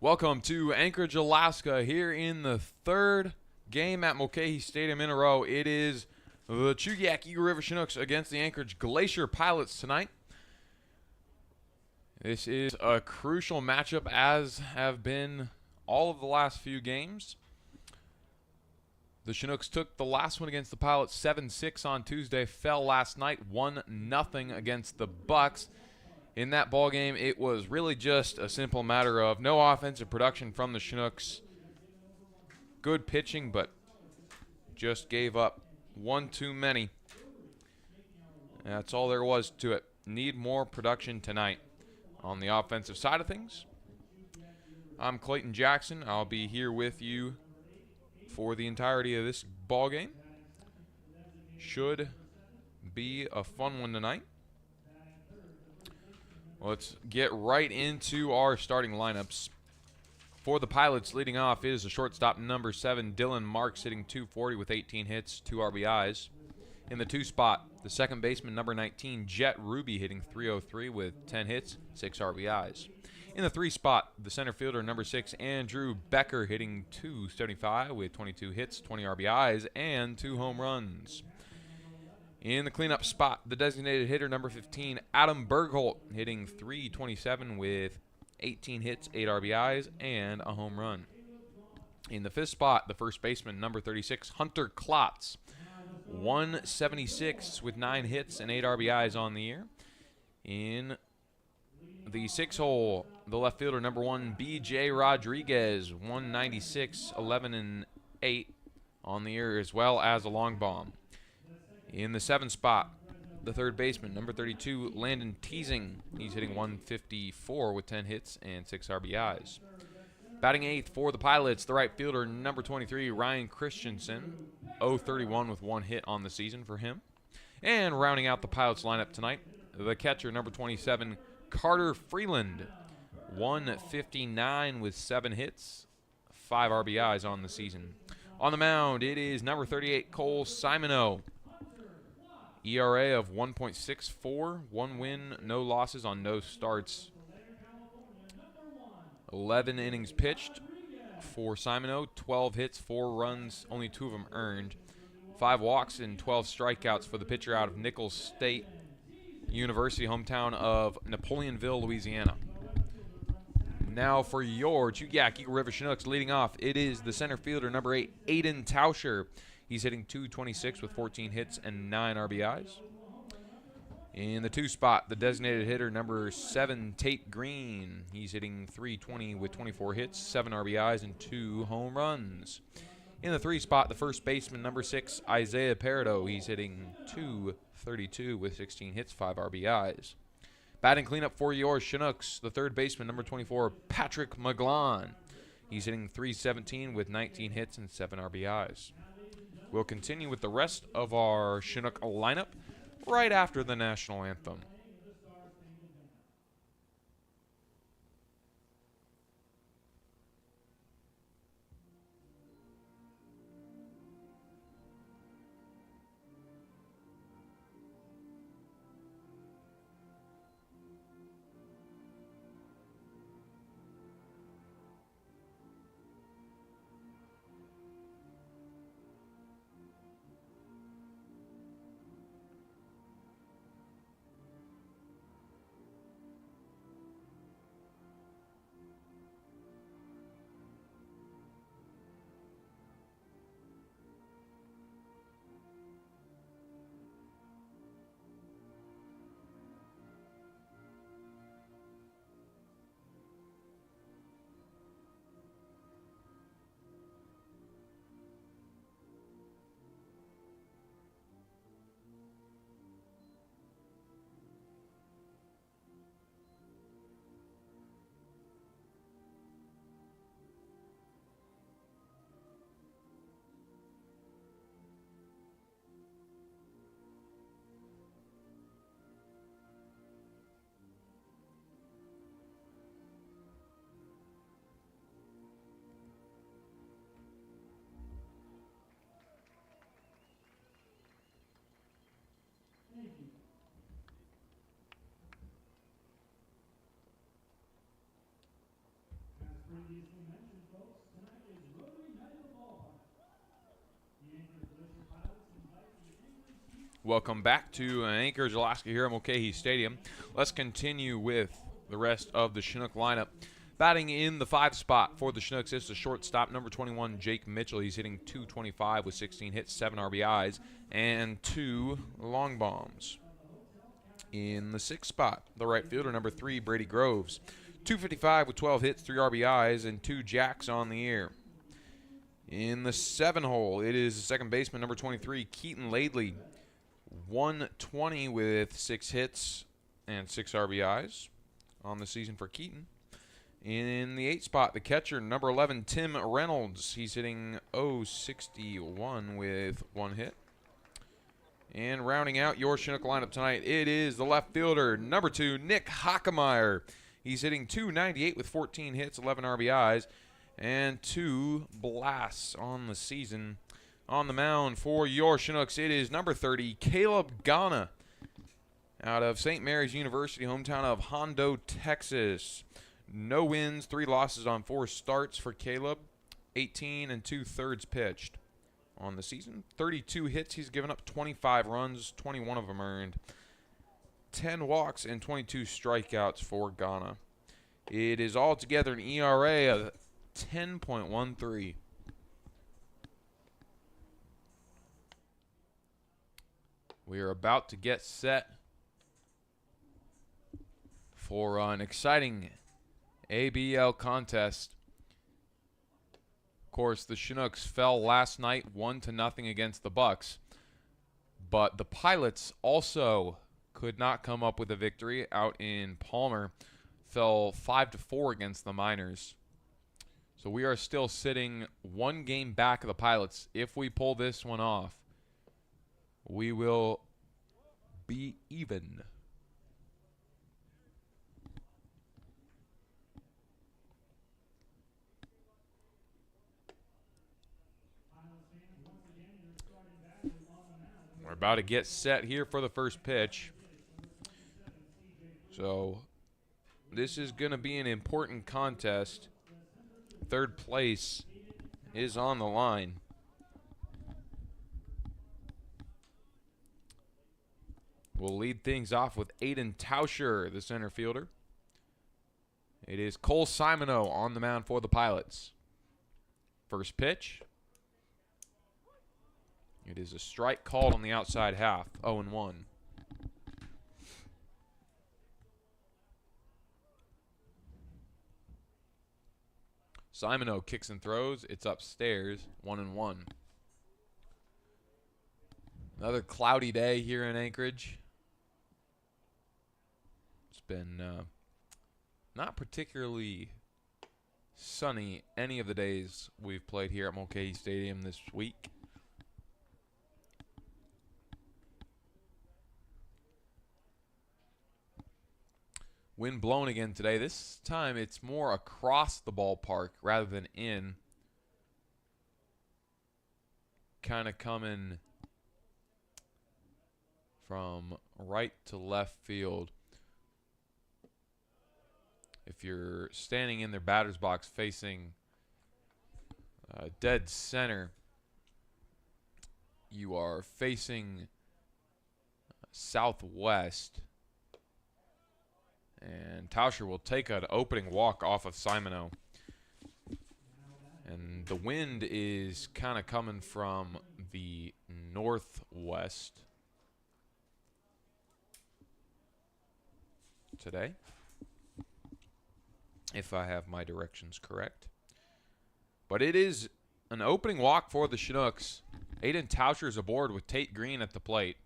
Welcome to Anchorage, Alaska, here in the third game at Mulcahy Stadium in a row. It is the Chugach Eagle River Chinooks against the Anchorage Glacier Pilots tonight. This is a crucial matchup, as have been all of the last few games. The Chinooks took the last one against the Pilots 7-6 on Tuesday, fell last night 1-0 against the Bucks. In that ball game, it was really just a simple matter of no offensive production from the Chinooks. Good pitching, but just gave up one too many. That's all there was to it. Need more production tonight on the offensive side of things. I'm Clayton Jackson. I'll be here with you for the entirety of this ball game. Should be a fun one tonight. Let's get right into our starting lineups. For the Pilots, leading off is the shortstop number 7, Dylan Marks, hitting .240 with 18 hits, 2 RBIs. In the 2 spot, the second baseman number 19, Jet Ruby, hitting .303 with 10 hits, 6 RBIs. In the 3 spot, the center fielder number 6, Andrew Becker, hitting .275 with 22 hits, 20 RBIs, and 2 home runs. In the cleanup spot, the designated hitter number 15, Adam Bergholt, hitting .327 with 18 hits, 8 RBIs, and a home run. In the 5th spot, the first baseman number 36, Hunter Klotz, 176 with 9 hits and 8 RBIs on the year. In the 6th hole, the left fielder number 1, B.J. Rodriguez, 196, 11 and 8 on the year, as well as a long bomb. In the 7th spot, the third baseman, number 32, Landon Teasing. He's hitting .154 with 10 hits and 6 RBIs. Batting 8th for the Pilots, the right fielder, number 23, Ryan Christensen, .031 with 1 hit on the season for him. And rounding out the Pilots lineup tonight, the catcher, number 27, Carter Freeland, 159 with 7 hits, 5 RBIs on the season. On the mound, it is number 38, Cole Simoneau. ERA of 1.64, 1 win, no losses on no starts. 11 innings pitched for Simoneau, 12 hits, 4 runs, only 2 of them earned. 5 walks and 12 strikeouts for the pitcher out of Nichols State University, hometown of Napoleonville, Louisiana. Now for your Chugach Eagle River Chinooks, leading off, it is the center fielder, number 8, Aiden Tauscher. He's hitting .226 with 14 hits and 9 RBIs. In the 2 spot, the designated hitter, number 7, Tate Green. He's hitting .320 with 24 hits, 7 RBIs, and 2 home runs. In the 3 spot, the first baseman, number 6, Isaiah Peredo. He's hitting .232 with 16 hits, 5 RBIs. Batting cleanup for your Chinooks, the third baseman, number 24, Patrick McGlon. He's hitting .317 with 19 hits and 7 RBIs. We'll continue with the rest of our Chinook lineup right after the national anthem. Welcome back to Anchorage, Alaska here at Mulcahy Stadium. Let's continue with the rest of the Chinook lineup. Batting in the 5 spot for the Chinooks is the shortstop, number 21, Jake Mitchell. He's hitting .225 with 16 hits, 7 RBIs, and 2 long bombs. In the 6th spot, the right fielder, number 3, Brady Groves. .255 with 12 hits, 3 RBIs, and 2 jacks on the year. In the 7 hole, it is the second baseman, number 23, Keaton Laidley. .120 with 6 hits and 6 RBIs on the season for Keaton. In the 8th spot, the catcher, number 11, Tim Reynolds. He's hitting .061 with 1 hit. And rounding out your Chinook lineup tonight, it is the left fielder, number 2, Nick Hockemeyer. He's hitting .298 with 14 hits, 11 RBIs, and 2 blasts on the season. On the mound for your Chinooks, it is number 30, Caleb Ghana, out of St. Mary's University, hometown of Hondo, Texas. No wins, 3 losses on 4 starts for Caleb, 18 2/3 pitched. On the season, 32 hits. He's given up 25 runs, 21 of them earned, 10 walks, and 22 strikeouts for Ghana. It is altogether an ERA of 10.13. We are about to get set for an exciting ABL contest. Of course, the Chinooks fell last night 1-0 against the Bucks, but the Pilots also could not come up with a victory out in Palmer. Fell 5-4 against the Miners. So we are still sitting 1 game back of the Pilots. If we pull this one off, we will be even. We're about to get set here for the first pitch. So this is going to be an important contest. 3rd place is on the line. We'll lead things off with Aiden Tauscher, the center fielder. It is Cole Simoneau on the mound for the Pilots. First pitch. It is a strike called on the outside half, 0-1. Simoneau kicks and throws. It's upstairs, 1-1. Another cloudy day here in Anchorage. It's been not particularly sunny any of the days we've played here at Mulcahy Stadium this week. Wind blowing again today. This time it's more across the ballpark rather than in. Kind of coming from right to left field. If you're standing in their batter's box facing dead center, you are facing southwest. And Tauscher will take an opening walk off of Simoneau. And the wind is kind of coming from the northwest today, if I have my directions correct. But it is an opening walk for the Chinooks. Aiden Tauscher is aboard with Tate Green at the plate.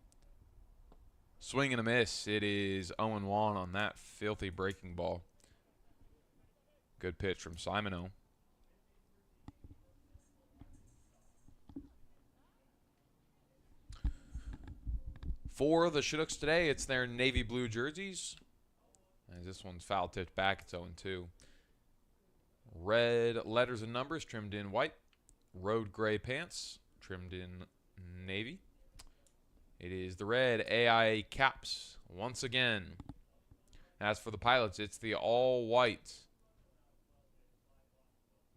Swing and a miss. It is 0-1 on that filthy breaking ball. Good pitch from Simoneau. For the Chinooks today, it's their navy blue jerseys. As this one's foul tipped back, it's 0-2. Red letters and numbers trimmed in white. Road gray pants trimmed in navy. It is the red AIA caps once again. As for the Pilots, it's the all-white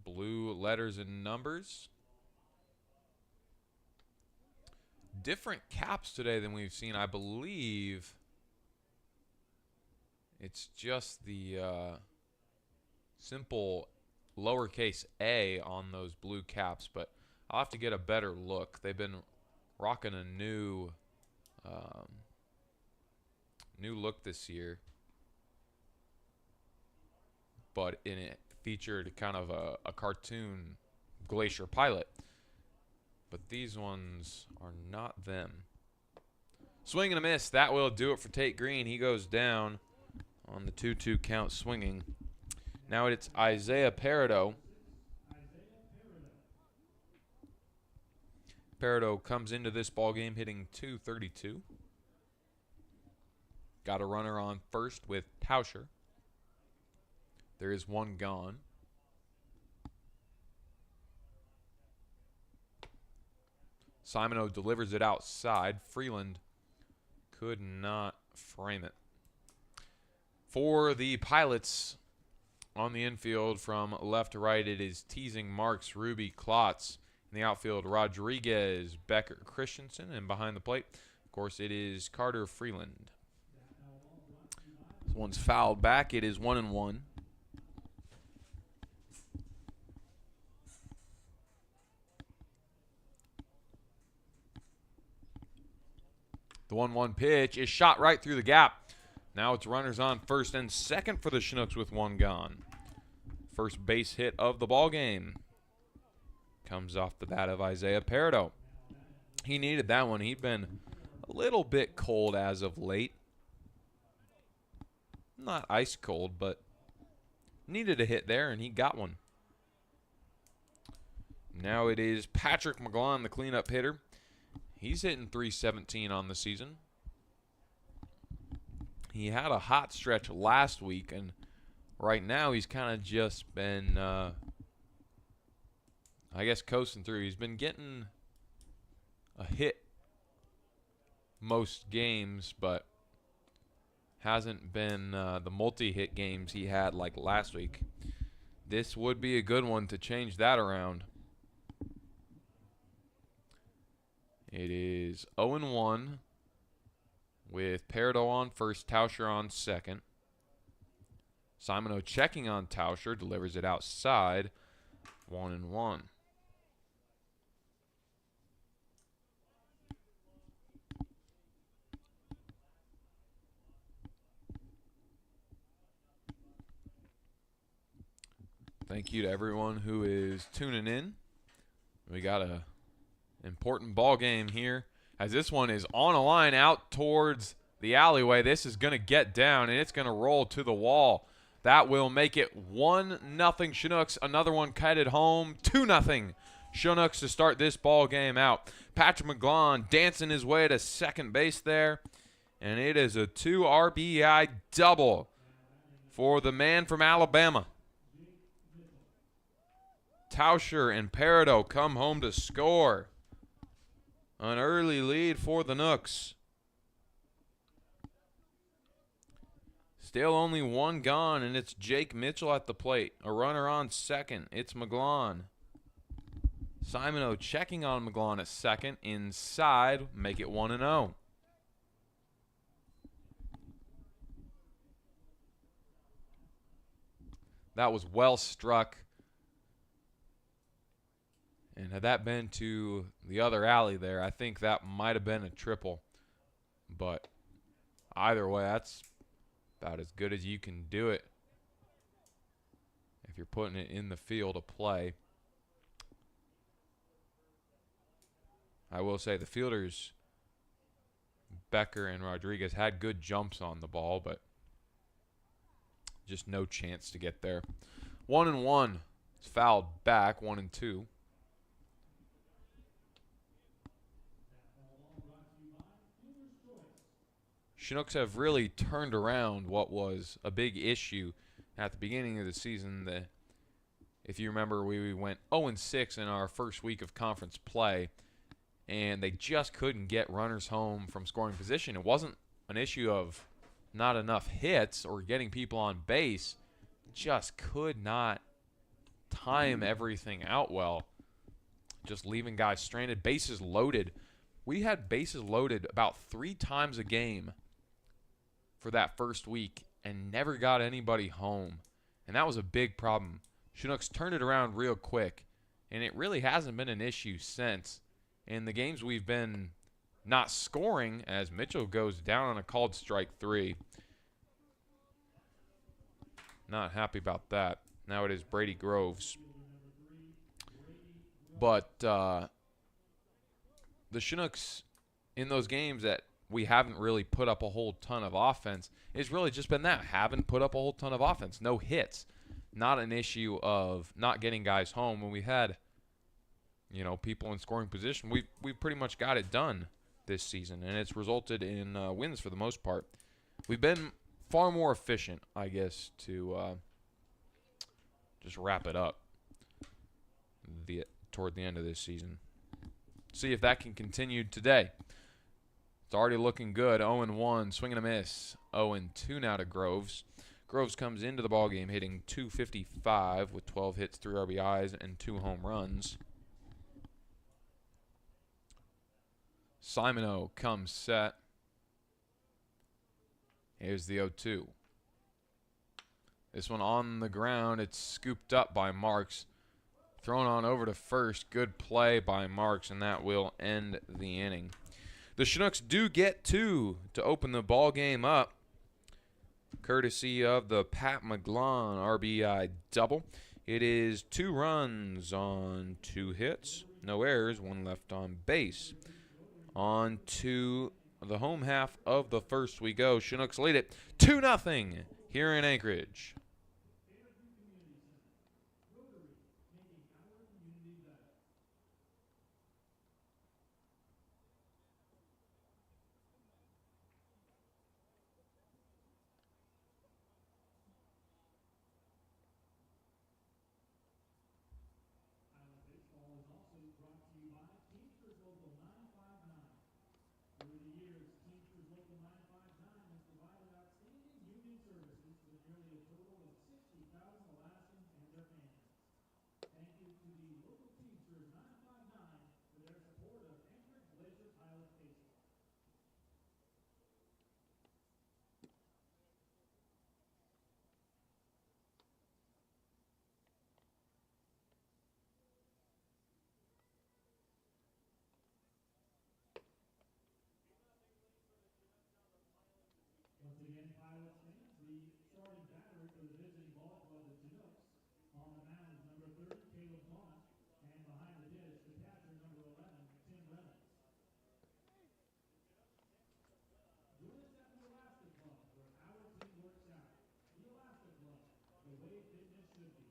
blue letters and numbers. different caps today than we've seen. I believe it's just the simple lowercase a on those blue caps, but I'll have to get a better look. They've been rocking a new look this year, but in it featured kind of a cartoon Glacier Pilot. But these ones are not them. Swing and a miss. That will do it for Tate Green. He goes down on the 2-2 count swinging. Now it's Isaiah Peridot. Peridot comes into this ball game hitting .232. Got a runner on first with Tauscher. There is one gone. Simoneau delivers it outside. Freeland could not frame it. For the Pilots on the infield from left to right, it is Teasing, Marks, Ruby, Klotz. In the outfield, Rodriguez, Becker, Christensen. And behind the plate, of course, it is Carter Freeland. This one's fouled back. It is 1-1. The 1-1 pitch is shot right through the gap. Now it's runners on first and second for the Chinooks with one gone. First base hit of the ball game comes off the bat of Isaiah Peridot. He needed that one. He'd been a little bit cold as of late. Not ice cold, but needed a hit there, and he got one. Now it is Patrick McGlone, the cleanup hitter. He's hitting .317 on the season. He had a hot stretch last week, and right now he's kind of just been, I guess, coasting through. He's been getting a hit most games, but hasn't been the multi-hit games he had like last week. This would be a good one to change that around. It is 0-1 with Peridot on first, Tauscher on second. Simoneau checking on Tauscher, delivers it outside, 1-1. Thank you to everyone who is tuning in. We got a important ball game here, as this one is on a line out towards the alleyway. This is going to get down, and it's going to roll to the wall. That will make it 1-0 Chinooks. Another one kited home, 2-0 Chinooks to start this ball game out. Patrick McGlone dancing his way to second base there, and it is a 2 RBI double for the man from Alabama. Tauscher and Peridot come home to score. An early lead for the Nooks. Still only one gone, and it's Jake Mitchell at the plate. A runner on second. It's McGlone. Simoneau checking on McGlone at second. Inside, make it 1-0. That was well struck. And had that been to the other alley there, I think that might have been a triple. But either way, that's about as good as you can do it if you're putting it in the field of play. I will say the fielders, Becker and Rodriguez, had good jumps on the ball, but just no chance to get there. 1-1. It's fouled back, 1-2. Chinooks have really turned around what was a big issue at the beginning of the season. If you remember, we went 0-6 in our first week of conference play, and they just couldn't get runners home from scoring position. It wasn't an issue of not enough hits or getting people on base. Just could not time everything out well. Just leaving guys stranded, bases loaded we had bases loaded about 3 times a game for that first week and never got anybody home. And that was a big problem. Chinooks turned it around real quick, and it really hasn't been an issue since. In the games we've been not scoring, as Mitchell goes down on a called strike 3. Not happy about that. Now it is Brady Groves. But the Chinooks, in those games that we haven't really put up a whole ton of offense, it's really just been that. Haven't put up a whole ton of offense. No hits. Not an issue of not getting guys home. When we had, people in scoring position, we've pretty much got it done this season, and it's resulted in wins for the most part. We've been far more efficient, I guess, to just wrap it up toward the end of this season. See if that can continue today. It's already looking good. 0-1, swing and a miss. 0-2 now to Groves. Groves comes into the ballgame hitting .255 with 12 hits, 3 RBIs, and 2 home runs. Simoneau comes set. Here's the 0-2. This one on the ground. It's scooped up by Marks. Thrown on over to first. Good play by Marks, and that will end the inning. The Chinooks do get 2 to open the ball game up, courtesy of the Pat McGlon RBI double. It is 2 runs on 2 hits, no errors, 1 left on base. On to the home half of the first we go. Chinooks lead it 2-0 here in Anchorage. Once again, Pilots fans, the starting batter for the visiting ball club, the Chinooks. On the mound is number 30, Caleb Vaughn, and behind the dish, the catcher, number 11, Tim Reynolds. Join us at the Alaska Club, where our team works out. The Alaska Club, the way fitness should be.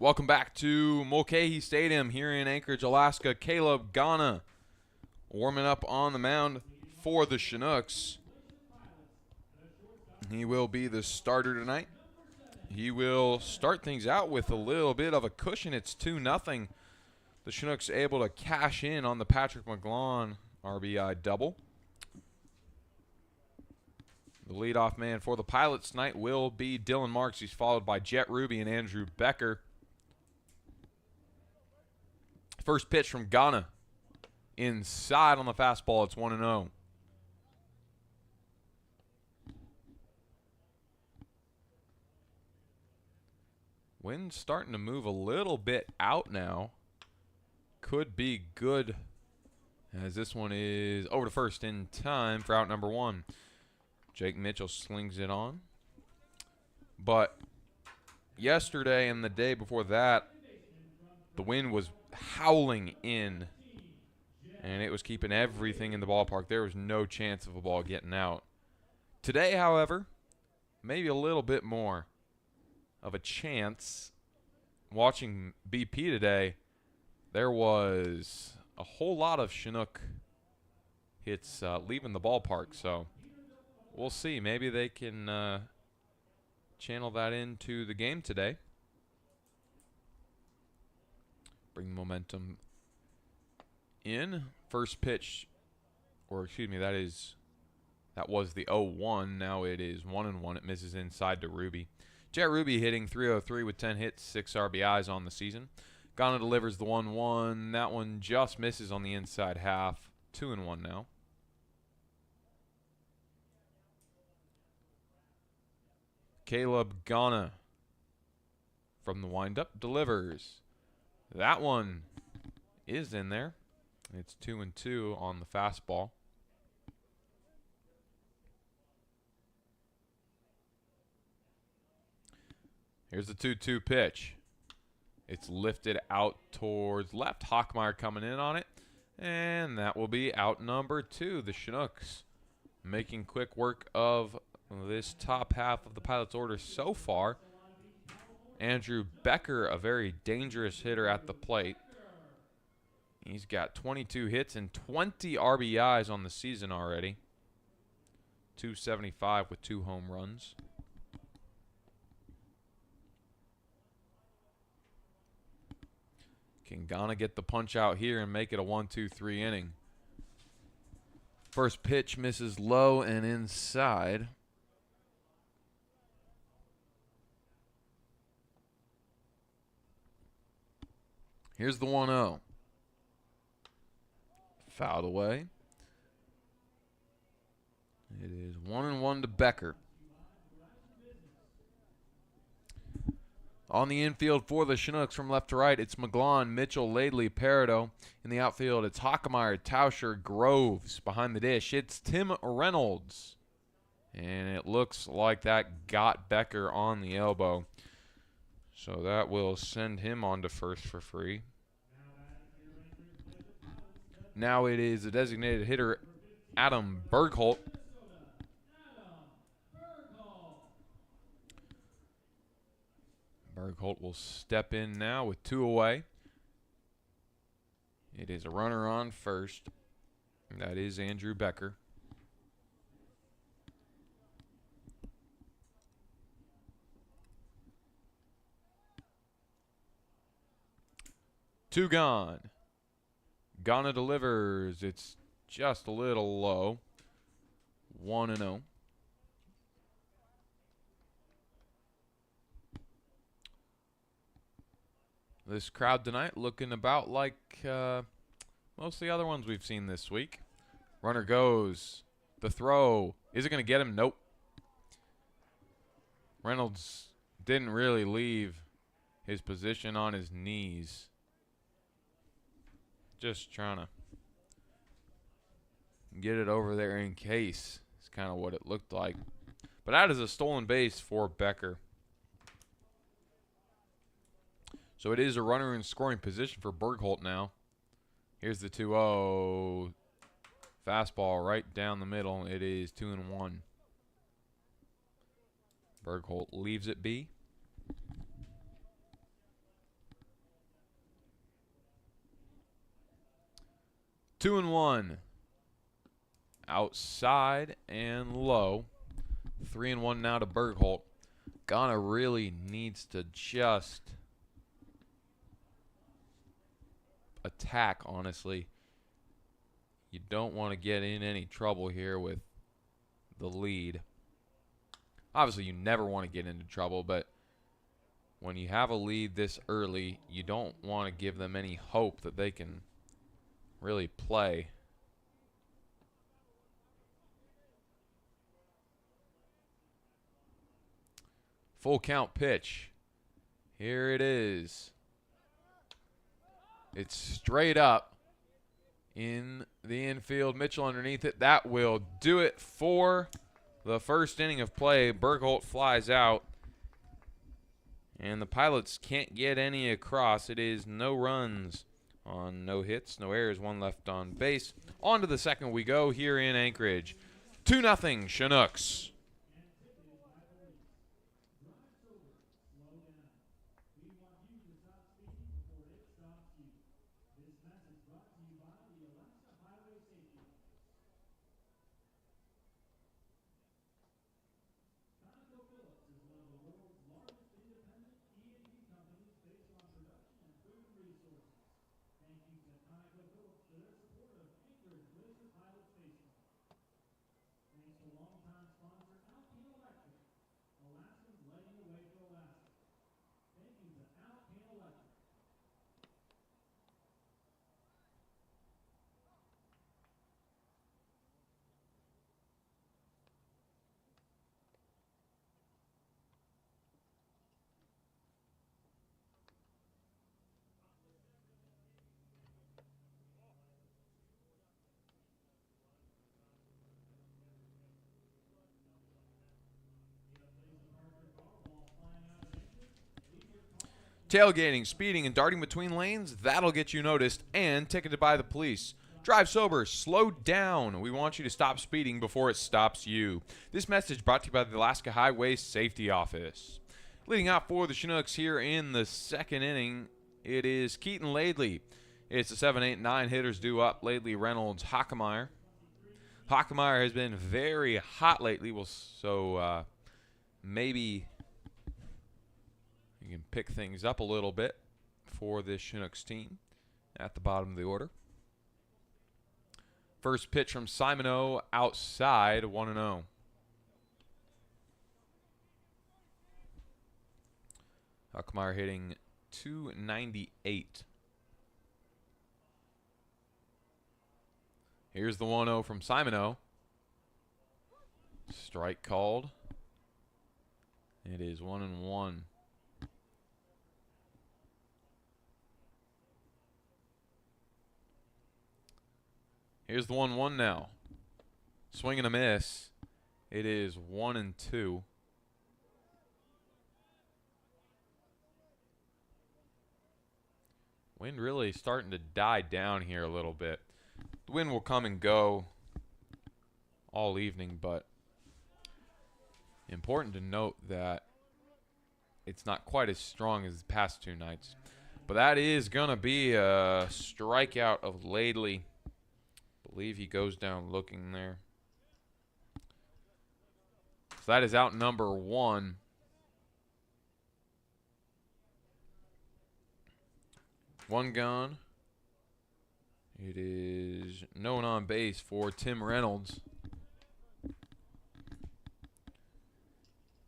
Welcome back to Mulcahy Stadium here in Anchorage, Alaska. Caleb Ghana warming up on the mound for the Chinooks. He will be the starter tonight. He will start things out with a little bit of a cushion. It's 2-0. The Chinooks able to cash in on the Patrick McGlon RBI double. The leadoff man for the Pilots tonight will be Dylan Marks. He's followed by Jet Ruby and Andrew Becker. First pitch from Ghana. Inside on the fastball. It's 1-0. Wind's starting to move a little bit out now. Could be good, as this one is over to first in time for out number 1. Jake Mitchell slings it on. But yesterday and the day before that, the wind was howling in, and it was keeping everything in the ballpark. There was no chance of a ball getting out. Today, however, maybe a little bit more of a chance. Watching BP today, there was a whole lot of Chinook hits leaving the ballpark, so we'll see. Maybe they can channel that into the game today. Bring momentum in. First pitch or excuse me, that was the 0-1. Now it is 1-1. It misses inside to Ruby. Jet Ruby hitting .303 with 10 hits, 6 RBIs on the season. Ghana delivers the 1-1. That one just misses on the inside half. 2-1 now. Caleb Ghana from the windup delivers. That one is in there. It's 2-2 on the fastball. Here's the 2-2 pitch. It's lifted out towards left. Hockmeyer coming in on it. And that will be out number 2. The Chinooks making quick work of this top half of the Pilots order so far. Andrew Becker, a very dangerous hitter at the plate. He's got 22 hits and 20 RBIs on the season already. .275 with 2 home runs. Can Ghana get the punch out here and make it a 1-2-3 inning? First pitch misses low and inside. Here's the 1-0. Fouled away. It is 1-1 to Becker. On the infield for the Chinooks from left to right, it's McGlon, Mitchell, Laidley, Peridot. In the outfield, it's Hockemeyer, Tauscher, Groves. Behind the dish, it's Tim Reynolds. And it looks like that got Becker on the elbow. So that will send him on to first for free. Now it is a designated hitter, Adam Bergholt. Bergholt will step in now with 2 away. It is a runner on first. That is Andrew Becker. Two gone. Ghana delivers. It's just a little low. 1-0. This crowd tonight looking about like most of the other ones we've seen this week. Runner goes. The throw. Is it going to get him? Nope. Reynolds didn't really leave his position on his knees. Just trying to get it over there in case. It's kind of what it looked like. But that is a stolen base for Becker. So it is a runner in scoring position for Bergholt now. Here's the 2-0. Fastball right down the middle. It is 2-1. Bergholt leaves it be. Two and 1. Outside and low. 3-1 now to Bergholt. Ghana really needs to just attack, honestly. You don't want to get in any trouble here with the lead. Obviously, you never want to get into trouble, but when you have a lead this early, you don't want to give them any hope that they can really play. Full count pitch. Here it is. It's straight up in the infield. Mitchell underneath it. That will do it for the first inning of play. Bergholt flies out. And the Pilots can't get any across. It is no runs on no hits, no errors, 1 left on base. On to the second we go here in Anchorage. 2-0 Chinooks. Tailgating, speeding, and darting between lanes, that'll get you noticed and ticketed by the police. Drive sober, slow down. We want you to stop speeding before it stops you. This message brought to you by the Alaska Highway Safety Office. Leading out for the Chinooks here in the second inning, it is Keaton Laidley. It's the 7, 8, 9 hitters due up. Laidley, Reynolds, Hockemeyer. Hockemeyer has been very hot lately, so maybe you can pick things up a little bit for this Chinooks team at the bottom of the order. First pitch from Simoneau outside, 1-0. Hockemeyer hitting .298. Here's the 1-0 from Simoneau. Strike called. It is 1-1. Here's the 1-1 now. Swing and a miss. It is 1-2. Wind really starting to die down here a little bit. The wind will come and go all evening, but important to note that it's not quite as strong as the past two nights. But that is going to be a strikeout of Laidley. I believe he goes down looking there. So that is out number 1. One gone. It is no one on base for Tim Reynolds.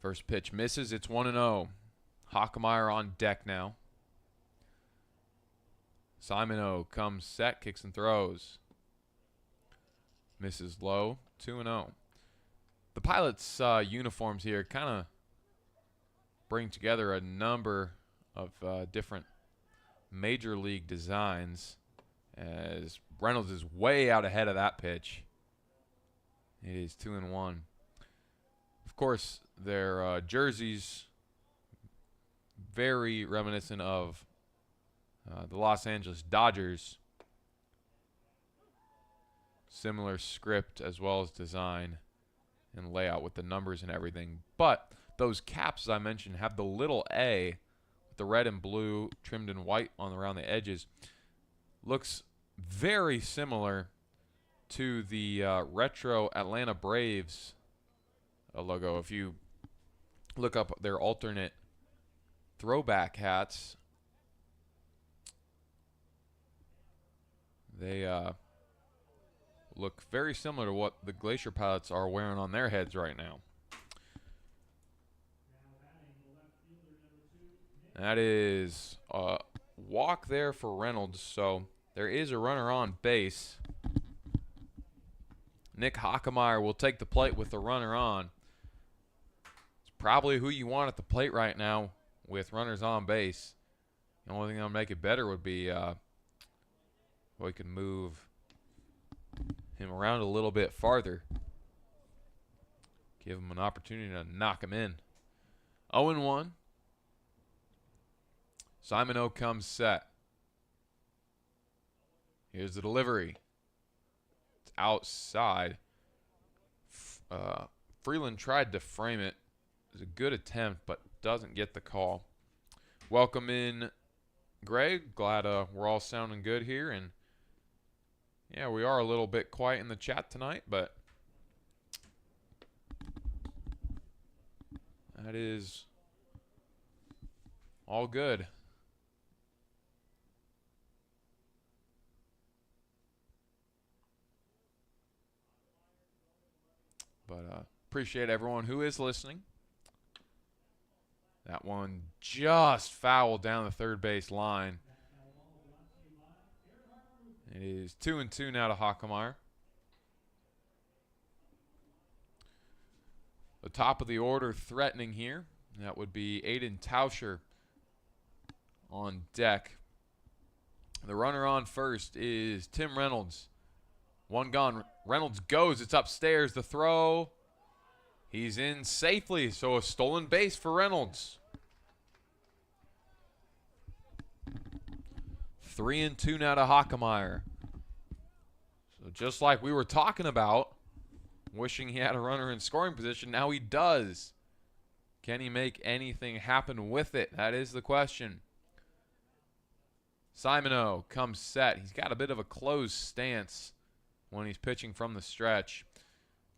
First pitch misses. It's 1-0. Hockemeyer on deck now. Simoneau comes set, kicks and throws. Misses low. 2-0. The Pilots' uniforms here kind of bring together a number of different major league designs, as Reynolds is way out ahead of that pitch. It is 2-1. Of course, their jerseys very reminiscent of the Los Angeles Dodgers. Similar script as well as design and layout with the numbers and everything. But those caps, as I mentioned, have the little A with the red and blue trimmed in white around the edges. Looks very similar to the retro Atlanta Braves logo. If you look up their alternate throwback hats, they look very similar to what the Glacier Pilots are wearing on their heads right now. That is a walk there for Reynolds, so there is a runner on base. Nick Hockemeyer will take the plate with the runner on. It's probably who you want at the plate right now with runners on base. The only thing that would make it better would be we could move him around a little bit farther. Give him an opportunity to knock him in. 0-1. Simoneau comes set. Here's the delivery. It's outside. Freeland tried to frame it. It was a good attempt, but doesn't get the call. Welcome in, Greg. Glad we're all sounding good here. And yeah, we are a little bit quiet in the chat tonight, but that is all good. But appreciate everyone who is listening. That one just fouled down the third base line. It is 2-2 now to Hockemeyer. The top of the order threatening here. That would be Aiden Tauscher on deck. The runner on first is Tim Reynolds. One gone. Reynolds goes. It's upstairs. The throw. He's in safely. So a stolen base for Reynolds. 3-2 now to Hockemeyer. So just like we were talking about, wishing he had a runner in scoring position, now he does. Can he make anything happen with it? That is the question. Simoneau comes set. He's got a bit of a closed stance when he's pitching from the stretch.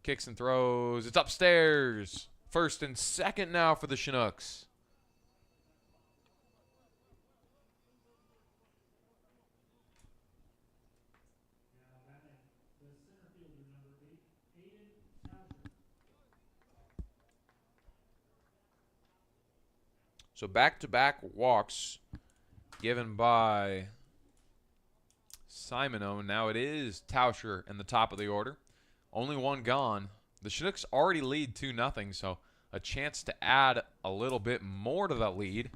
Kicks and throws. It's upstairs. First and second now for the Chinooks. So back-to-back walks given by Simoneau. Now it is Tauscher in the top of the order. Only one gone. The Chinooks already lead 2-0, so a chance to add a little bit more to that lead.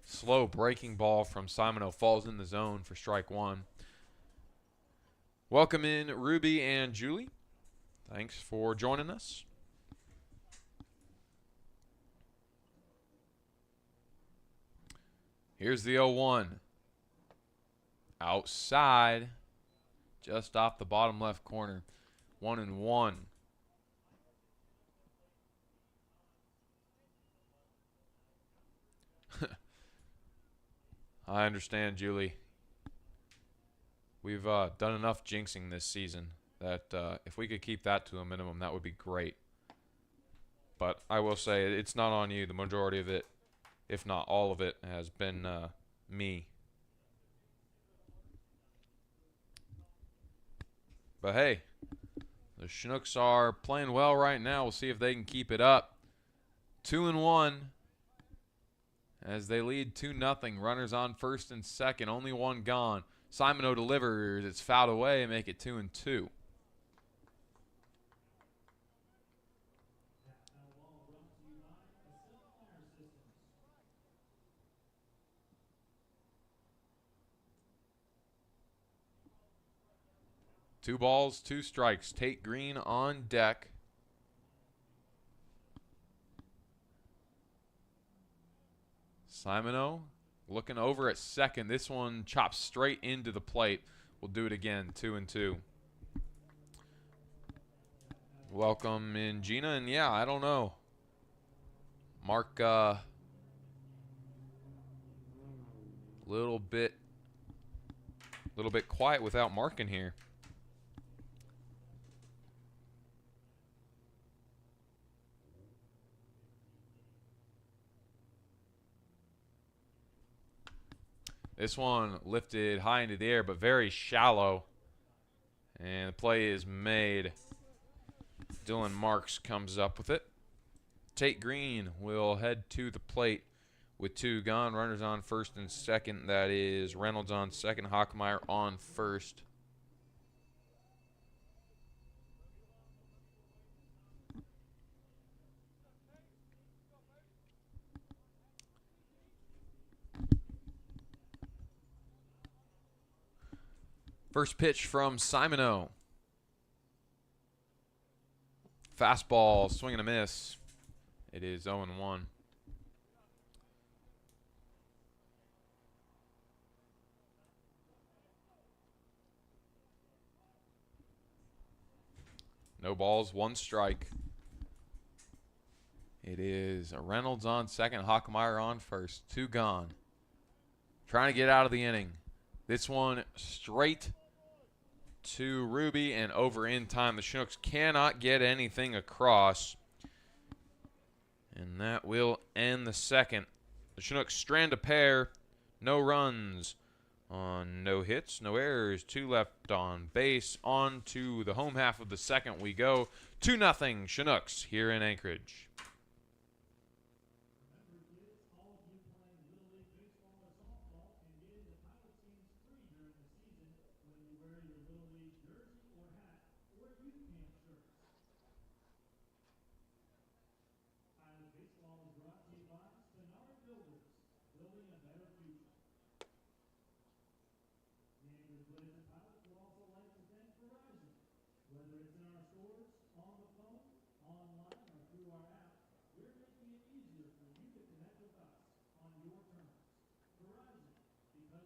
Slow breaking ball from Simoneau falls in the zone for strike one. Welcome in Ruby and Julie. Thanks for joining us. Here's the 0-1. Outside. Just off the bottom left corner. 1-1. I understand, Julie. We've done enough jinxing this season that if we could keep that to a minimum, that would be great. But I will say, it's not on you. The majority of it, if not all of it, has been me. But hey, the Chinooks are playing well right now. We'll see if they can keep it up. 2-1 as they lead 2-0. Runners on first and second. Only one gone. Simoneau delivers. It's fouled away and make it 2-2. Two balls, two strikes. Tate Green on deck. Simoneau looking over at second. This one chops straight into the plate. We'll do it again, 2-2. Welcome in Gina, and yeah, I don't know. Mark, little bit quiet without Mark in here. This one lifted high into the air, but very shallow. And the play is made. Dylan Marks comes up with it. Tate Green will head to the plate with two gone. Runners on first and second. That is Reynolds on second, Hockemeyer on first. First pitch from Simoneau. Fastball, swing and a miss. It is 0-1. No balls, one strike. It is Reynolds on second, Hockemeyer on first. Two gone. Trying to get out of the inning. This one straight to Ruby and over in time. The Chinooks cannot get anything across. And that will end the second. The Chinooks strand a pair. No runs on no hits, no errors. Two left on base. On to the home half of the second we go. 2-0 Chinooks here in Anchorage. Whether it's in our stores, on the phone, online, or through our app, we're making it easier for you to connect with us on your terms. Verizon, because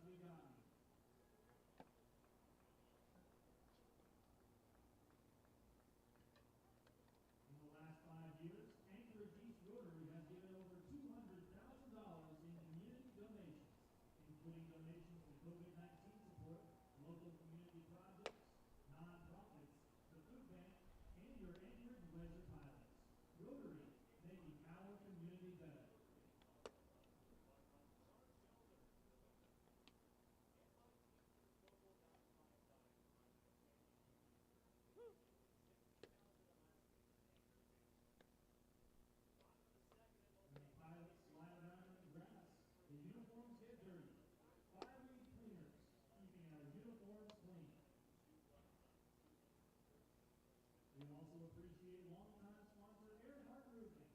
appreciate longtime sponsor Earhart Roofing.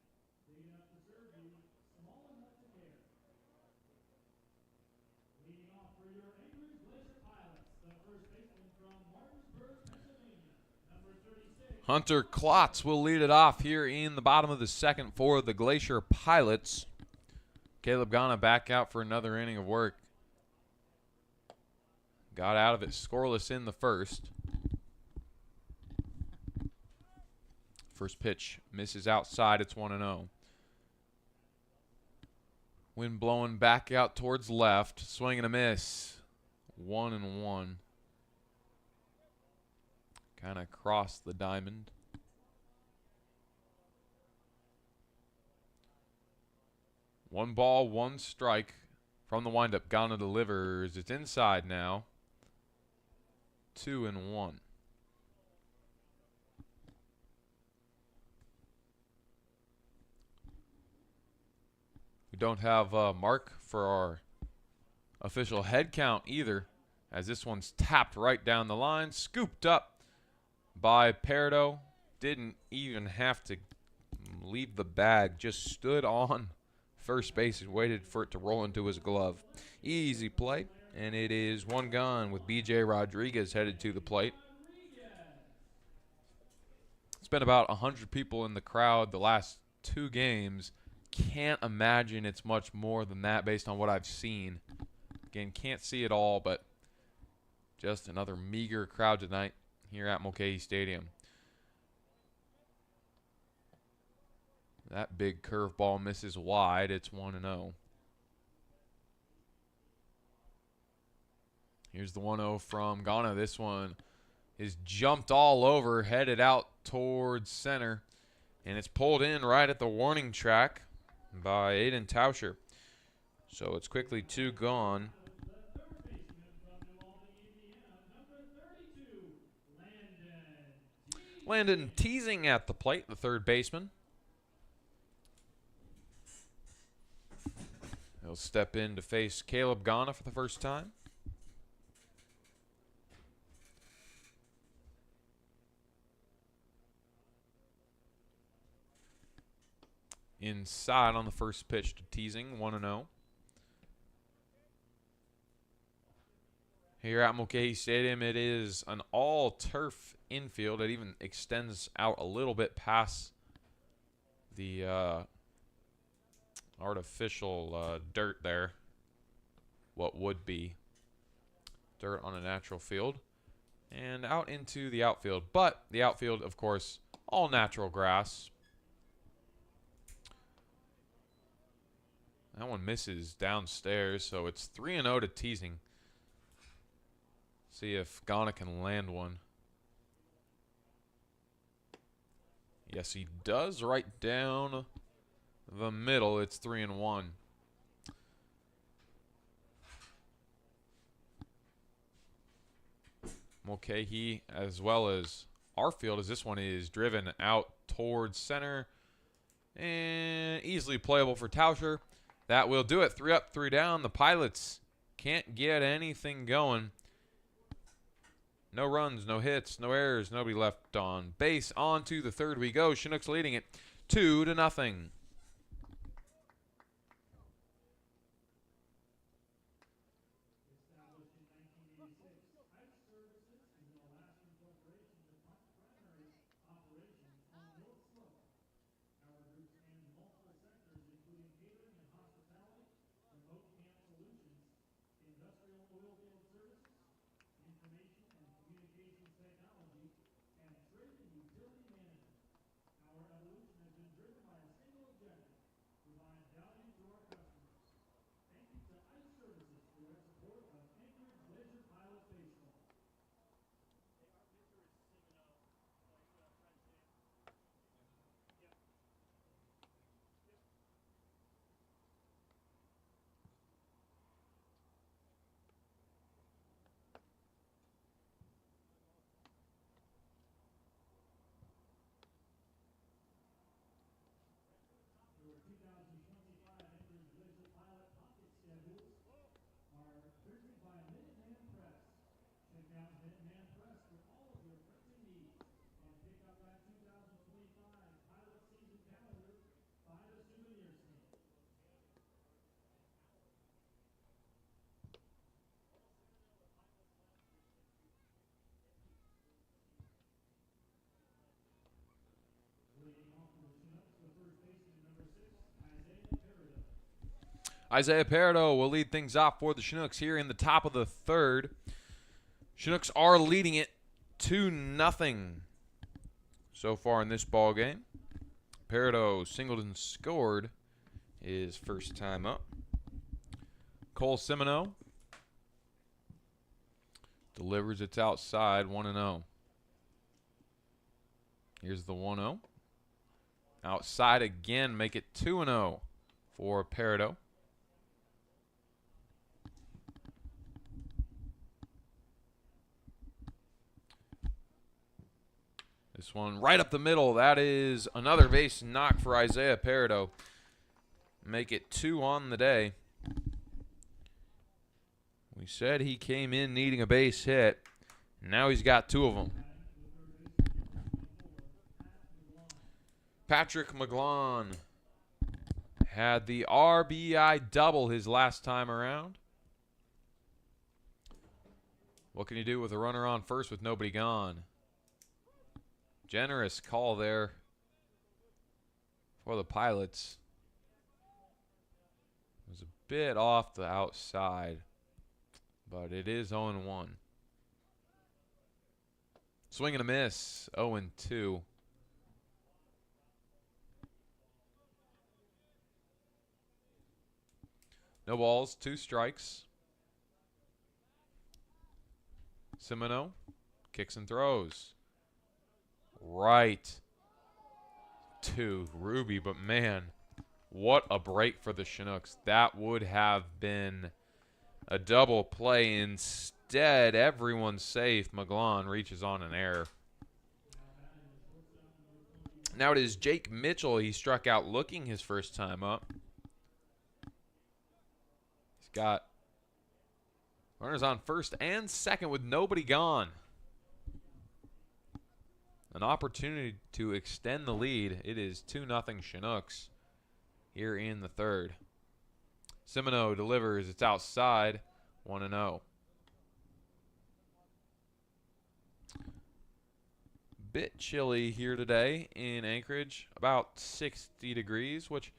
Big enough to serve you, small enough to care. Leading off for your Anchorage Glacier Pilots, the first baseman from Martinsburg, Pennsylvania, number 36. Hunter Klotz will lead it off here in the bottom of the second for the Glacier Pilots. Caleb Ghana back out for another inning of work. Got out of it scoreless in the first. First pitch misses outside. It's 1-0. Wind blowing back out towards left. Swing and a miss. 1-1. Kind of crossed the diamond. One ball, one strike from the windup. Ghana delivers. It's inside now. 2-1. We don't have a mark for our official head count either, as this one's tapped right down the line, scooped up by Peredo. Didn't even have to leave the bag, just stood on first base and waited for it to roll into his glove. Easy play, and it is one gone with B.J. Rodriguez headed to the plate. It's been about 100 people in the crowd the last two games. Can't imagine it's much more than that based on what I've seen. Again, can't see it all, but just another meager crowd tonight here at Mulcahy Stadium. That big curveball misses wide. It's 1-0. Here's the 1-0 from Ghana. This one is jumped all over, headed out towards center, and it's pulled in right at the warning track by Aiden Tauscher. So it's quickly two gone. Landon teasing at the plate, the third baseman. He'll step in to face Caleb Ghana for the first time. Inside on the first pitch to teasing, 1-0. Here at Mulcahy Stadium, it is an all-turf infield. It even extends out a little bit past the artificial dirt there. What would be dirt on a natural field. And out into the outfield. But the outfield, of course, all natural grass. That one misses downstairs, so it's 3-0 to teasing. See if Ghana can land one. Yes, he does, right down the middle. It's 3-1. Mulcahy, as well as our field, as this one is driven out towards center. And easily playable for Tauscher. That will do it. 3 up, 3 down. The Pilots can't get anything going. No runs, no hits, no errors, nobody left on base. On to the third we go. Chinooks leading it 2-0. Isaiah Peredo will lead things off for the Chinooks here in the top of the third. Chinooks are leading it 2-0 so far in this ball game. Peredo singled and scored his first time up. Cole Semino delivers it outside, 1-0. Here's the 1-0. Outside again, make it 2-0 for Peredo. This one right up the middle. That is another base knock for Isaiah Peredo. Make it 2 on the day. We said he came in needing a base hit. Now he's got 2 of them. Patrick McGlone had the RBI double his last time around. What can you do with a runner on first with nobody gone? Generous call there for the Pilots. It was a bit off the outside, but it is 0-1. Swing and a miss, 0-2. No balls, 2 strikes. Semino kicks and throws. Right to Ruby, but man, what a break for the Chinooks. That would have been a double play. Instead, everyone's safe. McGlone reaches on an error. Now it is Jake Mitchell. He struck out looking his first time up. He's got runners on first and second with nobody gone. An opportunity to extend the lead. It is 2-0 Chinooks here in the third. Semino delivers. It's outside. 1-0. Bit chilly here today in Anchorage. About 60 degrees, which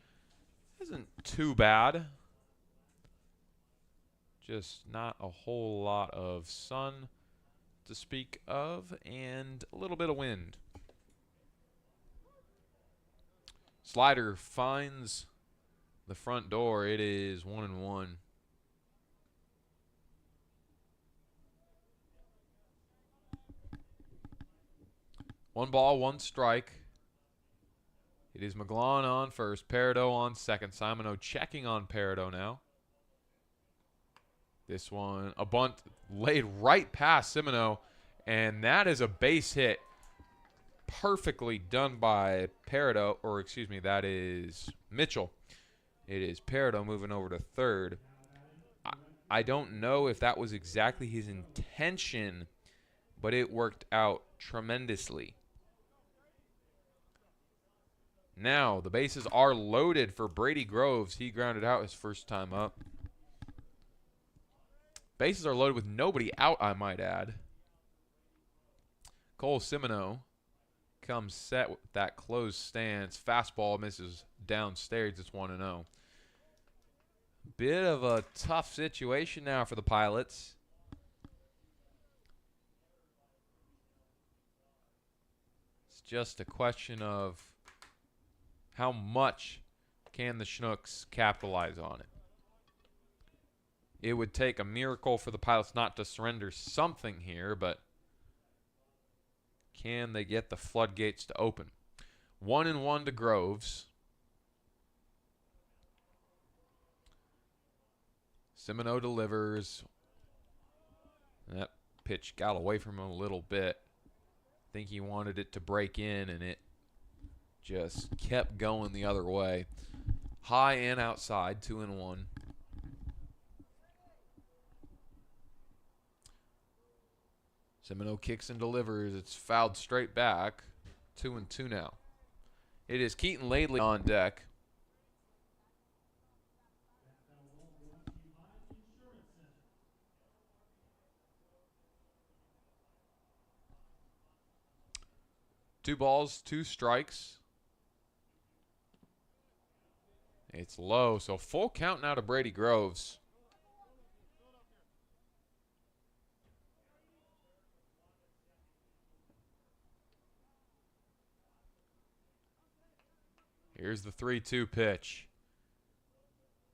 isn't too bad. Just not a whole lot of sun to speak of, and a little bit of wind. Slider finds the front door. It is 1-1. One ball, 1 strike. It is McGlone on first, Peredo on second. Simino checking on Peredo now. This one, a bunt laid right past Semino, and that is a base hit. Perfectly done by Peredo, or excuse me, that is Mitchell. It is Peredo moving over to third. I don't know if that was exactly his intention, but it worked out tremendously. Now, the bases are loaded for Brady Groves. He grounded out his first time up. Bases are loaded with nobody out, I might add. Cole Semino comes set with that closed stance. Fastball misses downstairs. It's 1-0. Bit of a tough situation now for the Pilots. It's just a question of how much can the Chinooks capitalize on it. It would take a miracle for the Pilots not to surrender something here, but can they get the floodgates to open? 1-1 to Groves. Semino delivers. That pitch got away from him a little bit. I think he wanted it to break in, and it just kept going the other way. High and outside, 2-1. Semino kicks and delivers. It's fouled straight back. 2-2 now. It is Keaton Laidley on deck. Two balls, 2 strikes. It's low, so full count now to Brady Groves. Here's the 3-2 pitch.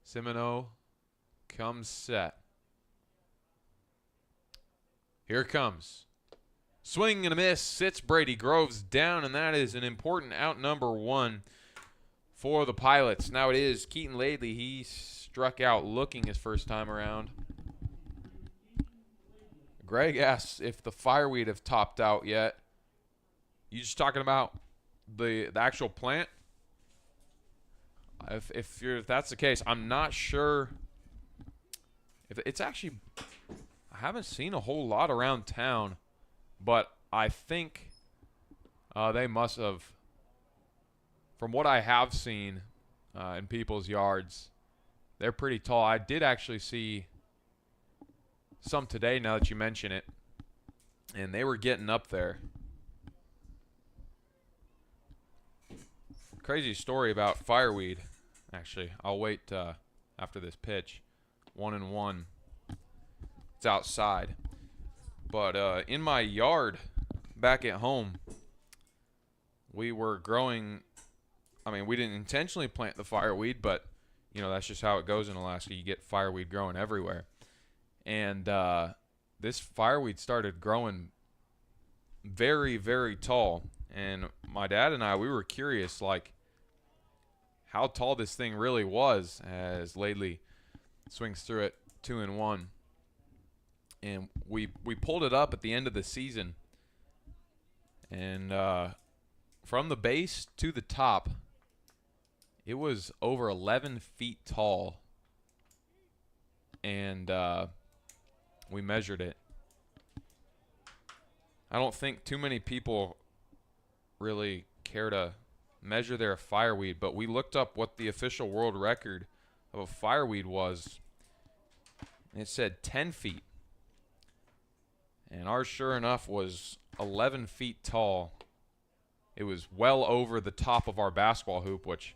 Semino comes set. Here it comes. Swing and a miss. Sits Brady Groves down, and that is an important out number 1 for the Pilots. Now it is Keaton Laidley. He struck out looking his first time around. Greg asks if the fireweed have topped out yet. You just talking about the actual plant? If that's the case, I'm not sure. If it's actually, I haven't seen a whole lot around town, but I think they must have. From what I have seen in people's yards, they're pretty tall. I did actually see some today, now that you mention it, and they were getting up there. Crazy story about fireweed. Actually, I'll wait after this pitch. 1-1. It's outside. But in my yard back at home, we were growing. I mean, we didn't intentionally plant the fireweed, but, you know, that's just how it goes in Alaska. You get fireweed growing everywhere. And this fireweed started growing very, very tall. And my dad and I, we were curious, like, how tall this thing really was, as Laidley swings through it 2-1. And we pulled it up at the end of the season. And from the base to the top, it was over 11 feet tall. And we measured it. I don't think too many people really care to measure their fireweed, but we looked up what the official world record of a fireweed was. And it said 10 feet. And ours, sure enough, was 11 feet tall. It was well over the top of our basketball hoop, which,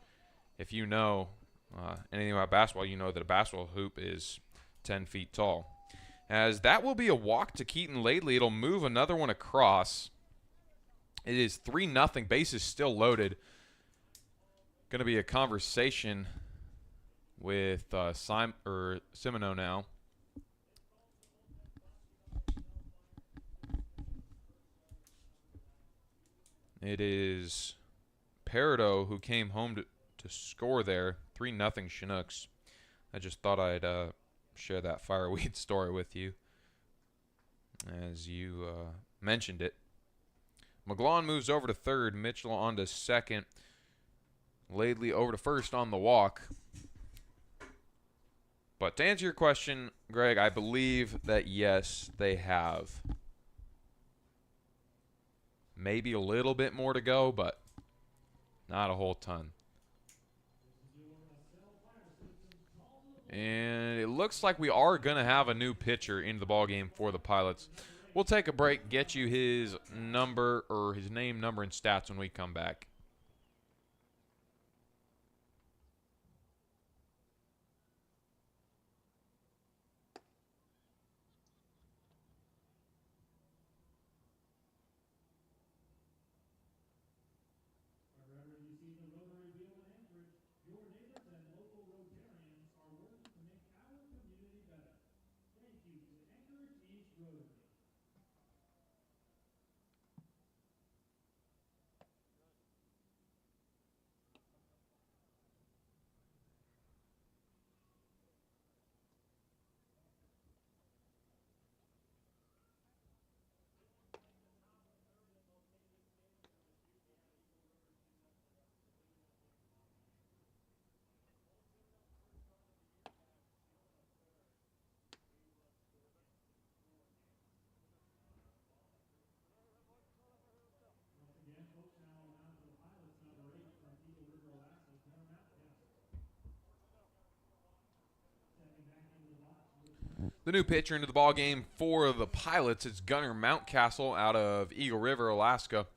if you know anything about basketball, you know that a basketball hoop is 10 feet tall. As that will be a walk to Keaton Laidley. It'll move another one across. It is 3-0. Base is still loaded. Going to be a conversation with Semino now. It is Peridot who came home to score there. 3-0 Chinooks. I just thought I'd share that fireweed story with you as you mentioned it. McGlawn moves over to third. Mitchell on to second. Laidley over to first on the walk. But to answer your question, Greg, I believe that yes, they have. Maybe a little bit more to go, but not a whole ton. And it looks like we are going to have a new pitcher into the ballgame for the Pilots. We'll take a break, get you his number, or his name, number, and stats when we come back. The new pitcher into the ballgame for the Pilots is Gunnar Mountcastle out of Eagle River, Alaska.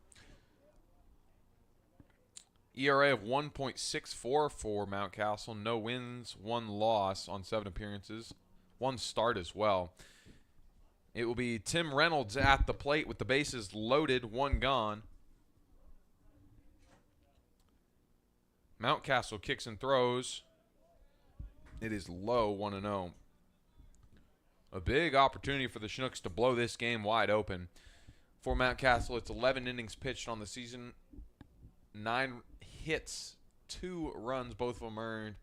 ERA of 1.64 for Mountcastle. No wins, 1 loss on 7 appearances. 1 start as well. It will be Tim Reynolds at the plate with the bases loaded, 1 gone. Mountcastle kicks and throws. It is low, 1-0. A big opportunity for the Chinooks to blow this game wide open. For Mountcastle, it's 11 innings pitched on the season. 9 hits, 2 runs, both of them earned.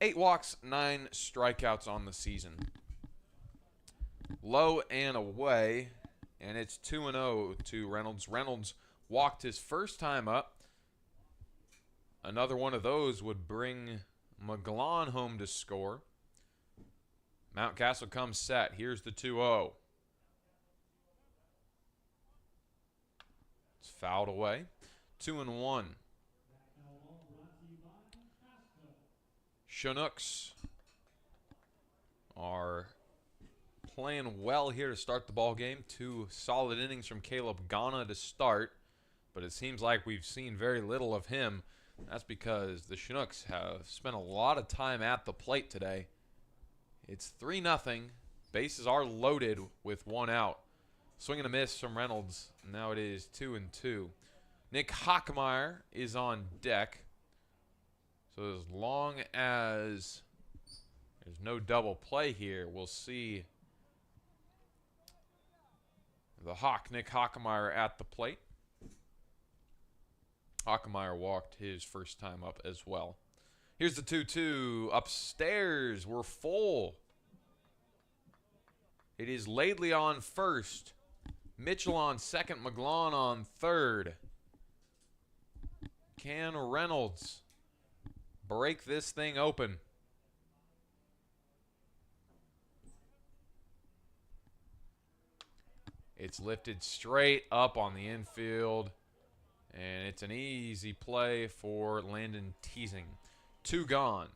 8 walks, 9 strikeouts on the season. Low and away, and it's 2-0 to Reynolds. Reynolds walked his first time up. Another one of those would bring McGlon home to score. Mountcastle comes set. Here's the 2-0. It's fouled away. 2-1. Chinooks are playing well here to start the ball game. 2 solid innings from Caleb Ghana to start, but it seems like we've seen very little of him. That's because the Chinooks have spent a lot of time at the plate today. It's 3-0. Bases are loaded with 1 out. Swing and a miss from Reynolds. Now it is 2-2. Nick Hockmeyer is on deck. So as long as there's no double play here, we'll see the Hawk, Nick Hockmeyer, at the plate. Hockmeyer walked his first time up as well. Here's the 2-2. Upstairs, we're full. It is Laidley on first. Mitchell on second. McGlon on third. Can Reynolds break this thing open? It's lifted straight up on the infield. And it's an easy play for Landon Teasing. 2 gone.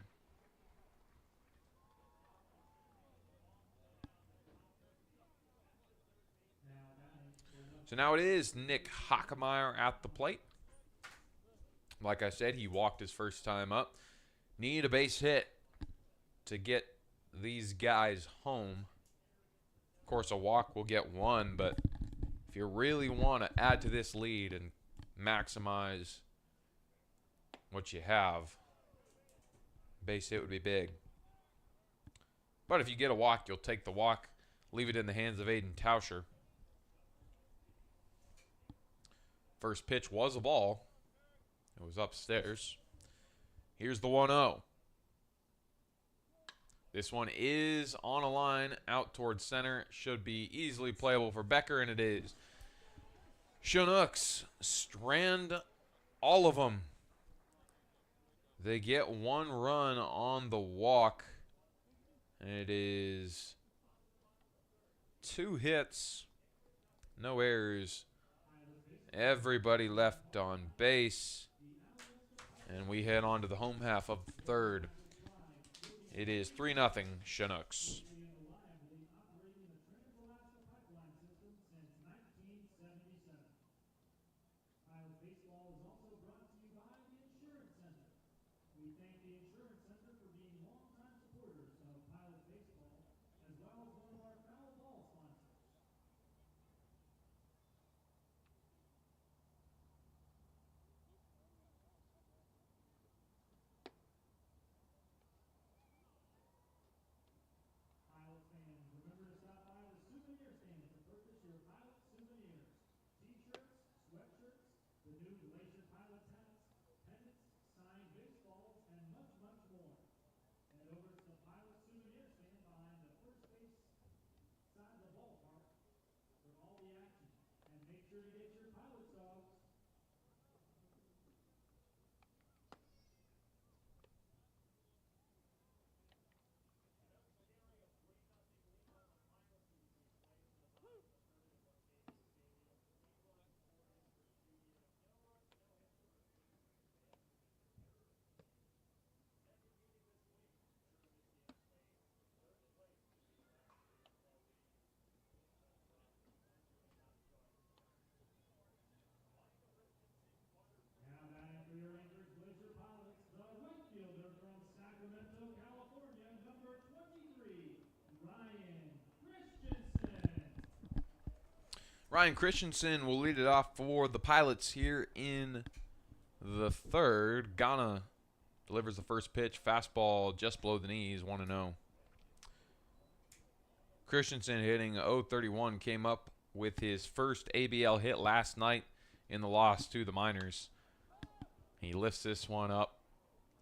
So now it is Nick Hockmeyer at the plate. Like I said, he walked his first time up. Need a base hit to get these guys home. Of course, a walk will get 1, but if you really want to add to this lead and maximize what you have, base hit would be big. But if you get a walk, you'll take the walk, leave it in the hands of Aiden Tauscher. First pitch was a ball. It was upstairs. Here's the 1-0. This one is on a line out towards center. Should be easily playable for Becker, and it is. Chinooks strand all of them. They get 1 run on the walk, and it is 2 hits, no errors. Everybody left on base, and we head on to the home half of the third. It is 3-0 Chinooks. We thank the Insurance Center for being longtime supporters of Pilot Baseball, as well as one of our foul ball sponsors. Pilot fans, remember to stop by the souvenir stand to purchase your Pilot souvenirs. T-shirts, sweatshirts, the new Glacier Pilot hats, pennants, signed baseballs, and much, much more. Head over to the Pilot souvenir stand behind the first base side of the ballpark for all the action. And make sure to get your Pilot dogs. Ryan Christensen will lead it off for the Pilots here in the third. Ghana delivers the first pitch. Fastball just below the knees, 1-0. Christensen hitting .031 came up with his first ABL hit last night in the loss to the Miners. He lifts this one up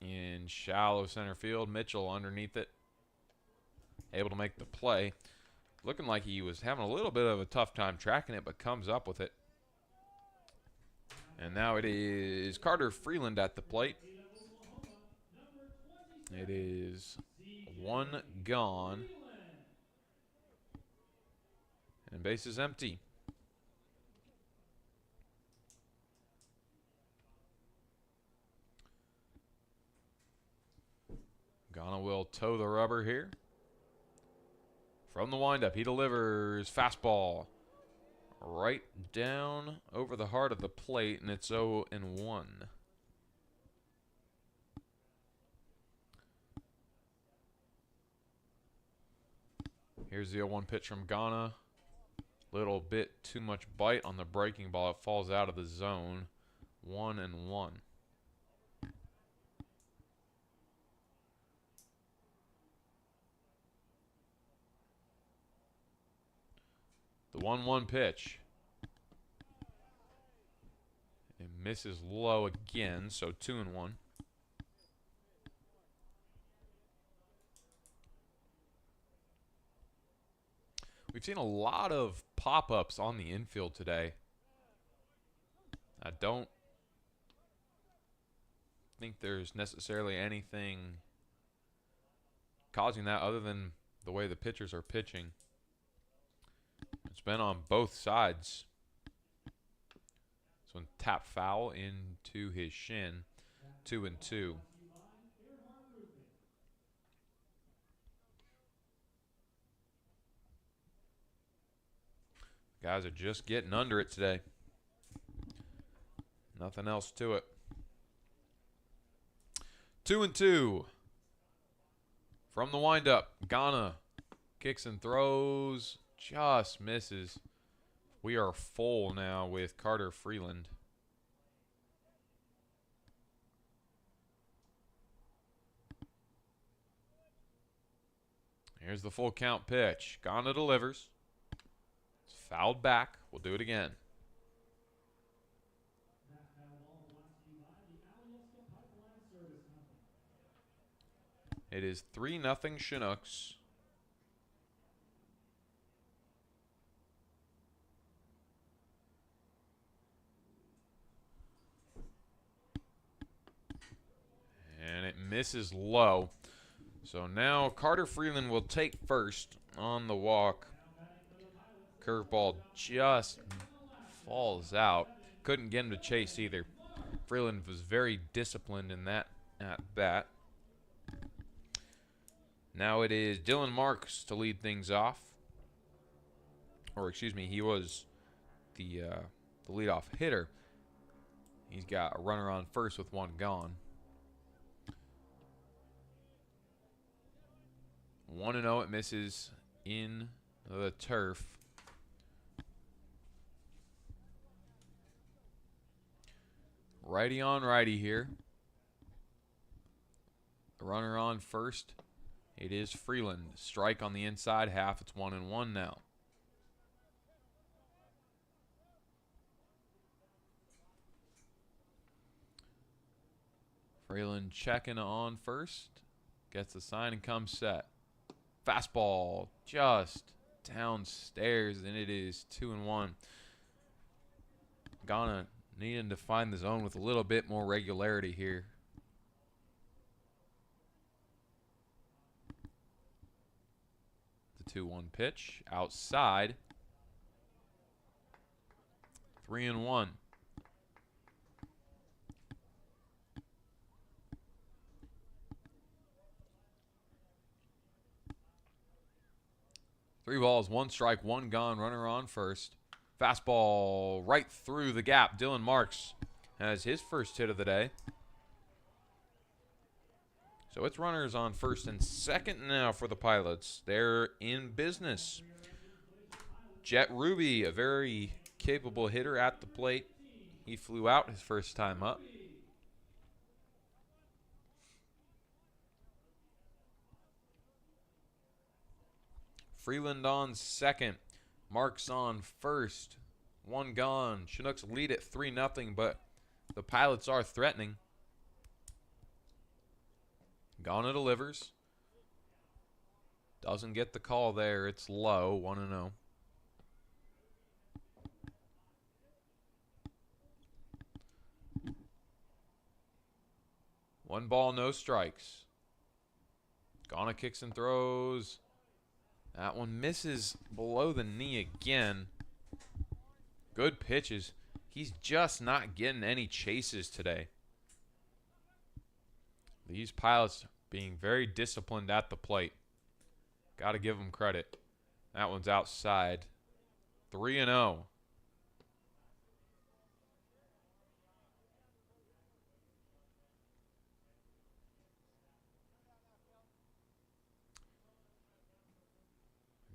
in shallow center field. Mitchell underneath it, able to make the play. Looking like he was having a little bit of a tough time tracking it, but comes up with it. And now it is Carter Freeland at the plate. It is one gone. And base is empty. Ghana will toe the rubber here. From the windup, he delivers fastball right down over the heart of the plate, and it's 0-1. Here's the 0-1 pitch from Ghana. Little bit too much bite on the breaking ball. It falls out of the zone. 1-1. The 1-1 pitch. It misses low again, so 2-1. We've seen a lot of pop-ups on the infield today. I don't think there's necessarily anything causing that other than the way the pitchers are pitching. It's been on both sides. This one tapped foul into his shin. 2-2. Guys are just getting under it today. Nothing else to it. 2-2. From the windup, Ghana kicks and throws. Just misses. We are full now with Carter Freeland. Here's the full count pitch. Ghana delivers. It's fouled back. We'll do it again. It is 3-0 Chinooks. And it misses low. So now Carter Freeland will take first on the walk. Curveball just falls out. Couldn't get him to chase either. Freeland was very disciplined in that at bat. Now it is Dylan Marks to lead things off. Or excuse me, he was the leadoff hitter. He's got a runner on first with one gone. 1-0, it misses in the turf. Righty on righty here. The runner on first. It is Freeland. Strike on the inside half. It's 1-1 now. Freeland checking on first. Gets the sign and comes set. Fastball just downstairs, and it is 2-1. Ghana needing to find the zone with a little bit more regularity here. The 2-1 pitch outside. 3-1. Three balls, one strike, one gone, runner on first. Fastball right through the gap. Dylan Marks has his first hit of the day. So it's runners on first and second now for the Pilots. They're in business. Jet Ruby, a very capable hitter at the plate. He flew out his first time up. Freeland on second. Marks on first. One gone. Chinooks lead at 3-0, but the Pilots are threatening. Ghana delivers. Doesn't get the call there. It's low, 1-0. One ball, no strikes. Ghana kicks and throws. That one misses below the knee again. Good pitches. He's just not getting any chases today. These Pilots being very disciplined at the plate. Got to give them credit. That one's outside. 3-0.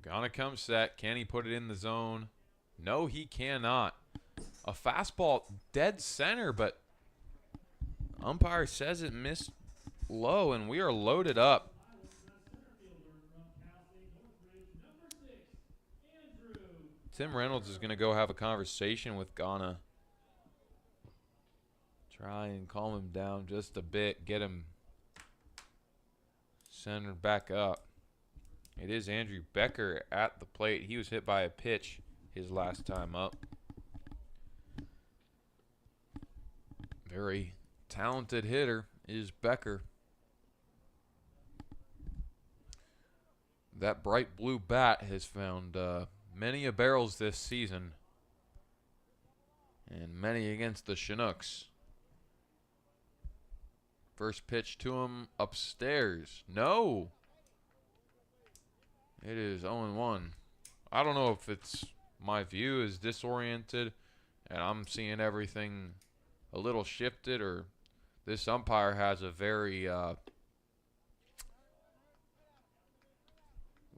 Gonna come set. Can he put it in the zone? No, he cannot. A fastball dead center, but umpire says it missed low, and we are loaded up. Tim Reynolds is going to go have a conversation with Ghana. Try and calm him down just a bit. Get him centered back up. It is Andrew Becker at the plate. He was hit by a pitch his last time up. Very talented hitter is Becker. That bright blue bat has found many a barrels this season, and many against the Chinooks. First pitch to him upstairs. No. It is 0-1. I don't know if it's my view is disoriented and I'm seeing everything a little shifted, or this umpire has a very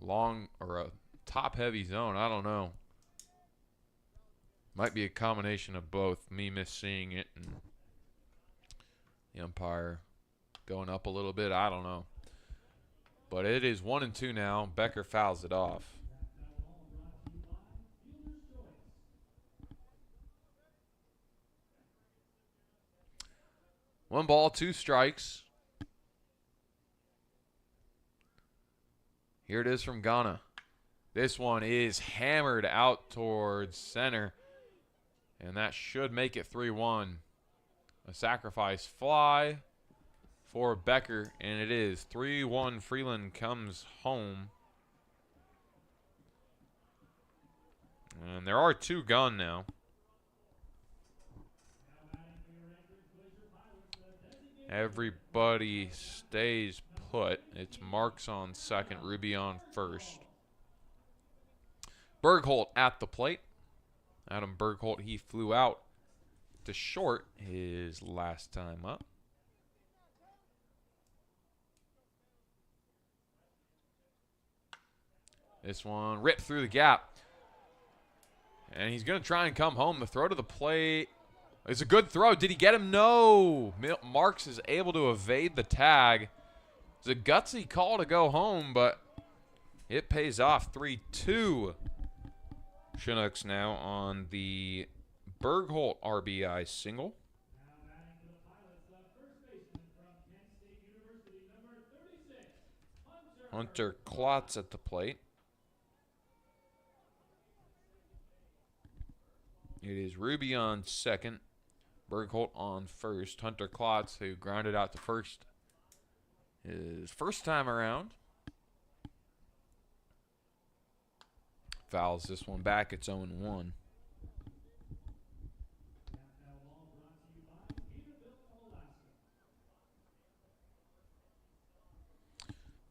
long or a top-heavy zone. I don't know. Might be a combination of both. Me misseeing it and the umpire going up a little bit. I don't know. But it is 1-2 now. Becker fouls it off. One ball, two strikes. Here it is from Ghana. This one is hammered out towards center, and that should make it 3-1. A sacrifice fly for Becker, and it is 3-1. Freeland comes home. And there are two gone now. Everybody stays put. It's Marks on second, Ruby on first. Bergholt at the plate. Adam Bergholt, he flew out to short his last time up. This one ripped through the gap. And he's going to try and come home. The throw to the plate. It's a good throw. Did he get him? No. Marks is able to evade the tag. It's a gutsy call to go home, but it pays off. 3-2. Chinooks now on the Bergholt RBI single. Hunter Klotz at the plate. It is Ruby on second, Bergholt on first. Hunter Klotz, who grounded out to first his first time around, fouls this one back. It's 0-1.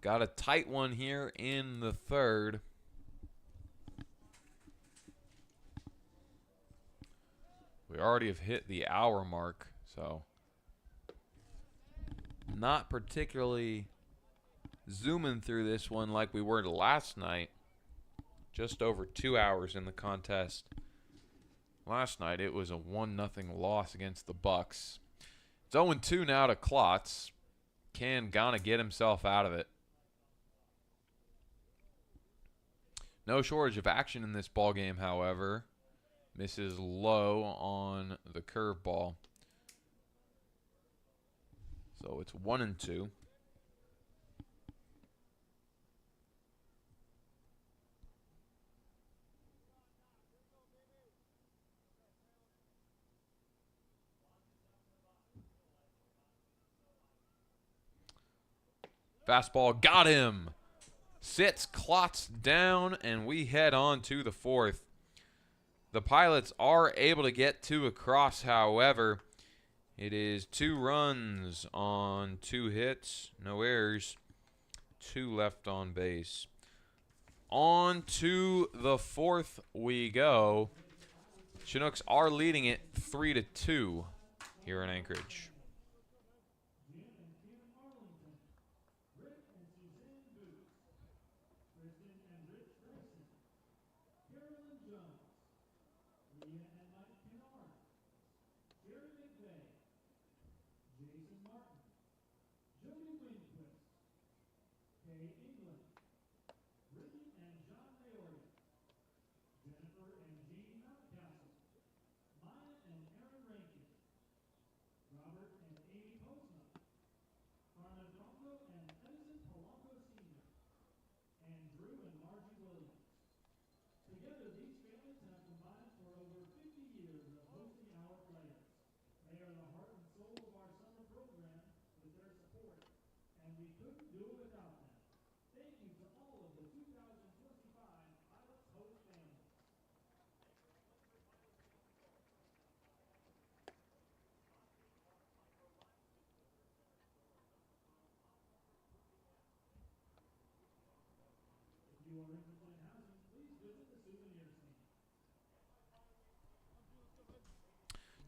Got a tight one here in the third. We already have hit the hour mark, so not particularly zooming through this one like we were last night. just over 2 hours in the contest. Last night it was a 1-0 loss against the Bucks. It's 0-2 now to Klotz. Can Ghana get himself out of it? No shortage of action in this ball game, however. Misses low on the curveball. So it's 1-2. Fastball got him. Sits Klotz down, and we head on to the fourth. The Pilots are able to get 2 across, however. It is 2 runs on 2 hits, no errors, 2 left on base. On to the fourth we go. Chinooks are leading it 3-2 here in Anchorage.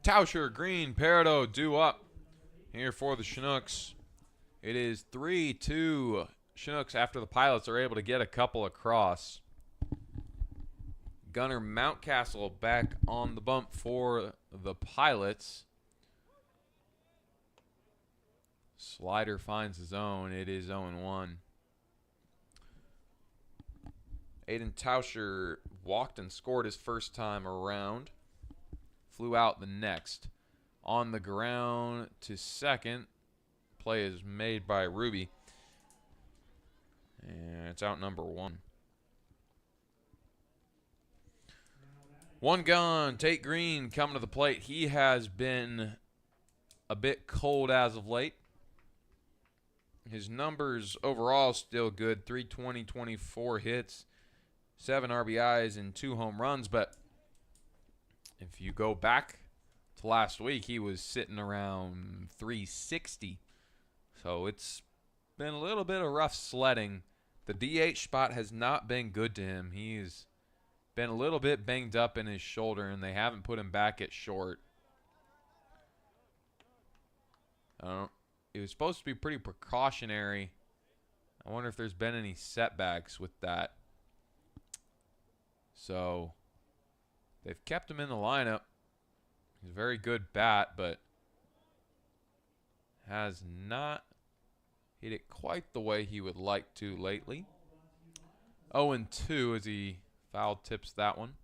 Tauscher, Green, Peridot due up here for the Chinooks. It is 3-2 Chinooks after the Pilots are able to get a couple across. Gunnar Mountcastle back on the bump for the Pilots. Slider finds his own. It is 0-1. Aiden Tauscher walked and scored his first time around. Flew out the next. On the ground to second. Play is made by Ruby. And it's out number 1. 1 gone. Tate Green coming to the plate. He has been a bit cold as of late. His numbers overall still good. 320, 24 hits, 7 RBIs, and 2 home runs. But if you go back to last week, he was sitting around 360. So it's been a little bit of rough sledding. The DH spot has not been good to him. He's been a little bit banged up in his shoulder, and they haven't put him back at short. It was supposed to be pretty precautionary. I wonder if there's been any setbacks with that. So they've kept him in the lineup. He's a very good bat, but has not hit it quite the way he would like to lately. 0-2 as he foul tips that one.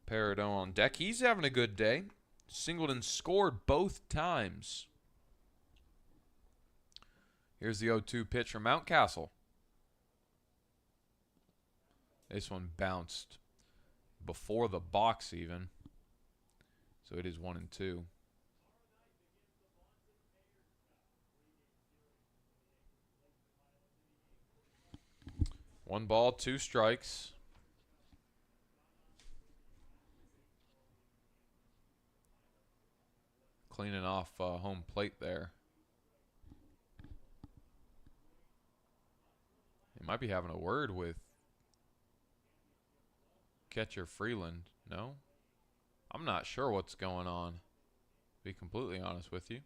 Peridot on deck. He's having a good day. Singleton scored both times. Here's the 0-2 pitch from Mountcastle. This one bounced before the box even. So it is 1-2. One ball, 2 strikes. Cleaning off home plate there. He might be having a word with catcher Freeland. No? I'm not sure what's going on, to be completely honest with you.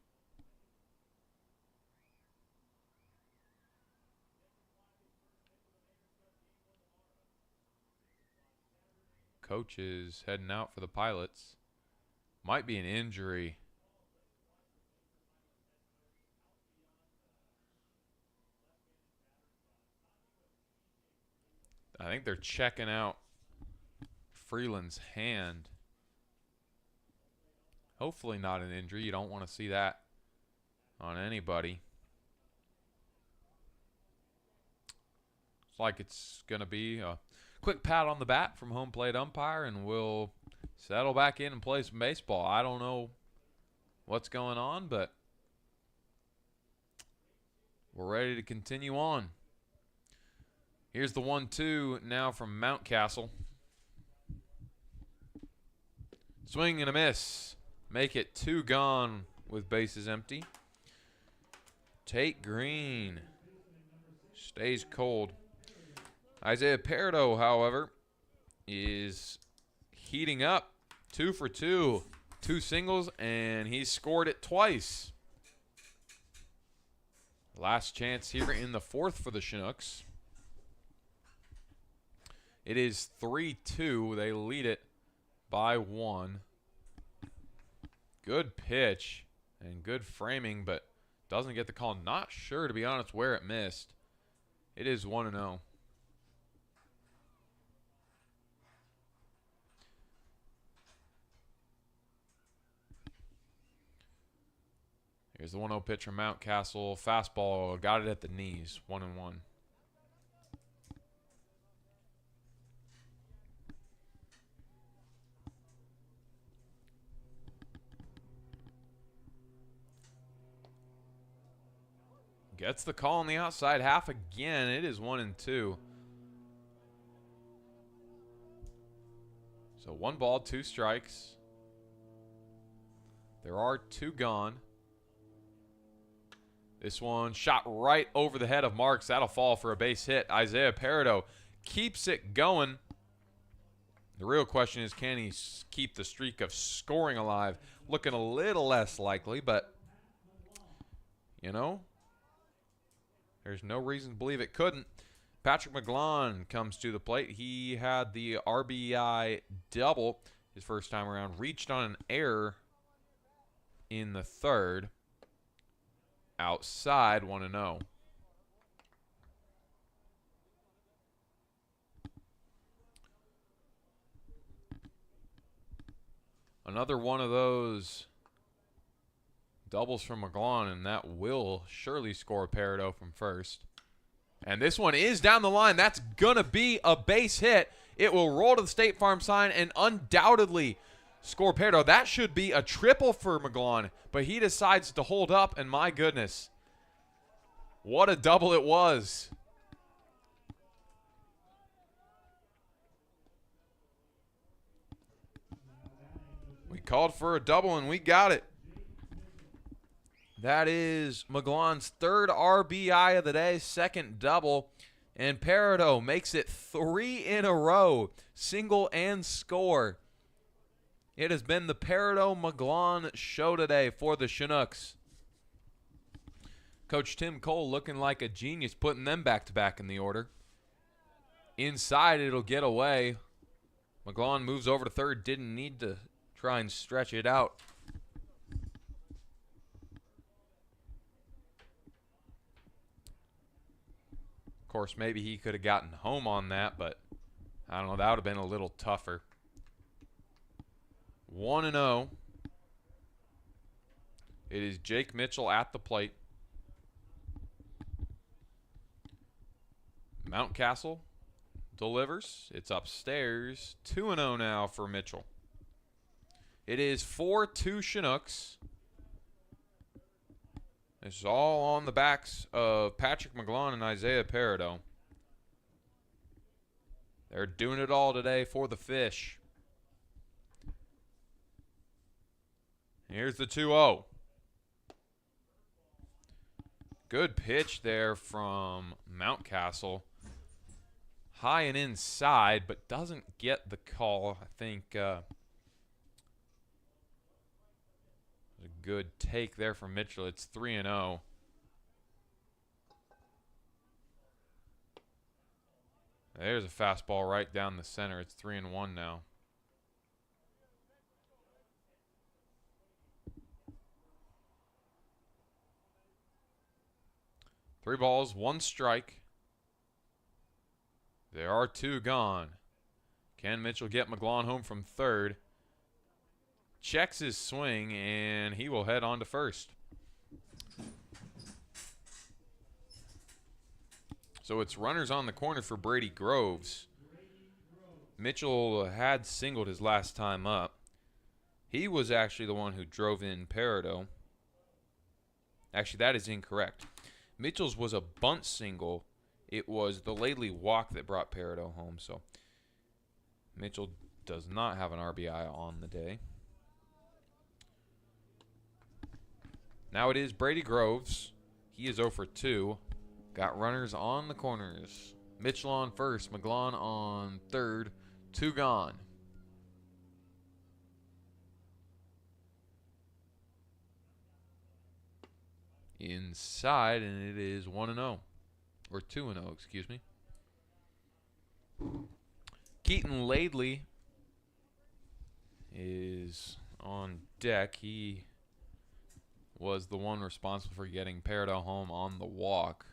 coach is heading out for the Pilots. Might be an injury. I think they're checking out Freeland's hand. Hopefully not an injury. You don't want to see that on anybody. It's like it's going to be a quick pat on the back from home plate umpire, and we'll settle back in and play some baseball. I don't know what's going on, but we're ready to continue on. Here's the 1-2 now from Mountcastle. Swing and a miss. Make it 2 gone with bases empty. Tate Green stays cold. Isaiah Pardo, however, is heating up. 2 for 2. 2 singles, and he's scored it twice. Last chance here in the 4th for the Chinooks. It is 3-2. They lead it by 1. Good pitch and good framing, but doesn't get the call. Not sure, to be honest, where it missed. It is 1-0. Here's the 1-0 pitch from Mountcastle. Fastball, got it at the knees. 1-1. Gets the call on the outside half again. It is 1-2. So 1 ball, 2 strikes. There are 2 gone. This one shot right over the head of Marks. That'll fall for a base hit. Isaiah Pardo keeps it going. The real question is, can he keep the streak of scoring alive? Looking a little less likely, but, you know, there's no reason to believe it couldn't. Patrick McGlone comes to the plate. He had the RBI double his first time around. Reached on an error in the 3rd. Outside, 1-0. Another one of those doubles from McGlone, and that will surely score Pardo from first. And this one is down the line. That's going to be a base hit. It will roll to the State Farm sign and undoubtedly score Pardo. That should be a triple for McGlone, but he decides to hold up, and my goodness, what a double it was. We called for a double, and we got it. That is McGlone's 3rd RBI of the day, 2nd double, and Pardo makes it 3 in a row, single and score. It has been the Pardo-McGlone show today for the Chinooks. Coach Tim Cole looking like a genius, putting them back-to-back in the order. Inside, it'll get away. McGlone moves over to 3rd, didn't need to try and stretch it out. Of course, maybe he could have gotten home on that, but I don't know. That would have been a little tougher. 1-0. It is Jake Mitchell at the plate. Mountcastle delivers. It's upstairs. 2-0 now for Mitchell. It is 4-2 Chinooks. This is all on the backs of Patrick McGlone and Isaiah Pardo. They're doing it all today for the Fish. Here's the 2-0. Good pitch there from Mountcastle. High and inside, but doesn't get the call. I think a good take there from Mitchell. It's 3-0. There's a fastball right down the center. It's 3-1 now. 3 balls, 1 strike. There are 2 gone. Can Mitchell get McGlon home from third? Checks his swing, and he will head on to first. So it's runners on the corner for Brady Groves. Mitchell had singled his last time up. He was actually the one who drove in Peridot. Actually, that is incorrect. Mitchell's was a bunt single. It was the Laidley walk that brought Peridot home. So Mitchell does not have an RBI on the day. Now it is Brady Groves. He is 0 for 2. Got runners on the corners. Mitchell on first, McGlon on third. 2 gone. Inside, and it is 1-0. Or 2-0, excuse me. Keaton Laidley is on deck. He was the one responsible for getting Peridot home on the walk.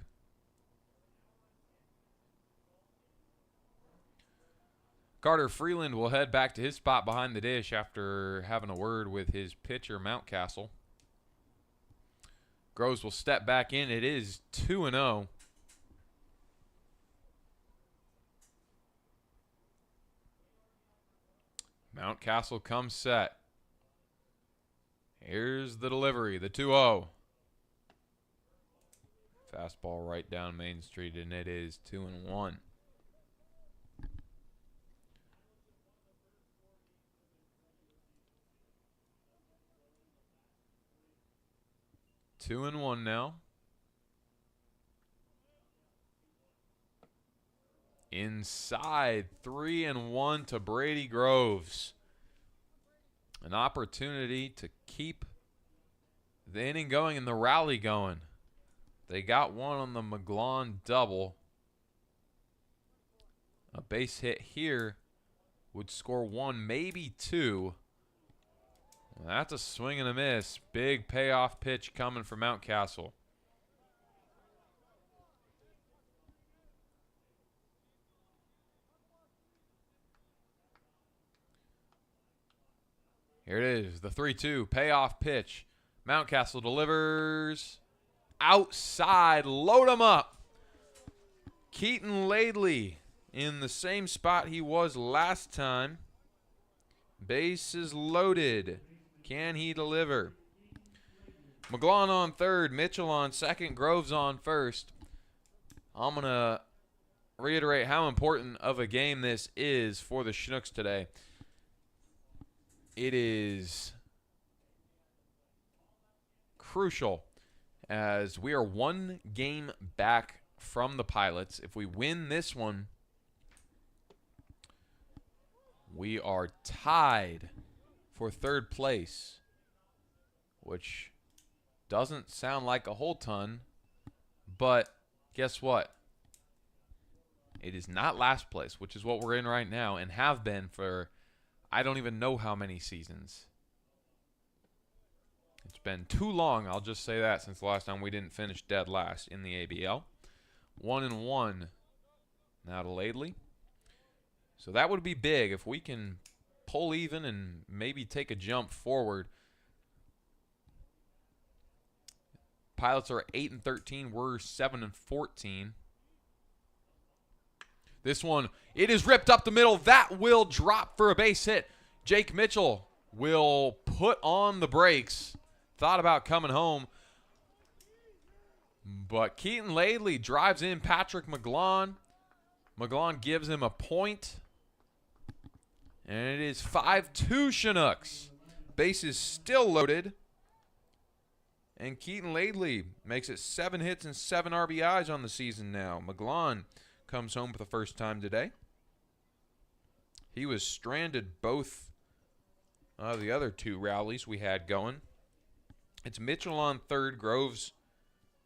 Carter Freeland will head back to his spot behind the dish after having a word with his pitcher, Mountcastle. Groves will step back in. It is 2-0. Mountcastle comes set. Here's the delivery, the 2-0. Fastball right down Main Street, and it is 2-1. Two and one now. Inside, 3-1 to Brady Groves. An opportunity to keep the inning going and the rally going. They got one on the McGlon double. A base hit here would score 1, maybe 2. That's a swing and a miss. Big payoff pitch coming from Mountcastle. Here it is, the 3-2 payoff pitch. Mountcastle delivers outside. Load him up. Keaton Laidley in the same spot he was last time. Bases loaded. Can he deliver? McGlon on third, Mitchell on second, Groves on first. I'm going to reiterate how important of a game this is for the Chinooks today. It is crucial as we are 1 game back from the Pilots. If we win this one, we are tied for third place, which doesn't sound like a whole ton, but guess what? It is not last place, which is what we're in right now and have been for I don't even know how many seasons. It's been too long, I'll just say that, since the last time we didn't finish dead last in the ABL. 1-1 now to Laidley. So that would be big if we can pull even and maybe take a jump forward. Pilots are 8-13. We're 7-14. This one, it is ripped up the middle. That will drop for a base hit. Jake Mitchell will put on the brakes. Thought about coming home. But Keaton Laidley drives in Patrick McGlon. McGlon gives him a point. And it is 5-2 Chinooks. Base is still loaded. And Keaton Laidley makes it 7 hits and 7 RBIs on the season now. McGlon comes home for the first time today. He was stranded both the other 2 rallies we had going. It's Mitchell on third, Groves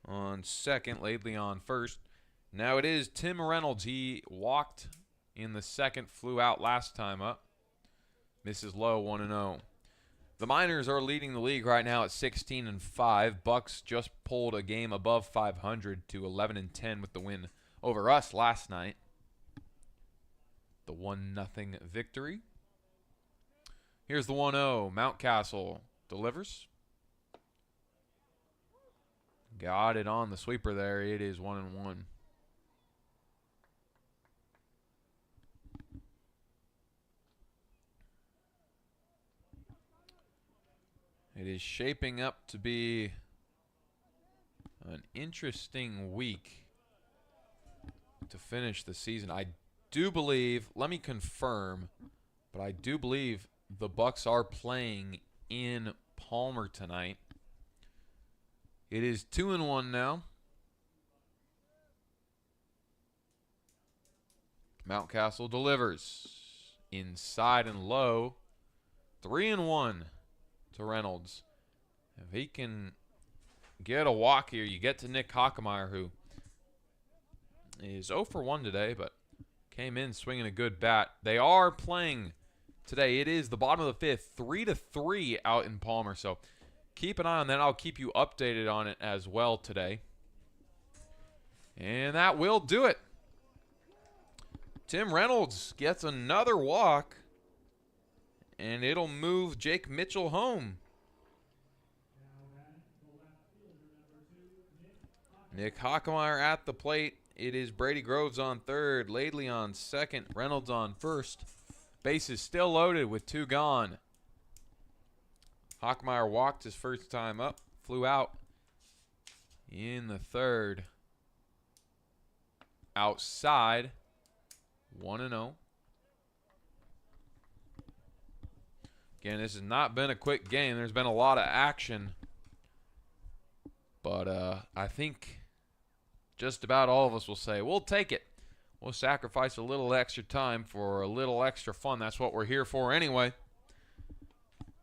on second, Laidley on first. Now it is Tim Reynolds. He walked in the second, flew out last time up. Misses low, 1-0. The Miners are leading the league right now at 16-5. Bucks just pulled a game above 500 to 11-10 with the win over us last night. The 1-0 victory. Here's the 1-0. Mountcastle delivers. Got it on the sweeper there. It is 1-1. It is shaping up to be an interesting week to finish the season. I do believe, let me confirm, but I do believe the Bucks are playing in Palmer tonight. It is 2-1 now. Mountcastle delivers inside and low. 3-1 to Reynolds. If he can get a walk here, you get to Nick Hockemeyer, who is 0 for 1 today, but came in swinging a good bat. They are playing today. It is the bottom of the 5th, 3-3 out in Palmer. So keep an eye on that. I'll keep you updated on it as well today. And that will do it. Tim Reynolds gets another walk, and it'll move Jake Mitchell home. Nick Hockemeyer at the plate. It is Brady Groves on third, Laidley on second, Reynolds on first. Bases still loaded with 2 gone. Hockemeyer walked his first time up, flew out in the third. Outside, 1-0. Again, this has not been a quick game. There's been a lot of action. But I think just about all of us will say, we'll take it. We'll sacrifice a little extra time for a little extra fun. That's what we're here for anyway.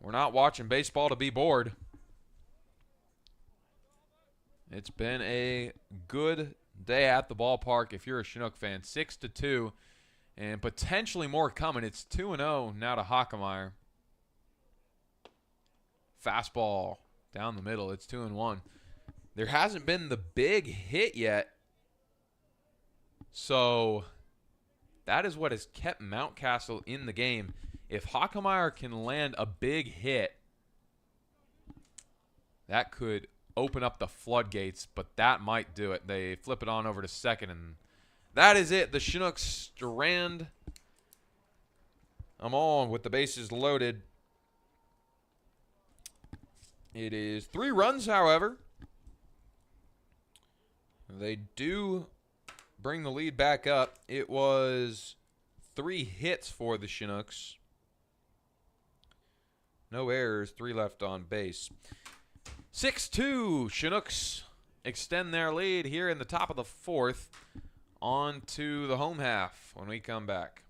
We're not watching baseball to be bored. It's been a good day at the ballpark if you're a Chinook fan. 6-2 and potentially more coming. It's 2-0 now to Hockemeyer. Fastball down the middle. It's 2-1. There hasn't been the big hit yet. So that is what has kept Mountcastle in the game. If Hockemeyer can land a big hit, that could open up the floodgates, but that might do it. They flip it on over to second, and that is it. The Chinooks strand them on with the bases loaded. It is 3 runs, however. They do bring the lead back up. It was 3 hits for the Chinooks. No errors, 3 left on base. 6-2. Chinooks extend their lead here in the top of the 4th. On to the home half when we come back.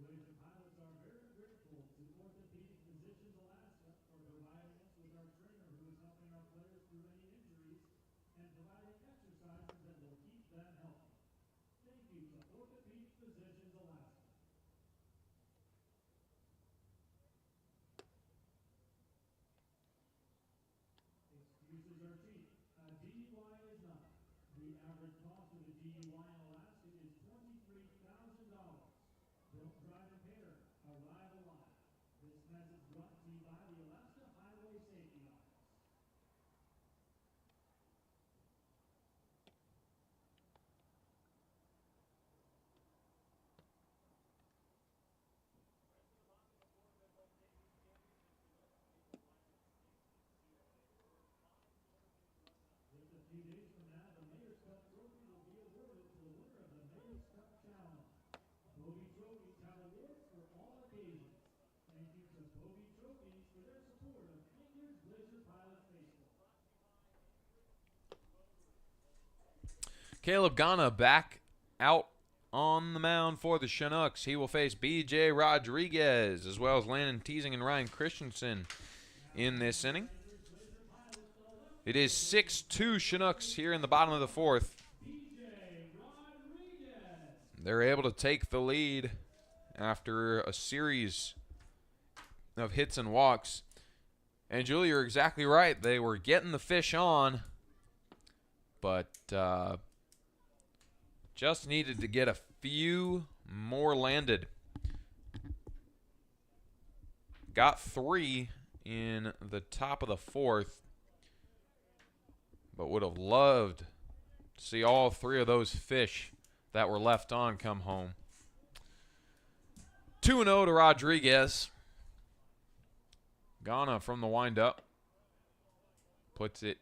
Eleventh Pilots are very grateful to Orthopedic Physicians Alaska for providing us with our trainer who is helping our players through any injuries and providing exercises that will keep them healthy. Thank you to Orthopedic Physicians Alaska. Excuses are cheap. A DUI is not. The average cost of a DUI in Alaska is $23,000. Don't drive impaired. Arrive alive. This message brought to you by the Alaska Highway Safety Office. Just a few days from now, the Mayor's Cup Trophy will be awarded to the winner of the Mayor's Cup Challenge. Bobby Trophies have awards for all occasions. Thank you to Bobby Trophies for their support of Canyons Glacier Pilots Baseball. Caleb Ghana back out on the mound for the Chinooks. He will face B.J. Rodriguez as well as Landon Teasing and Ryan Christensen in this inning. It is 6-2 Chinooks here in the bottom of the 4th. they're able to take the lead after a series of hits and walks. And Julie, you're exactly right. They were getting the fish on, but just needed to get a few more landed. Got 3 in the top of the 4th, but would have loved to see all 3 of those fish that were left on come home. 2-0 to Rodriguez. Ghana from the windup puts it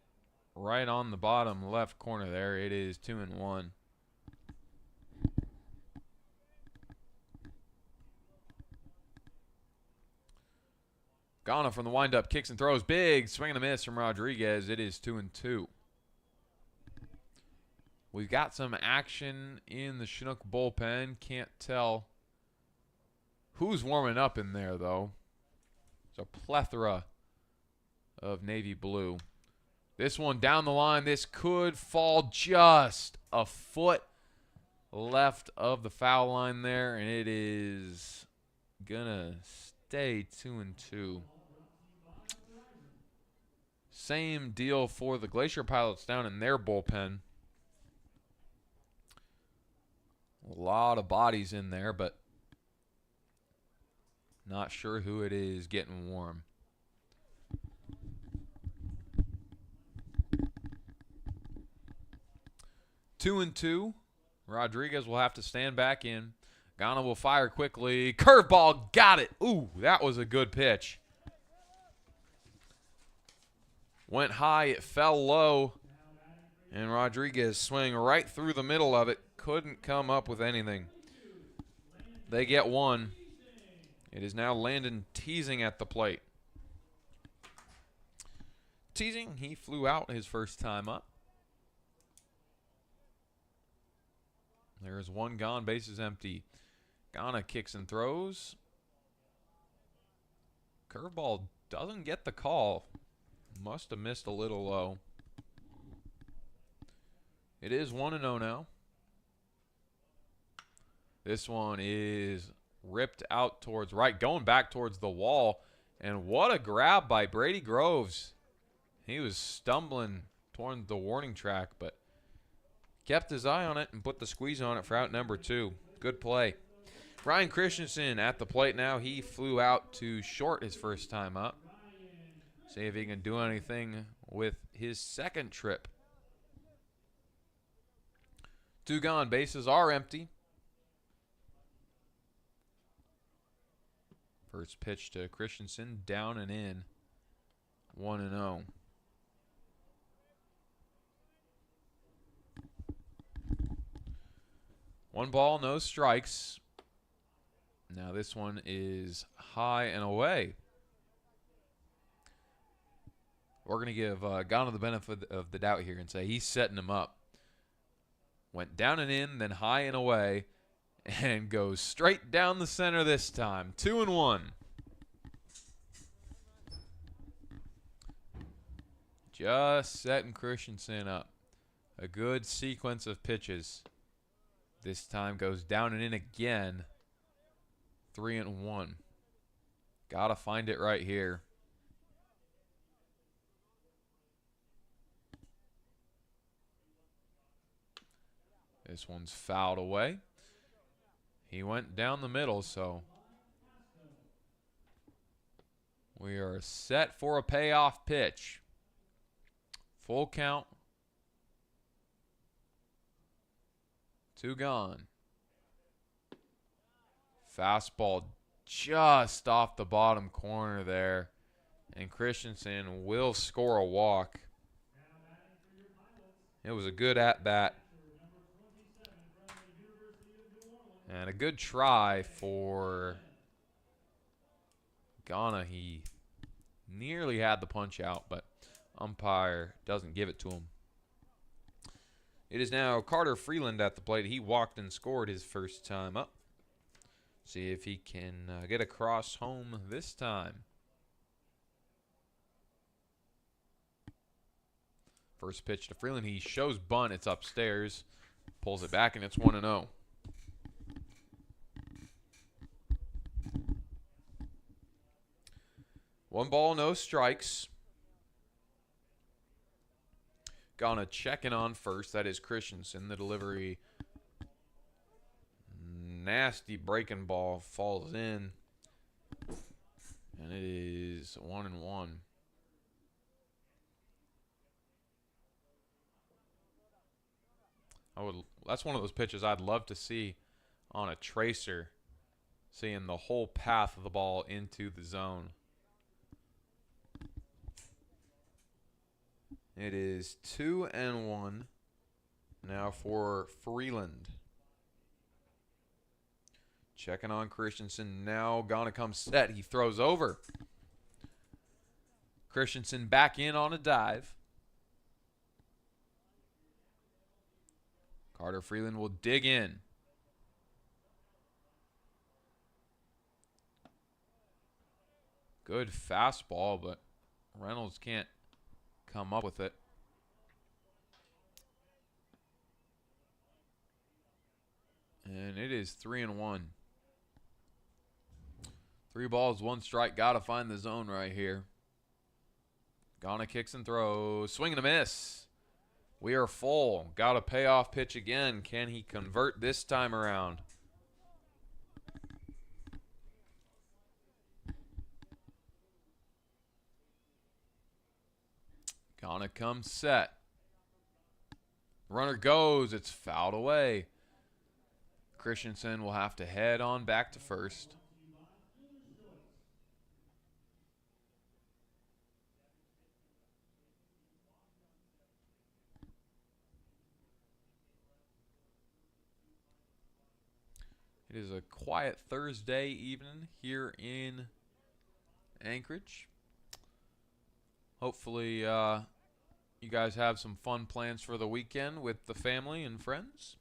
right on the bottom left corner there. It is 2-1. Ghana from the windup kicks and throws. Big swing and a miss from Rodriguez. It is 2-2. We've got some action in the Chinook bullpen. Can't tell who's warming up in there, though. There's a plethora of navy blue. This one down the line. This could fall just a foot left of the foul line there, and it is going to stay 2-2. Same deal for the Glacier Pilots down in their bullpen. A lot of bodies in there, but not sure who it is getting warm. 2-2. Rodriguez will have to stand back in. Ghana will fire quickly. Curveball, got it. Ooh, that was a good pitch. Went high, it fell low, and Rodriguez swing right through the middle of it. Couldn't come up with anything. They get 1. It is now Landon Teasing at the plate. Teasing, he flew out his first time up. There is 1 gone, bases empty. Ghana kicks and throws. Curveball doesn't get the call. Must have missed a little low. It is 1-0 now. This one is ripped out towards right, going back towards the wall. And what a grab by Brady Groves. He was stumbling toward the warning track, but kept his eye on it and put the squeeze on it for out number 2. Good play. Ryan Christensen at the plate now. He flew out to short his first time up. See if he can do anything with his second trip. 2 gone. Bases are empty. First pitch to Christensen. Down and in. 1-0. One ball, no strikes. Now this one is high and away. We're going to give Ghana the benefit of the doubt here and say he's setting him up. Went down and in, then high and away, and goes straight down the center this time. 2-1. Just setting Christensen up. A good sequence of pitches. This time goes down and in again. 3-1. Gotta find it right here. This one's fouled away. He went down the middle, so we are set for a payoff pitch. Full count. 2 gone. Fastball just off the bottom corner there. And Christensen will score a walk. It was a good at-bat. And a good try for Ghana. He nearly had the punch out, but umpire doesn't give it to him. It is now Carter Freeland at the plate. He walked and scored his first time up. See if he can get across home this time. First pitch to Freeland. He shows bunt. It's upstairs. Pulls it back, and it's 1-0. 1 ball, no strikes. Gonna checking on first. That is Christensen. The delivery. Nasty breaking ball falls in. And it is 1-1. That's one of those pitches I'd love to see on a tracer, seeing the whole path of the ball into the zone. It is 2-1 now for Freeland. Checking on Christensen. Now gonna come set. He throws over. Christensen back in on a dive. Carter Freeland will dig in. Good fastball, but Reynolds can't come up with it. And it is 3-1. 3 balls, 1 strike. Gotta find the zone right here. Gonna kicks and throws. Swing and a miss. We are full. Got a payoff pitch again. Can he convert this time around? Gonna come set. Runner goes. It's fouled away. Christensen will have to head on back to first. It is a quiet Thursday evening here in Anchorage. Hopefully you guys have some fun plans for the weekend with the family and friends.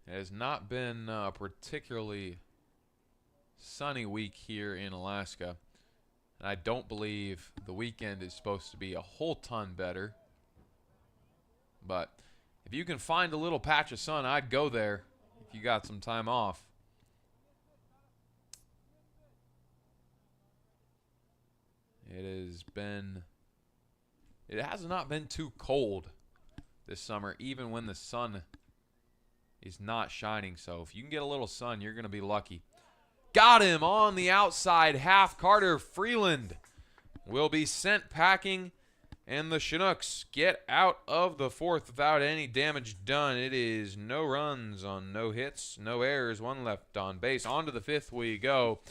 It has not been a particularly sunny week here in Alaska. And I don't believe the weekend is supposed to be a whole ton better. But if you can find a little patch of sun, I'd go there if you got some time off. It has not been too cold this summer, even when the sun is not shining. So if you can get a little sun, you're going to be lucky. Got him on the outside half. Carter Freeland will be sent packing. And the Chinooks get out of the 4th without any damage done. It is no runs on no hits, no errors, 1 left on base. On to the 5th we go.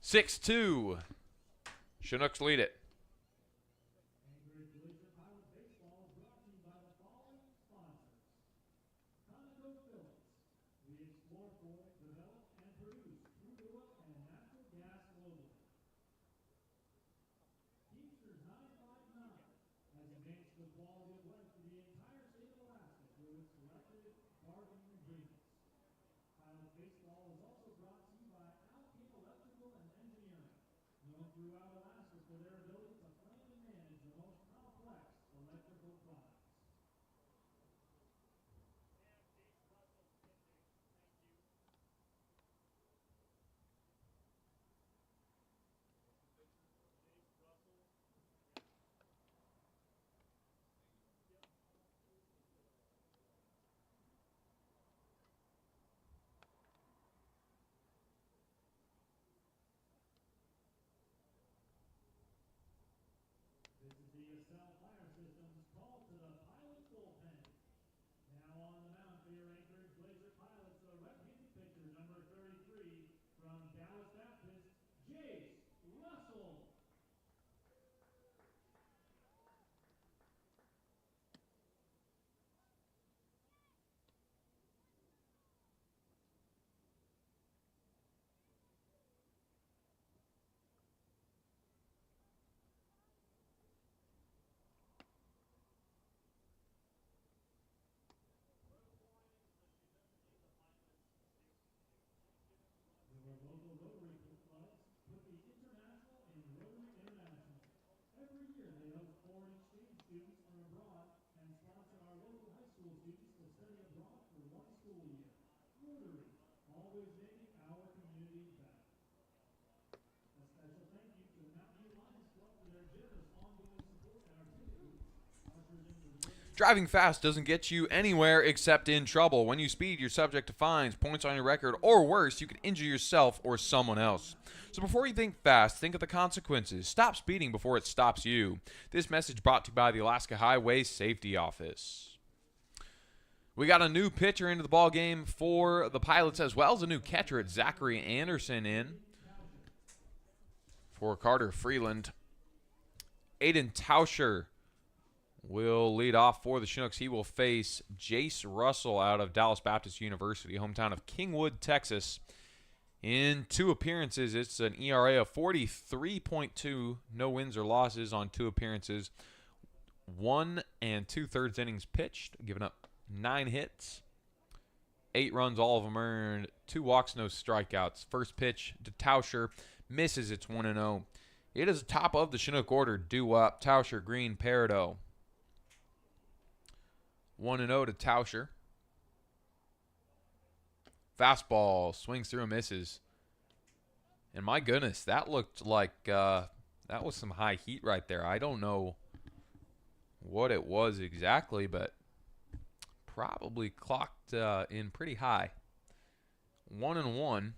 6-2. Chinooks lead it. Chinooks Pilots. We explore for, develop, and produce crude oil and natural gas globally. Teamsters 959 has advanced the quality of life for the entire state of Alaska through its collective bargaining agreements. Pilot Baseball is also brought to you by Alpine Electrical and Engineering, known throughout Alaska for their ability to plan and manage the most complex electrical products. This is the Cell Fire Systems call to the pilot bullpen. Now on the mound for your Anchorage Blazer Pilots, the right-handed pitcher, number 33, from Dallas Baptist, Jace Russell. The local Rotary clubs put the Driving fast doesn't get you anywhere except in trouble. When you speed, you're subject to fines, points on your record, or worse, you could injure yourself or someone else. So before you think fast, think of the consequences. Stop speeding before it stops you. This message brought to you by the Alaska Highway Safety Office. We got a new pitcher into the ball game for the Pilots, as well as a new catcher at Zachary Anderson in for Carter Freeland. Aiden Tauscher will lead off for the Chinooks. He will face Jace Russell out of Dallas Baptist University, hometown of Kingwood, Texas. In 2 appearances, it's an ERA of 43.2, no wins or losses on 2 appearances. 1 2/3 innings pitched, giving up 9 hits, 8 runs, all of them earned, 2 walks, no strikeouts. First pitch to Tauscher, misses. It's 1-0. It is the top of the Chinook order. Due up, Tauscher, Green, Peridot. 1-0 to Tauscher. Fastball, swings through and misses. And my goodness, that looked like that was some high heat right there. I don't know what it was exactly, but probably clocked in pretty high. 1-1.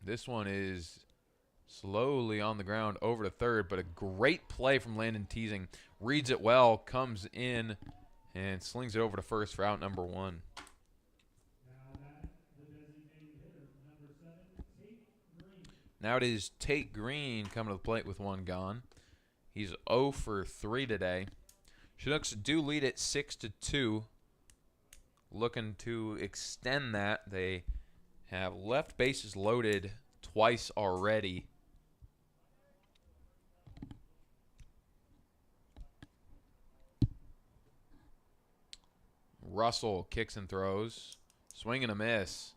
This one is slowly on the ground over to third, but a great play from Landon Teasing. Reads it well, comes in, and slings it over to first for out number 1. Now it is Tate Green coming to the plate with 1 gone. He's 0 for 3 today. Chinooks do lead it 6-2. Looking to extend that. They have left bases loaded twice already. Russell kicks and throws. Swing and a miss.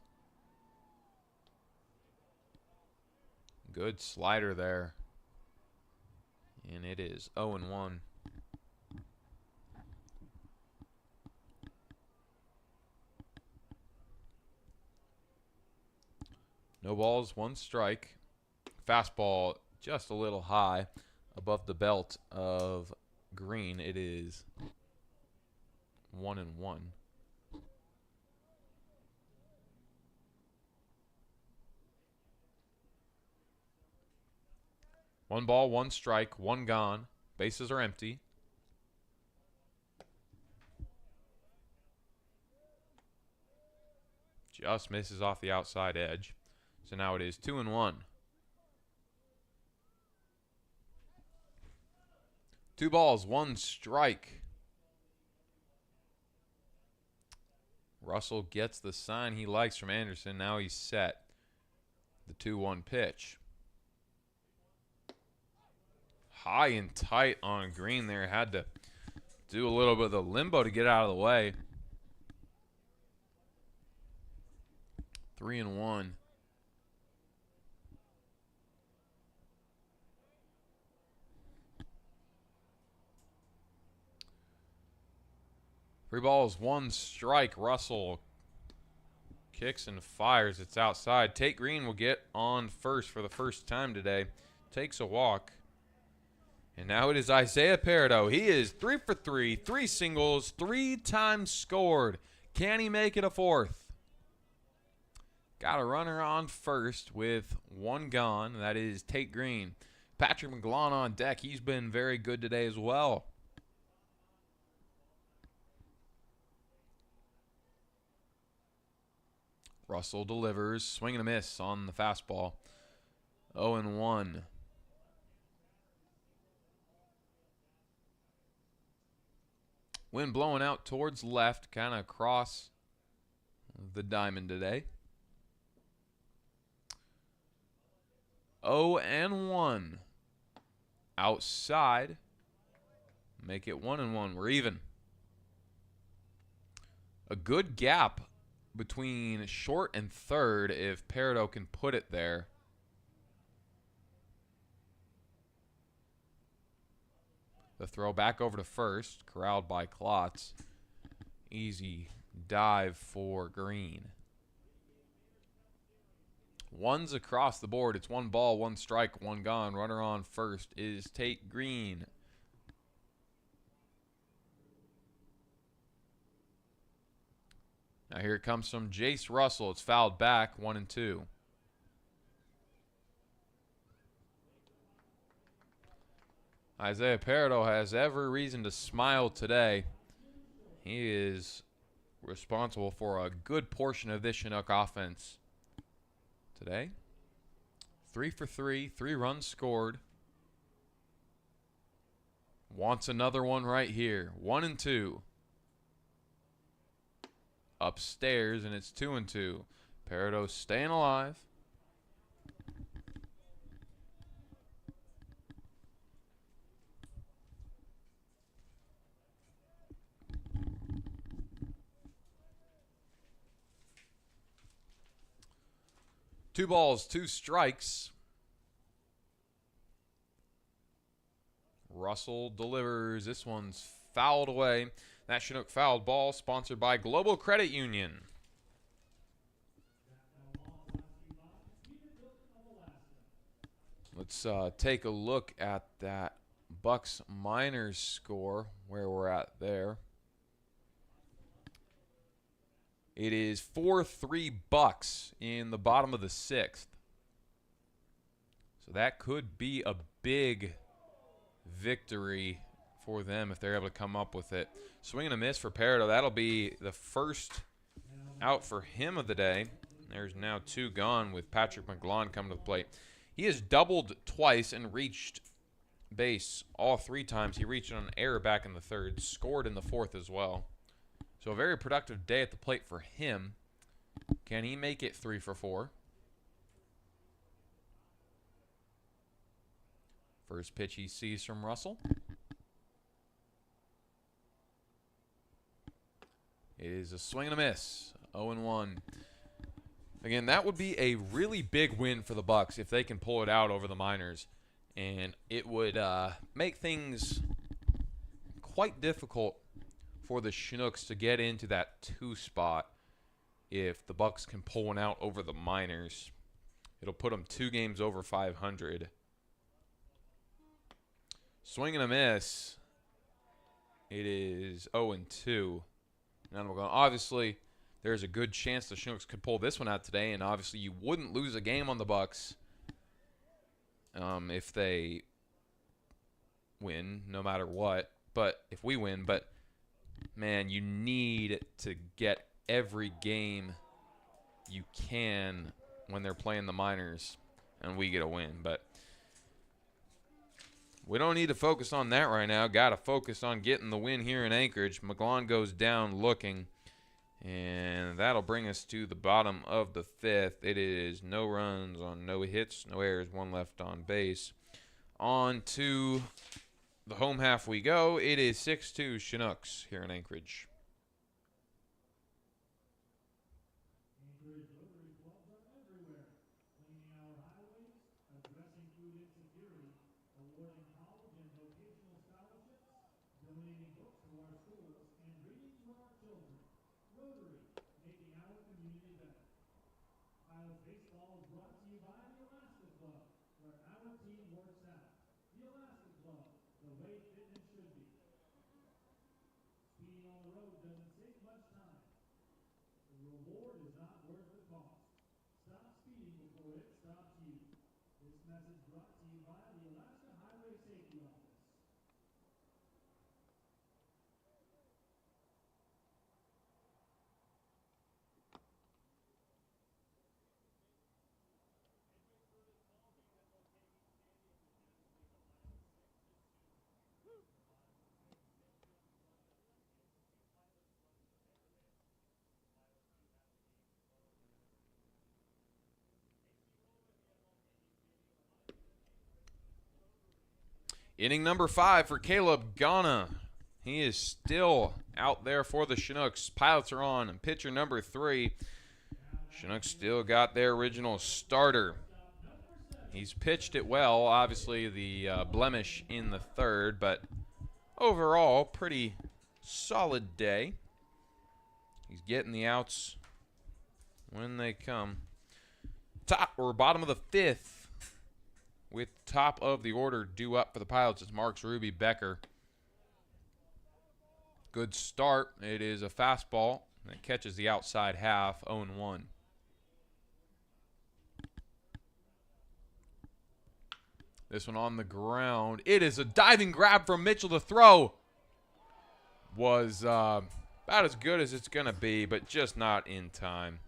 Good slider there. And it is 0-1. No balls, 1 strike. Fastball just a little high above the belt of Green. It is 1-1. One ball, 1 strike, 1 gone. Bases are empty. Just misses off the outside edge. So now it is 2-1. 2 balls, 1 strike. Russell gets the sign he likes from Anderson. Now he's set. The 2-1 pitch. High and tight on Green there. Had to do a little bit of the limbo to get out of the way. 3-1. Three balls, 1 strike. Russell kicks and fires. It's outside. Tate Green will get on first for the first time today. Takes a walk. And now it is Isaiah Peridot. He is 3 for 3, 3 singles, 3 times scored. Can he make it a 4th? Got a runner on first with 1 gone. That is Tate Green. Patrick McGlon on deck. He's been very good today as well. Russell delivers. Swing and a miss on the fastball. 0-1. Wind blowing out towards left, kind of across the diamond today. 0-1. Outside. Make it 1-1. We're even. A good gap between short and third if Peridot can put it there. The throw back over to first, corralled by Klotz. Easy dive for Green. Ones across the board. It's 1 ball, 1 strike, 1 gone. Runner on first is Tate Green. Now here it comes from Jace Russell. It's fouled back, 1-2. Isaiah Peredo has every reason to smile today. He is responsible for a good portion of this Chinook offense today. 3 for 3, 3 runs scored. Wants another one right here. 1-2. Upstairs, and it's 2-2. Peredo staying alive. Two balls, 2 strikes. Russell delivers. This one's fouled away. That Chinook fouled ball sponsored by Global Credit Union. Let's take a look at that Bucks Miners score, where we're at there. It is 4-3 Bucks in the bottom of the 6th. So that could be a big victory for them if they're able to come up with it. Swing and a miss for Peredo. That'll be the first out for him of the day. There's now 2 gone with Patrick McGlon coming to the plate. He has doubled twice and reached base all 3 times. He reached on an error back in the 3rd, scored in the 4th as well. So a very productive day at the plate for him. Can he make it 3 for 4? First pitch he sees from Russell. It is a swing and a miss. 0-1. Again, that would be a really big win for the Bucks if they can pull it out over the Miners. And it would make things quite difficult for the Chinooks to get into that 2 spot if the Bucks can pull one out over the Miners. It'll put them 2 games over 500. Swing and a miss. It is 0-2. Now we're going. Obviously, there's a good chance the Chinooks could pull this one out today, and obviously you wouldn't lose a game on the Bucks if they win, no matter what. But if we win, man, you need to get every game you can when they're playing the Miners, and we get a win. But we don't need to focus on that right now. Got to focus on getting the win here in Anchorage. McGlon goes down looking, and that'll bring us to the bottom of the 5th. It is no runs on no hits, no errors, 1 left on base. On to the home half we go. It is 6-2 Chinooks here in Anchorage. Baseball is brought to you by the Alaska Club, where our team works out. The Alaska Club, the way fitness should be. Speeding on the road doesn't save much time. The reward is not worth the cost. Stop speeding before it stops you. This message brought to you by the Alaska Highway Safety Office. Inning number 5 for Caleb Ghana. He is still out there for the Chinooks. Pilots are on, and pitcher number 3. Chinooks still got their original starter. He's pitched it well. Obviously, the blemish in the 3rd, but overall, pretty solid day. He's getting the outs when they come. Top or bottom of the 5th, with top of the order due up for the Pilots. It's Marks, Ruby, Becker. Good start. It is a fastball that catches the outside half, 0-1. This one on the ground. It is a diving grab from Mitchell. The throw was about as good as it's going to be, but just not in time.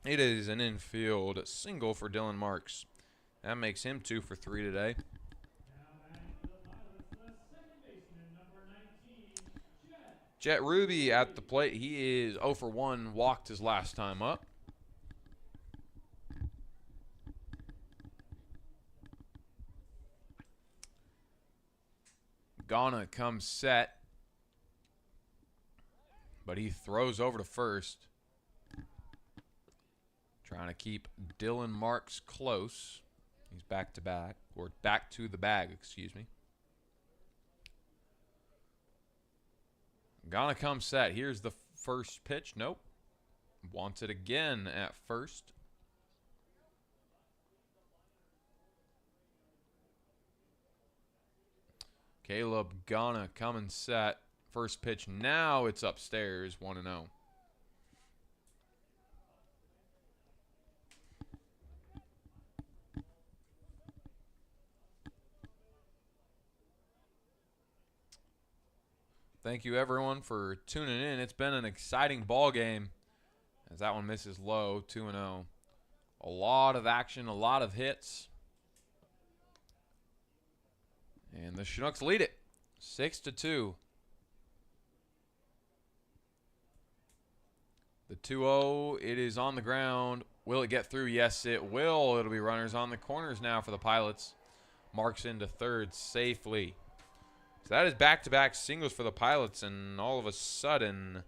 It is an infield single for Dylan Marks. That makes him 2 for 3 today. Jet Ruby at the plate. He is 0 for 1, walked his last time up. Ghana comes set, but he throws over to first. Trying to keep Dylan Marks close. He's back to back, or back to the bag, excuse me. Ghana comes set. Here's the first pitch. Nope. Wants it again at first. Caleb Ghana coming set. First pitch. Now it's upstairs. 1-0. Thank you, everyone, for tuning in. It's been an exciting ball game as that one misses low, 2-0. A lot of action, a lot of hits. And the Chinooks lead it, 6-2. The 2-0, it is on the ground. Will it get through? Yes, it will. It'll be runners on the corners now for the Pilots. Marks into third safely. So that is back-to-back singles for the Pilots, and all of a sudden,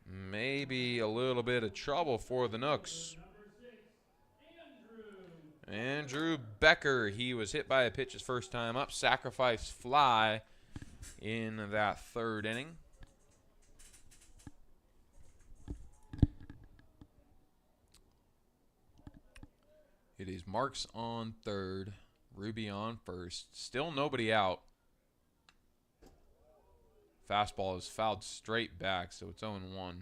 maybe a little bit of trouble for the Nooks. Andrew Becker, he was hit by a pitch his first time up. Sacrifice fly in that third inning. It is Marks on third, Ruby on first. Still nobody out. Fastball is fouled straight back, so it's 0-1.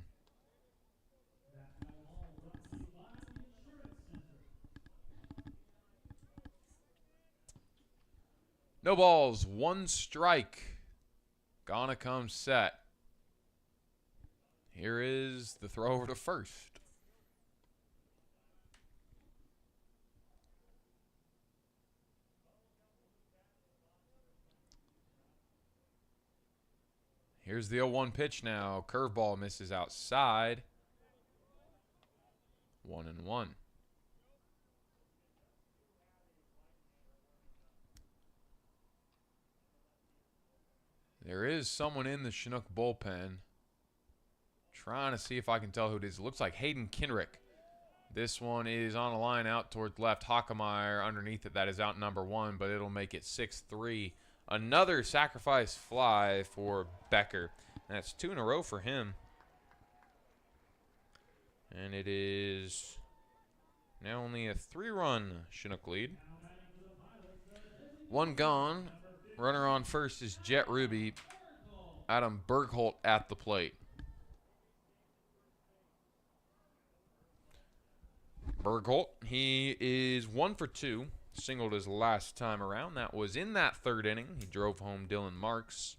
No balls, 1 strike. Ghana comes set. Here is the throw over to first. Here's the 0-1 pitch now. Curveball misses outside. 1-1. There is someone in the Chinook bullpen. Trying to see if I can tell who it is. It looks like Hayden Kinrick. This one is on a line out towards left. Hockemeyer underneath it. That is out number 1, but it'll make it 6-3. Another sacrifice fly for Becker. That's 2 in a row for him. And it is now only a 3-run Chinook lead. 1 gone. Runner on first is Jet Ruby. Adam Bergholt at the plate. Bergholt, he is 1 for 2. Singled his last time around. That was in that third inning. He drove home Dylan Marks.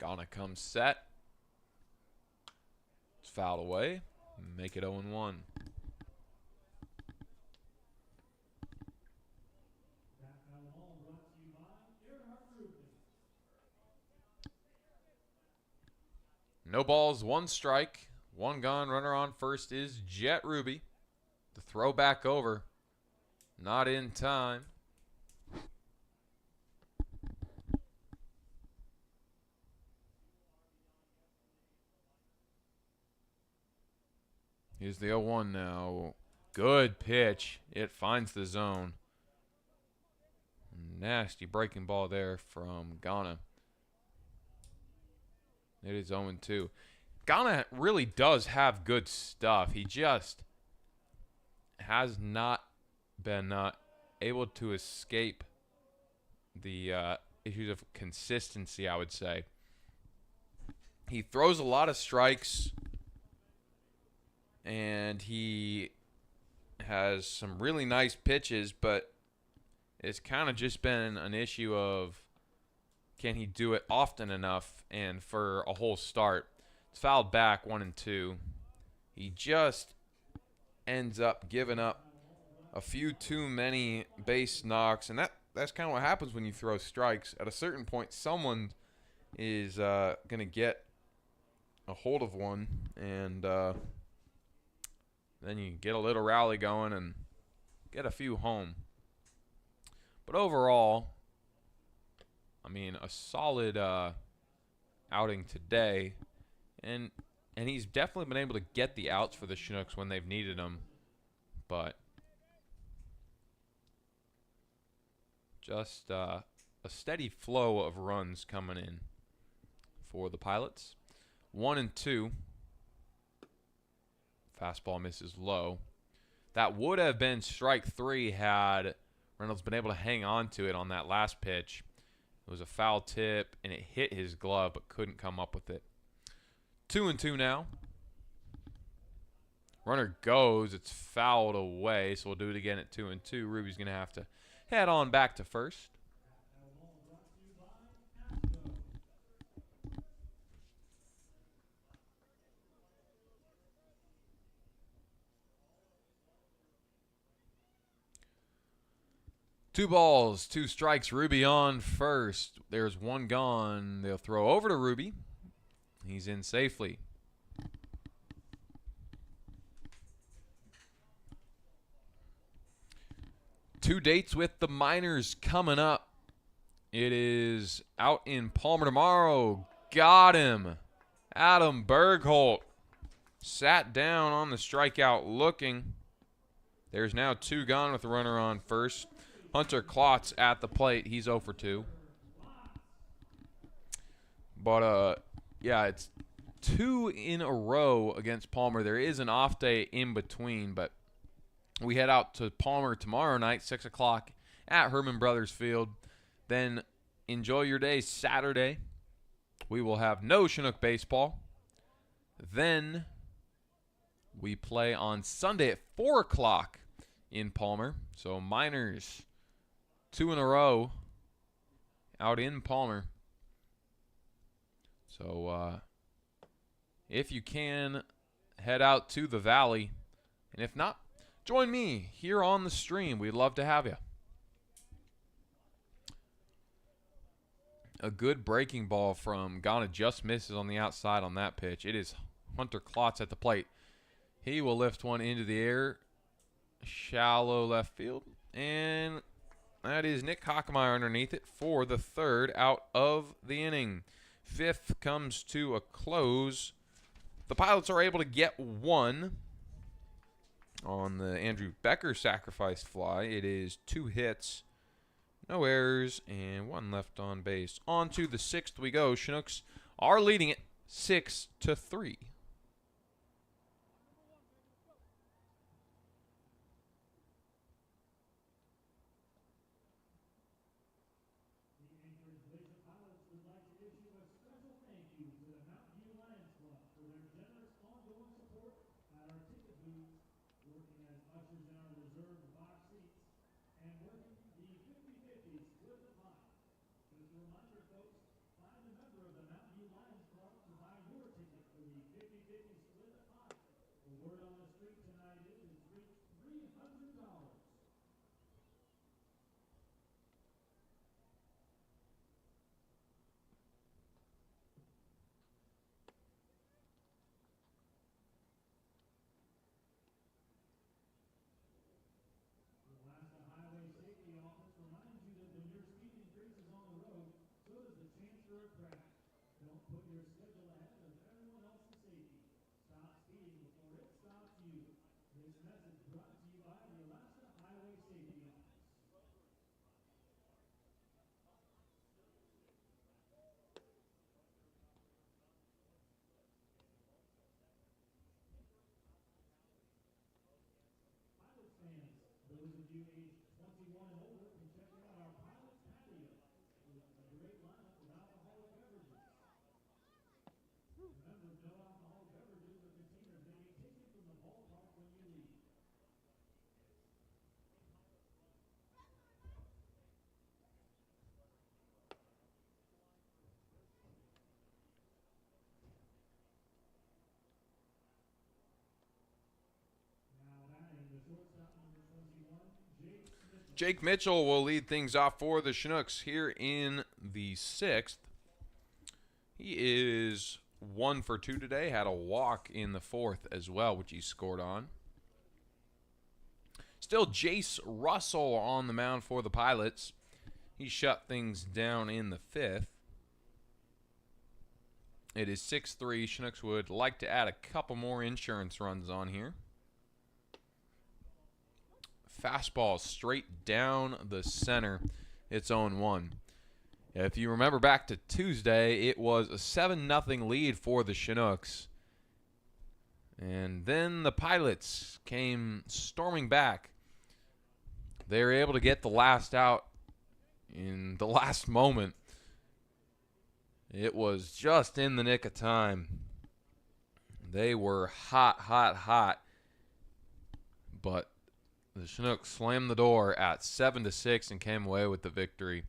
Ghana comes set. It's fouled away. Make it 0-1. No balls, 1 strike. 1 gone. Runner on first is Jet Ruby. The throw back over. Not in time. Here's the 0-1 now. Good pitch. It finds the zone. Nasty breaking ball there from Ghana. It is 0-2. Ghana really does have good stuff. He just has not been able to escape the issues of consistency, I would say. He throws a lot of strikes, and he has some really nice pitches, but it's kind of just been an issue of can he do it often enough and for a whole start. It's fouled back 1-2. He just ends up giving up a few too many base knocks, and that's kind of what happens when you throw strikes. At a certain point, someone is going to get a hold of one, and then you get a little rally going and get a few home. But overall, I mean, a solid outing today, and he's definitely been able to get the outs for the Chinooks when they've needed them, but just a steady flow of runs coming in for the Pilots. 1-2. Fastball misses low. That would have been strike 3 had Reynolds been able to hang on to it on that last pitch. It was a foul tip, and it hit his glove, but couldn't come up with it. 2-2 now. Runner goes. It's fouled away, so we'll do it again at 2-2. Ruby's going to have to head on back to first. Two balls, two strikes. Ruby on first. There's one gone. They'll throw over to Ruby. He's in safely. Two dates with the minors coming up. It is out in Palmer tomorrow. Got him. Adam Bergholt sat down on the strikeout looking. There's now two gone with the runner on first. Hunter Klotz at the plate. He's 0 for 2. But, yeah, it's 2 in a row against Palmer. There is an off day in between, but we head out to Palmer tomorrow night, 6 o'clock at Herman Brothers Field. Then enjoy your day Saturday. We will have no Chinook baseball. Then we play on Sunday at 4 o'clock in Palmer. So minors, 2 in a row out in Palmer. So if you can, head out to the Valley. And if not, join me here on the stream. We'd love to have you. A good breaking ball from Ghana just misses on the outside on that pitch. It is Hunter Klotz at the plate. He will lift one into the air. Shallow left field. And that is Nick Hockemeyer underneath it for the third out of the inning. Fifth comes to a close. The Pilots are able to get one on the Andrew Becker sacrifice fly. It is 2 hits, no errors, and 1 left on base. On to the 6th we go. Chinooks are leading it 6-3. those of you aged 21 and older can check out our Pilot's Patio with a great lineup of alcoholic beverages. Remember, no alcoholic beverages or containers. They may take you from the ballpark when you leave. Jake Mitchell will lead things off for the Chinooks here in the 6th. He is 1 for 2 today. Had a walk in the 4th as well, which he scored on. Still Jace Russell on the mound for the Pilots. He shut things down in the 5th. It is 6-3. Chinooks would like to add a couple more insurance runs on here. Fastball straight down the center. It's 0-1. If you remember back to Tuesday, it was a 7-0 lead for the Chinooks. And then the Pilots came storming back. They were able to get the last out in the last moment. It was just in the nick of time. They were hot, hot, hot. But the Chinooks slammed the door at 7-6 and came away with the victory.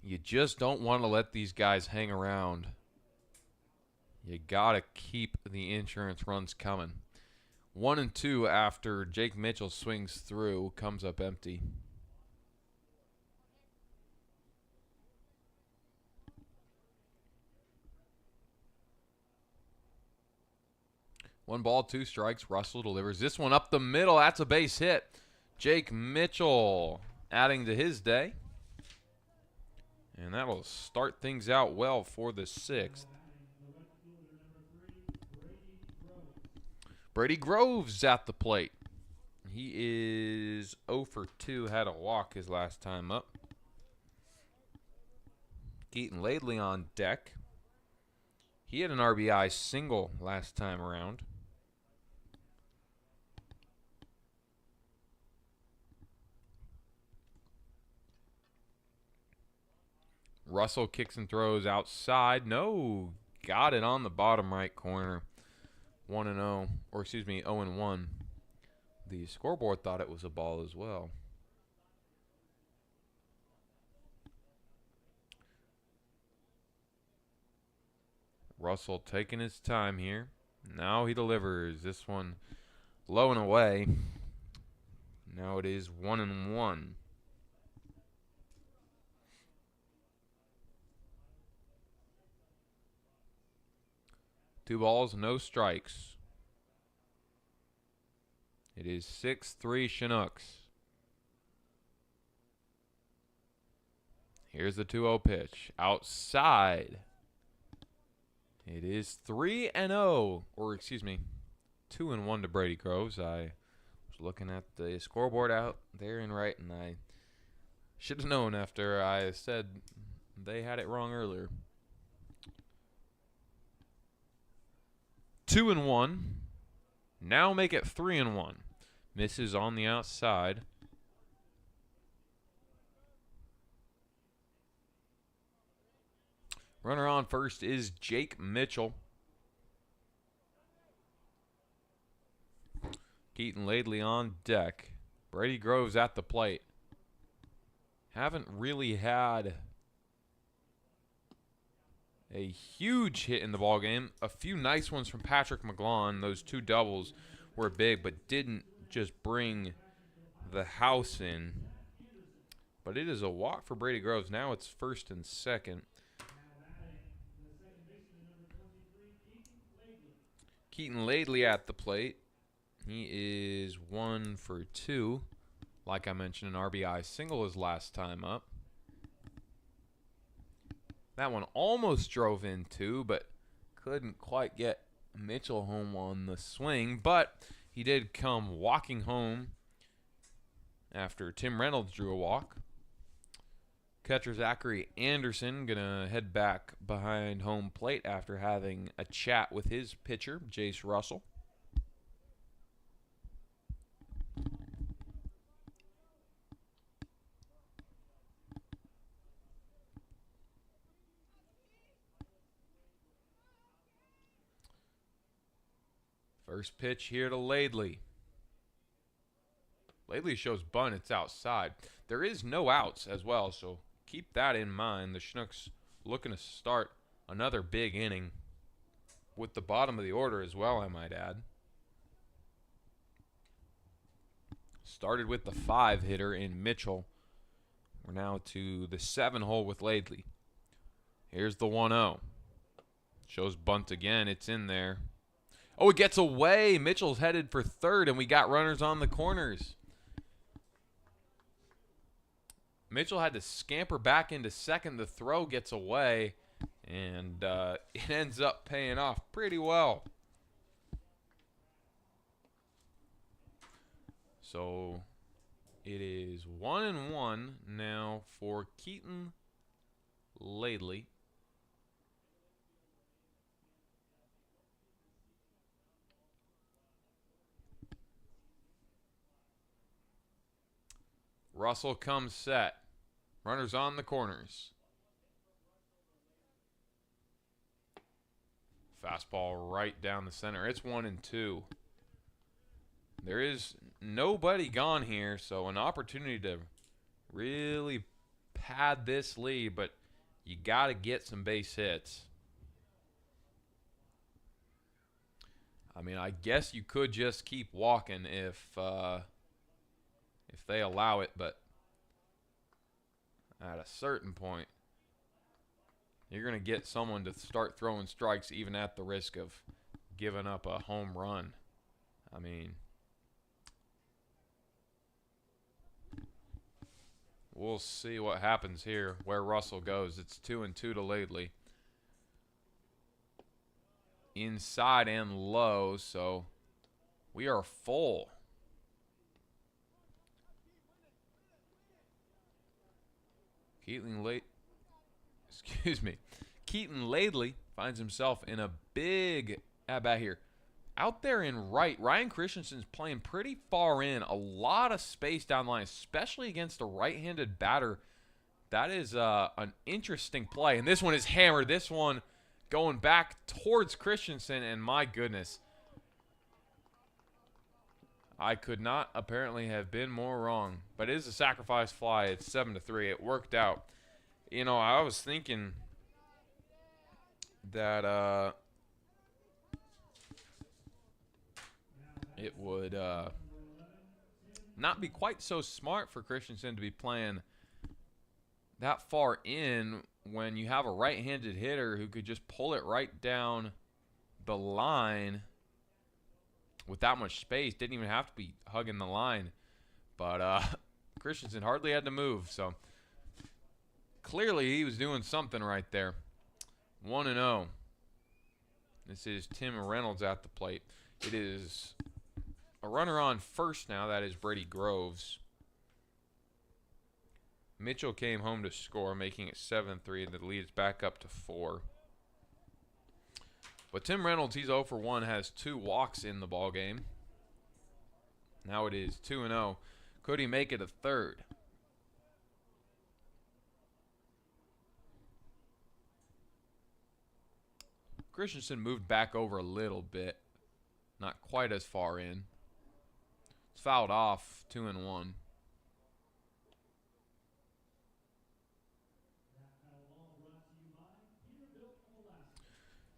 You just don't want to let these guys hang around. You got to keep the insurance runs coming. 1-2 after Jake Mitchell swings through, comes up empty. One ball, 2 strikes. Russell delivers this one up the middle. That's a base hit. Jake Mitchell adding to his day. And that'll start things out well for the 6th. Brady Groves at the plate. He is 0 for 2. Had a walk his last time up. Keaton Laidley on deck. He had an RBI single last time around. Russell kicks and throws outside. No, got it on the bottom right corner. 1-0, or excuse me, 0-1. The scoreboard thought it was a ball as well. Russell taking his time here. Now he delivers. This one low and away. Now it is 1-1. Two balls, no strikes. It is 6-3 Chinooks. Here's the 2-0 pitch. Outside. It is 3-0. Or, excuse me, 2-1 to Brady Groves. I was looking at the scoreboard out there and right, and I should have known after I said they had it wrong earlier. 2-1. Now make it 3-1. Misses on the outside. Runner on first is Jake Mitchell. Keaton Laidley on deck. Brady Groves at the plate. Haven't really had a huge hit in the ballgame. A few nice ones from Patrick McGlawn. Those 2 doubles were big, but didn't just bring the house in. But it is a walk for Brady Groves. Now it's 1st and 2nd. Keaton Laidley at the plate. He is 1 for 2. Like I mentioned, an RBI single his last time up. That one almost drove in 2, but couldn't quite get Mitchell home on the swing. But he did come walking home after Tim Reynolds drew a walk. Catcher Zachary Anderson going to head back behind home plate after having a chat with his pitcher, Jace Russell. First pitch here to Laidley. Laidley shows bunt. It's outside. There is no outs as well, so keep that in mind. The Chinooks looking to start another big inning with the bottom of the order as well, I might add. Started with the 5-hitter in Mitchell. We're now to the 7-hole with Laidley. Here's the 1-0. Shows bunt again. It's in there. Oh, it gets away. Mitchell's headed for third, and we got runners on the corners. Mitchell had to scamper back into second. The throw gets away, and it ends up paying off pretty well. So it is 1-1 now for Keaton Laidley. Russell comes set. Runners on the corners. Fastball right down the center. It's 1-2. There is nobody gone here, so an opportunity to really pad this lead, but you got to get some base hits. I mean, I guess you could just keep walking if they allow it, but at a certain point, you're going to get someone to start throwing strikes even at the risk of giving up a home run. I mean, we'll see what happens here, where Russell goes. It's 2-2 to Laidley. Inside and low, so we are full. Keaton Laidley finds himself in a big at-bat here. Out there in right, Ryan Christensen's playing pretty far in. A lot of space down the line, especially against a right-handed batter. That is an interesting play. And this one is hammered. This one going back towards Christensen, and my goodness. I could not apparently have been more wrong. But it is a sacrifice fly. It's 7-3. It worked out. You know, I was thinking that it would not be quite so smart for Christensen to be playing that far in when you have a right-handed hitter who could just pull it right down the line with that much space. Didn't even have to be hugging the line. But Christensen hardly had to move, so clearly he was doing something right there. 1-0. This is Tim Reynolds at the plate. It is a runner on first now. That is Brady Groves. Mitchell came home to score, making it 7-3, and the lead is back up to 4. But Tim Reynolds, he's 0 for 1, has 2 walks in the ball game. Now it is 2-0. Could he make it a third? Christensen moved back over a little bit. Not quite as far in. It's fouled off, 2-1.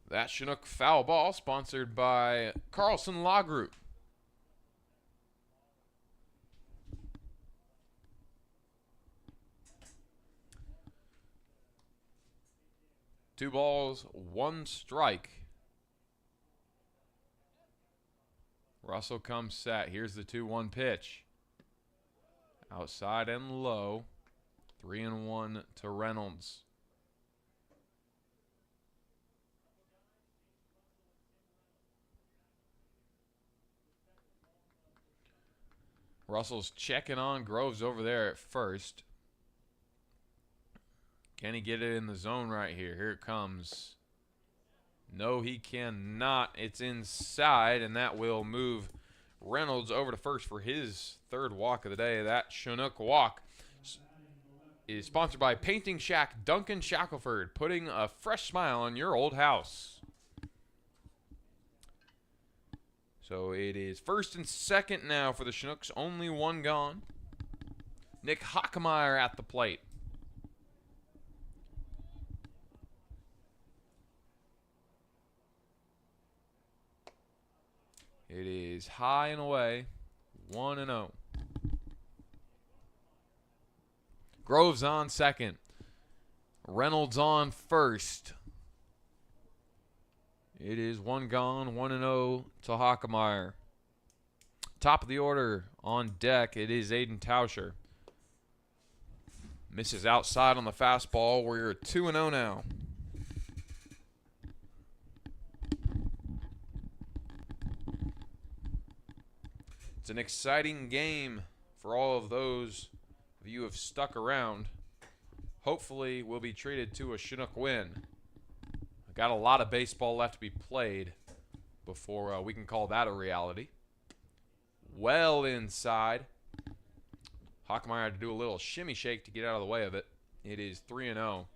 That Chinook foul ball sponsored by Carlson Law Group. Two balls, 1 strike. Russell comes set. Here's the 2-1 pitch. Outside and low. 3-1 to Reynolds. Russell's checking on Groves over there at first. Can he get it in the zone right here? Here it comes. No, he cannot. It's inside, and that will move Reynolds over to first for his 3rd walk of the day. That Chinook walk is sponsored by Painting Shack Duncan Shackelford, putting a fresh smile on your old house. So it is first and second now for the Chinooks. Only one gone. Nick Hockemeyer at the plate. It is high and away. 1-0. Groves on second. Reynolds on first. It is one gone, 1-0 to Hockemeyer. Top of the order on deck, it is Aiden Tauscher. Misses outside on the fastball. We're 2-0 now. It's an exciting game for all of those of you who have stuck around. Hopefully, we'll be treated to a Chinook win. I got a lot of baseball left to be played before we can call that a reality. Well inside. Hockemeyer had to do a little shimmy shake to get out of the way of it. It is 3-0.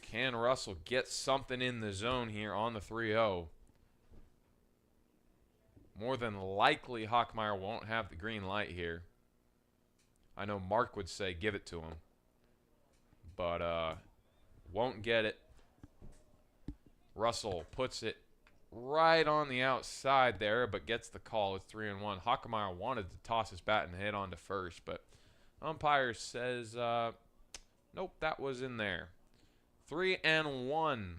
Can Russell get something in the zone here on the 3-0? More than likely, Hockemeyer won't have the green light here. I know Mark would say give it to him, but won't get it. Russell puts it right on the outside there, but gets the call. It's 3-1. Hockemeyer wanted to toss his bat and head on to first, but umpire says, nope, that was in there. 3-1.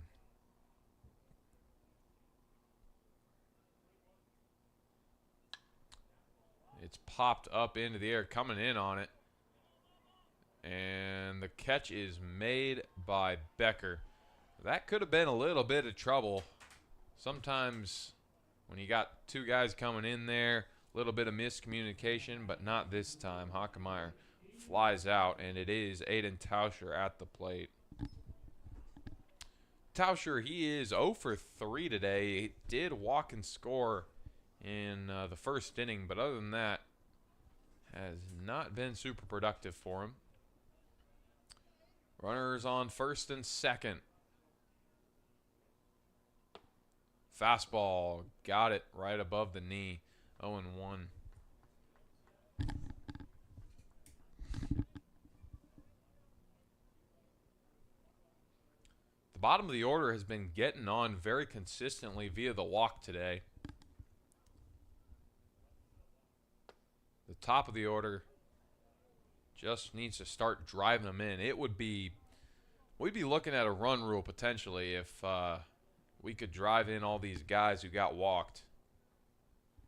It's popped up into the air, coming in on it. And the catch is made by Becker. That could have been a little bit of trouble. Sometimes when you got two guys coming in there, a little bit of miscommunication, but not this time. Hockemeyer flies out, and it is Aiden Tauscher at the plate. Tauscher, he is 0 for 3 today. He did walk and score in the first inning, but other than that, has not been super productive for him. Runners on first and second. Fastball, got it right above the knee. 0-1. The bottom of the order has been getting on very consistently via the walk today. The top of the order just needs to start driving them in. We'd be looking at a run rule potentially if we could drive in all these guys who got walked.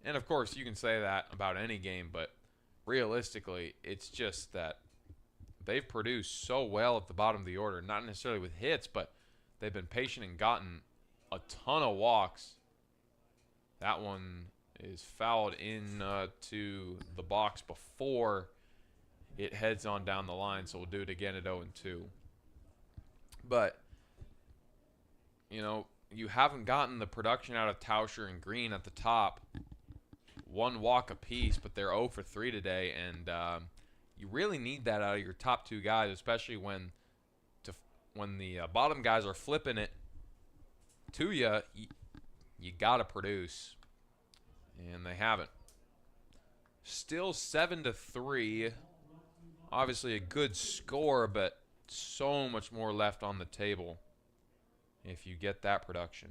And of course, you can say that about any game, but realistically, it's just that they've produced so well at the bottom of the order, not necessarily with hits, but they've been patient and gotten a ton of walks. That one is fouled in to the box before it heads on down the line, so we'll do it again at 0-2. But, you know, you haven't gotten the production out of Tauscher and Green at the top. One walk apiece, but they're 0 for 3 today, and you really need that out of your top two guys, especially when the bottom guys are flipping it to you. You got to produce, and they haven't. Still 7-3. Obviously a good score, but so much more left on the table if you get that production.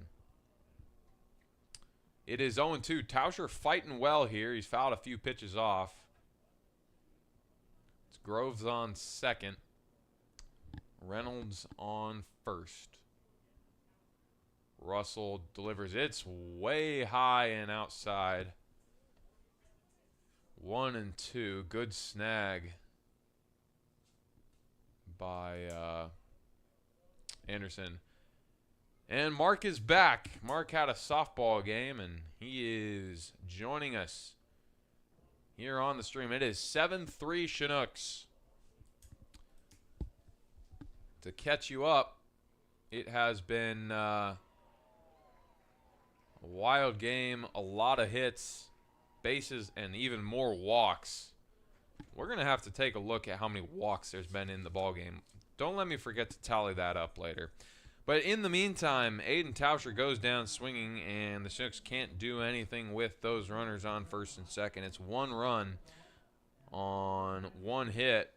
It is 0-2. Tauscher fighting well here. He's fouled a few pitches off. It's Groves on second. Reynolds on first. Russell delivers. It's way high and outside. 1-2. Good snag by Anderson. And Mark is back. Mark had a softball game, and he is joining us here on the stream. It is 7-3 Chinooks. To catch you up, it has been a wild game, a lot of hits, bases, and even more walks. We're going to have to take a look at how many walks there's been in the ball game. Don't let me forget to tally that up later. But in the meantime, Aiden Tauscher goes down swinging, and the Chinooks can't do anything with those runners on first and second. It's one run on one hit,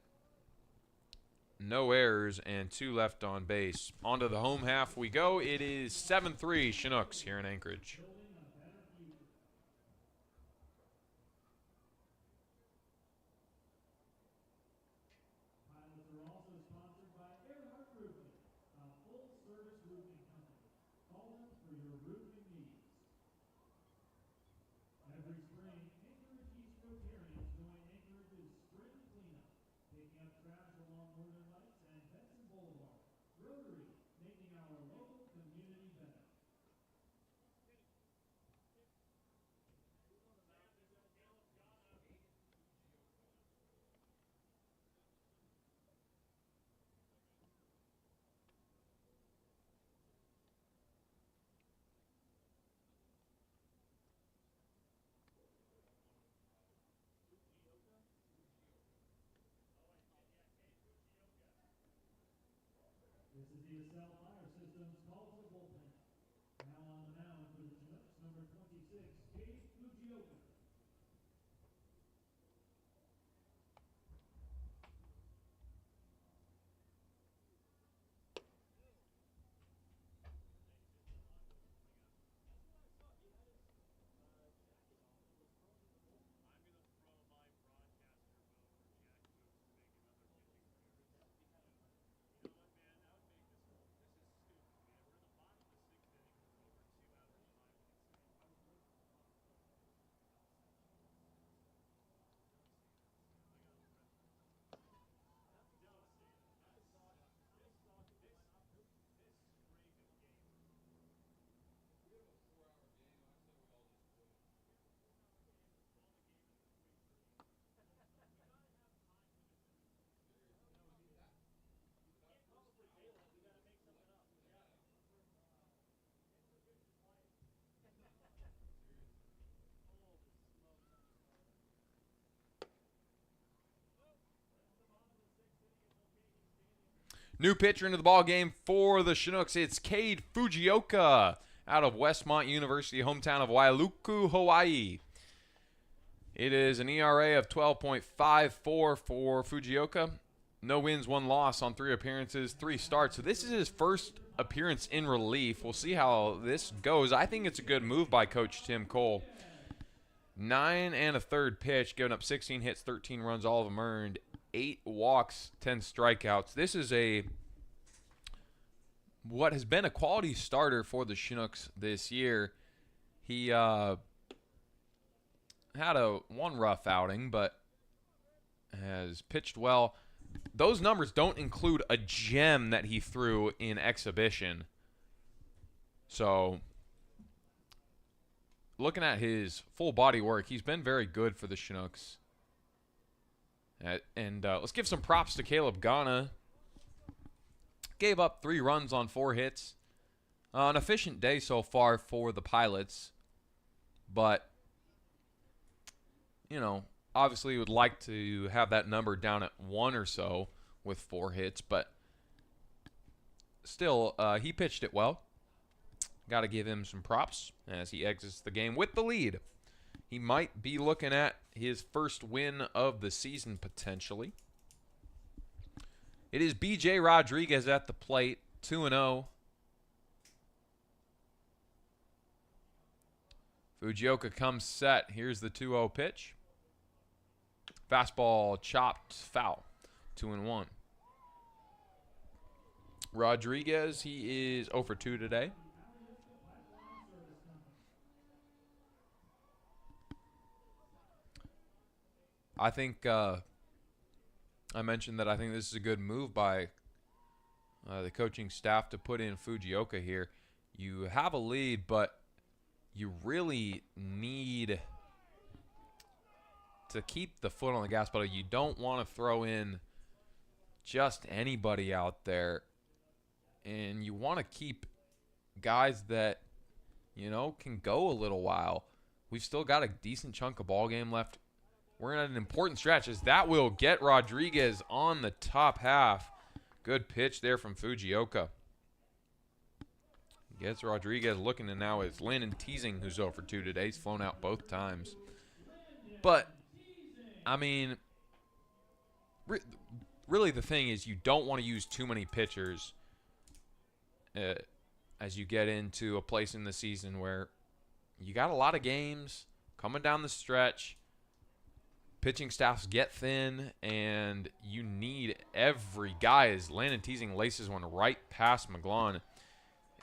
no errors, and 2 left on base. Onto the home half we go. It is 7-3 Chinooks here in Anchorage. Pilots are also sponsored by Earhart Roofing, a full-service roofing company. Call them for your roofing needs. Every spring, Anchorage East Rotarians join Anchorage's spring cleanup, picking up trash along Northern Lights and Benson Boulevard. Rotary, making our local community better. This is the Acel Fire Systems calls the bullpen. Now on the mound for the Chinooks, number 26, Cade Fujioka. New pitcher into the ball game for the Chinooks. It's Cade Fujioka out of Westmont University, hometown of Wailuku, Hawaii. It is an ERA of 12.54 for Fujioka. No wins, 1 loss on 3 appearances, 3 starts. So this is his first appearance in relief. We'll see how this goes. I think it's a good move by Coach Tim Cole. 9 1/3 pitch, giving up 16 hits, 13 runs, all of them earned. 8 walks, 10 strikeouts. This is what has been a quality starter for the Chinooks this year. He had one rough outing, but has pitched well. Those numbers don't include a gem that he threw in exhibition. So, looking at his full body work, he's been very good for the Chinooks. And let's give some props to Caleb Ghana. Gave up 3 runs on 4 hits. An efficient day so far for the Pilots. But, obviously would like to have that number down at 1 or so with 4 hits. But still, he pitched it well. Got to give him some props as he exits the game with the lead. He might be looking at his first win of the season potentially. It is B.J. Rodriguez at the plate, 2-0. Fujioka comes set. Here's the 2-0 pitch. Fastball chopped foul, 2-1. Rodriguez, he is 0 for 2 today. I think I mentioned that I think this is a good move by the coaching staff to put in Fujioka here. You have a lead, but you really need to keep the foot on the gas pedal. You don't want to throw in just anybody out there, and you want to keep guys that, can go a little while. We've still got a decent chunk of ball game left. We're in an important stretch as that will get Rodriguez on the top half. Good pitch there from Fujioka. Gets Rodriguez looking, and now it's Landon Teasing who's 0 for 2 today. He's flown out both times. But, I mean, really the thing is you don't want to use too many pitchers as you get into a place in the season where you got a lot of games coming down the stretch. Pitching staffs get thin, and you need every guy. As Landon Teasing laces one right past McGlon.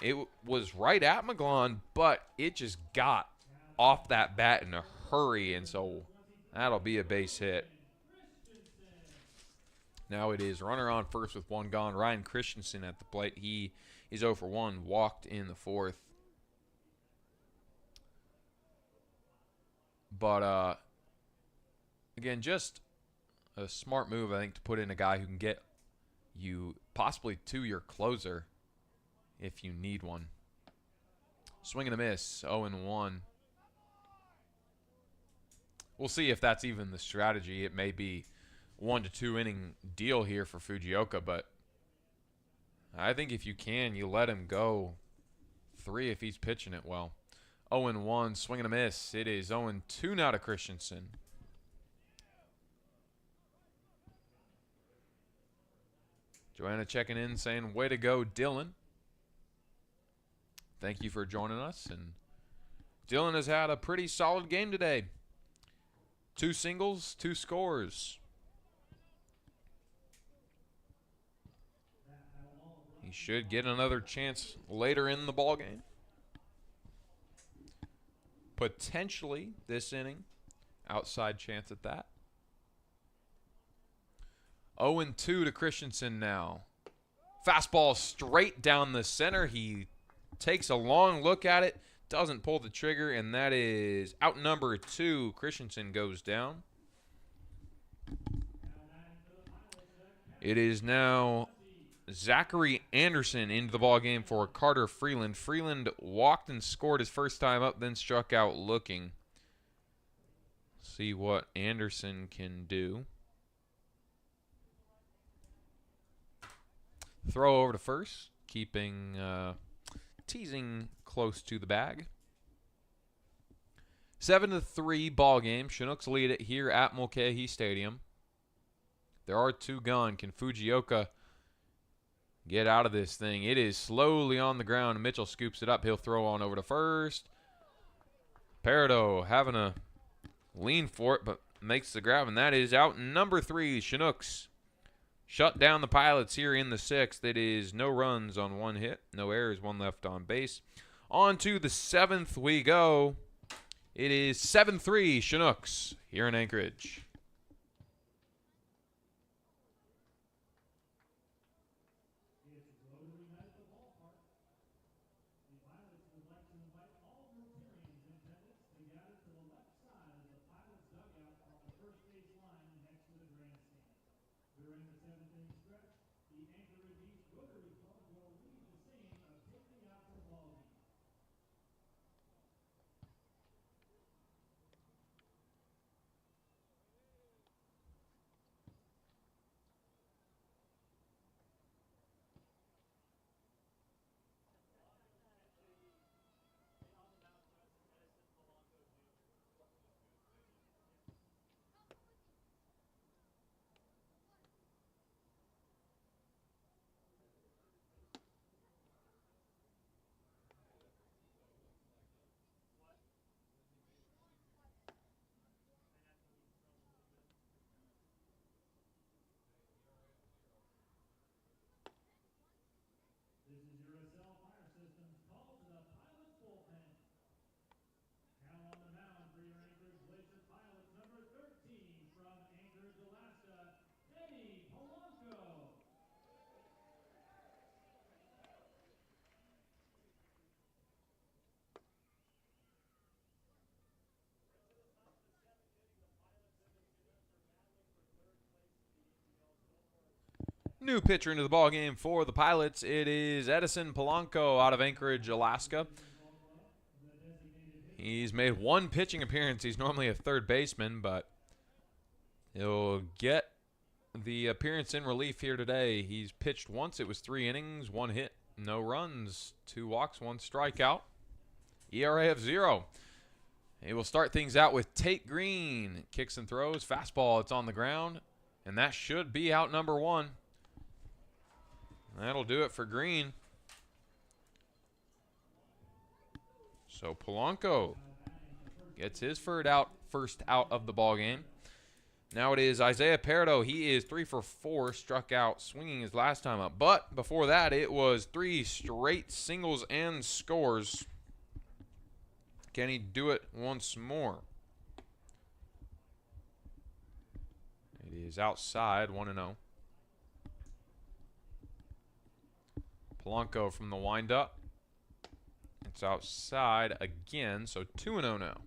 It was right at McGlon, but it just got off that bat in a hurry, and so that'll be a base hit. Now it is runner on first with one gone. Ryan Christensen at the plate. He is 0 for 1, walked in the 4th. But, again, just a smart move, I think, to put in a guy who can get you possibly to your closer if you need one. Swing and a miss, 0-1. We'll see if that's even the strategy. It may be 1 to 2 inning deal here for Fujioka, but I think if you can, you let him go 3 if he's pitching it well. 0-1, swing and a miss. It is 0-2 now to Christensen. Joanna checking in saying, way to go, Dylan. Thank you for joining us. And Dylan has had a pretty solid game today. 2 singles, 2 scores. He should get another chance later in the ballgame. Potentially this inning. Outside chance at that. 0-2 to Christensen now. Fastball straight down the center. He takes a long look at it, doesn't pull the trigger, and that is out number 2. Christensen goes down. It is now Zachary Anderson into the ballgame for Carter Freeland. Freeland walked and scored his first time up, then struck out looking. See what Anderson can do. Throw over to first, keeping Teasing close to the bag. 7-3 ball game. Chinooks lead it here at Mulcahy Stadium. There are 2 gone. Can Fujioka get out of this thing? It is slowly on the ground. Mitchell scoops it up. He'll throw on over to first. Peredo having a lean for it, but makes the grab, and that is out number 3. Chinooks shut down the Pilots here in the 6th. It is no runs on 1 hit, no errors, 1 left on base. On to the 7th we go. It is 7-3 Chinooks here in Anchorage. New pitcher into the ballgame for the Pilots. It is Edison Polanco out of Anchorage, Alaska. He's made 1 pitching appearance. He's normally a third baseman, but he'll get the appearance in relief here today. He's pitched once. It was 3 innings, 1 hit, No runs, 2 walks, 1 strikeout. ERA of 0. He will start things out with Tate Green. Kicks and throws. Fastball, it's on the ground. And that should be out number 1. That'll do it for Green. So Polanco gets his first out of the ball game. Now it is Isaiah Peredo. He is 3 for 4, struck out swinging his last time up. But before that, it was 3 straight singles and scores. Can he do it once more? It is outside, 1-0. Polanco from the windup. It's outside again, so 2-0 now.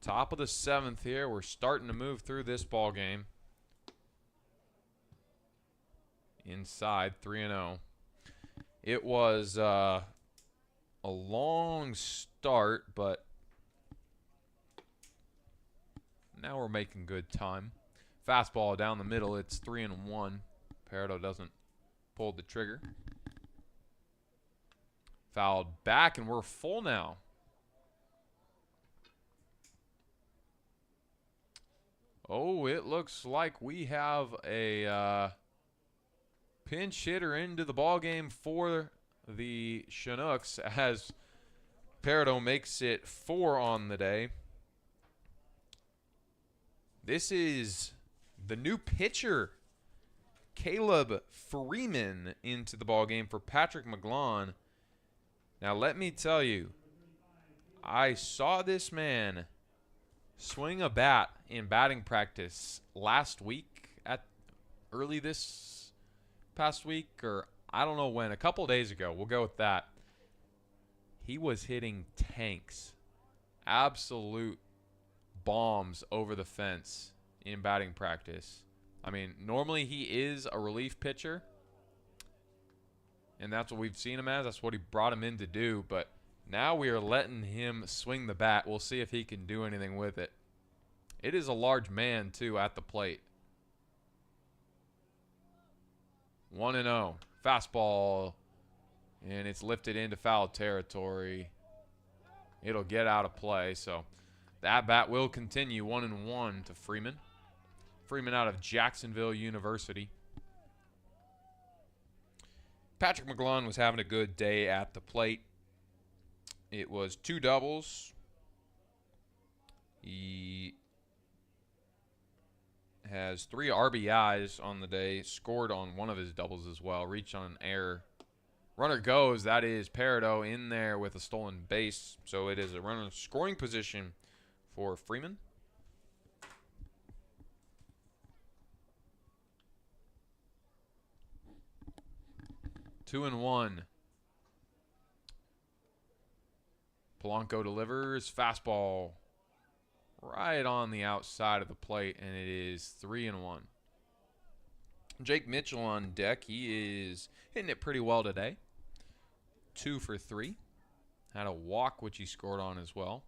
Top of the 7th here. We're starting to move through this ball game. Inside, 3-0. It was a long start, but now we're making good time. Fastball down the middle. It's 3-1. Peredo doesn't pull the trigger. Fouled back, and we're full now. Oh, it looks like we have a pinch hitter into the ball game for the Chinooks as Peredo makes it 4 on the day. This is the new pitcher, Caleb Freeman, into the ball game for Patrick McGlone. Now, let me tell you, I saw this man swing a bat in batting practice last week, early this past week, or I don't know when, a couple days ago. We'll go with that. He was hitting tanks, absolute bombs over the fence in batting practice. I mean, normally he is a relief pitcher, and that's what we've seen him as. That's what he brought him in to do, but now we are letting him swing the bat. We'll see if he can do anything with it. It is a large man, too, at the plate. 1-0. Fastball, and it's lifted into foul territory. It'll get out of play, so that bat will continue. 1-1 to Freeman. Freeman out of Jacksonville University. Patrick McGlone was having a good day at the plate. It was 2 doubles. He has 3 RBIs on the day. Scored on one of his doubles as well. Reached on an error. Runner goes. That is Peredo in there with a stolen base. So it is a runner scoring position for Freeman. Two and 1. Polanco delivers. Fastball right on the outside of the plate, and it is 3-1. Jake Mitchell on deck. He is hitting it pretty well today. 2 for 3. Had a walk, which he scored on as well.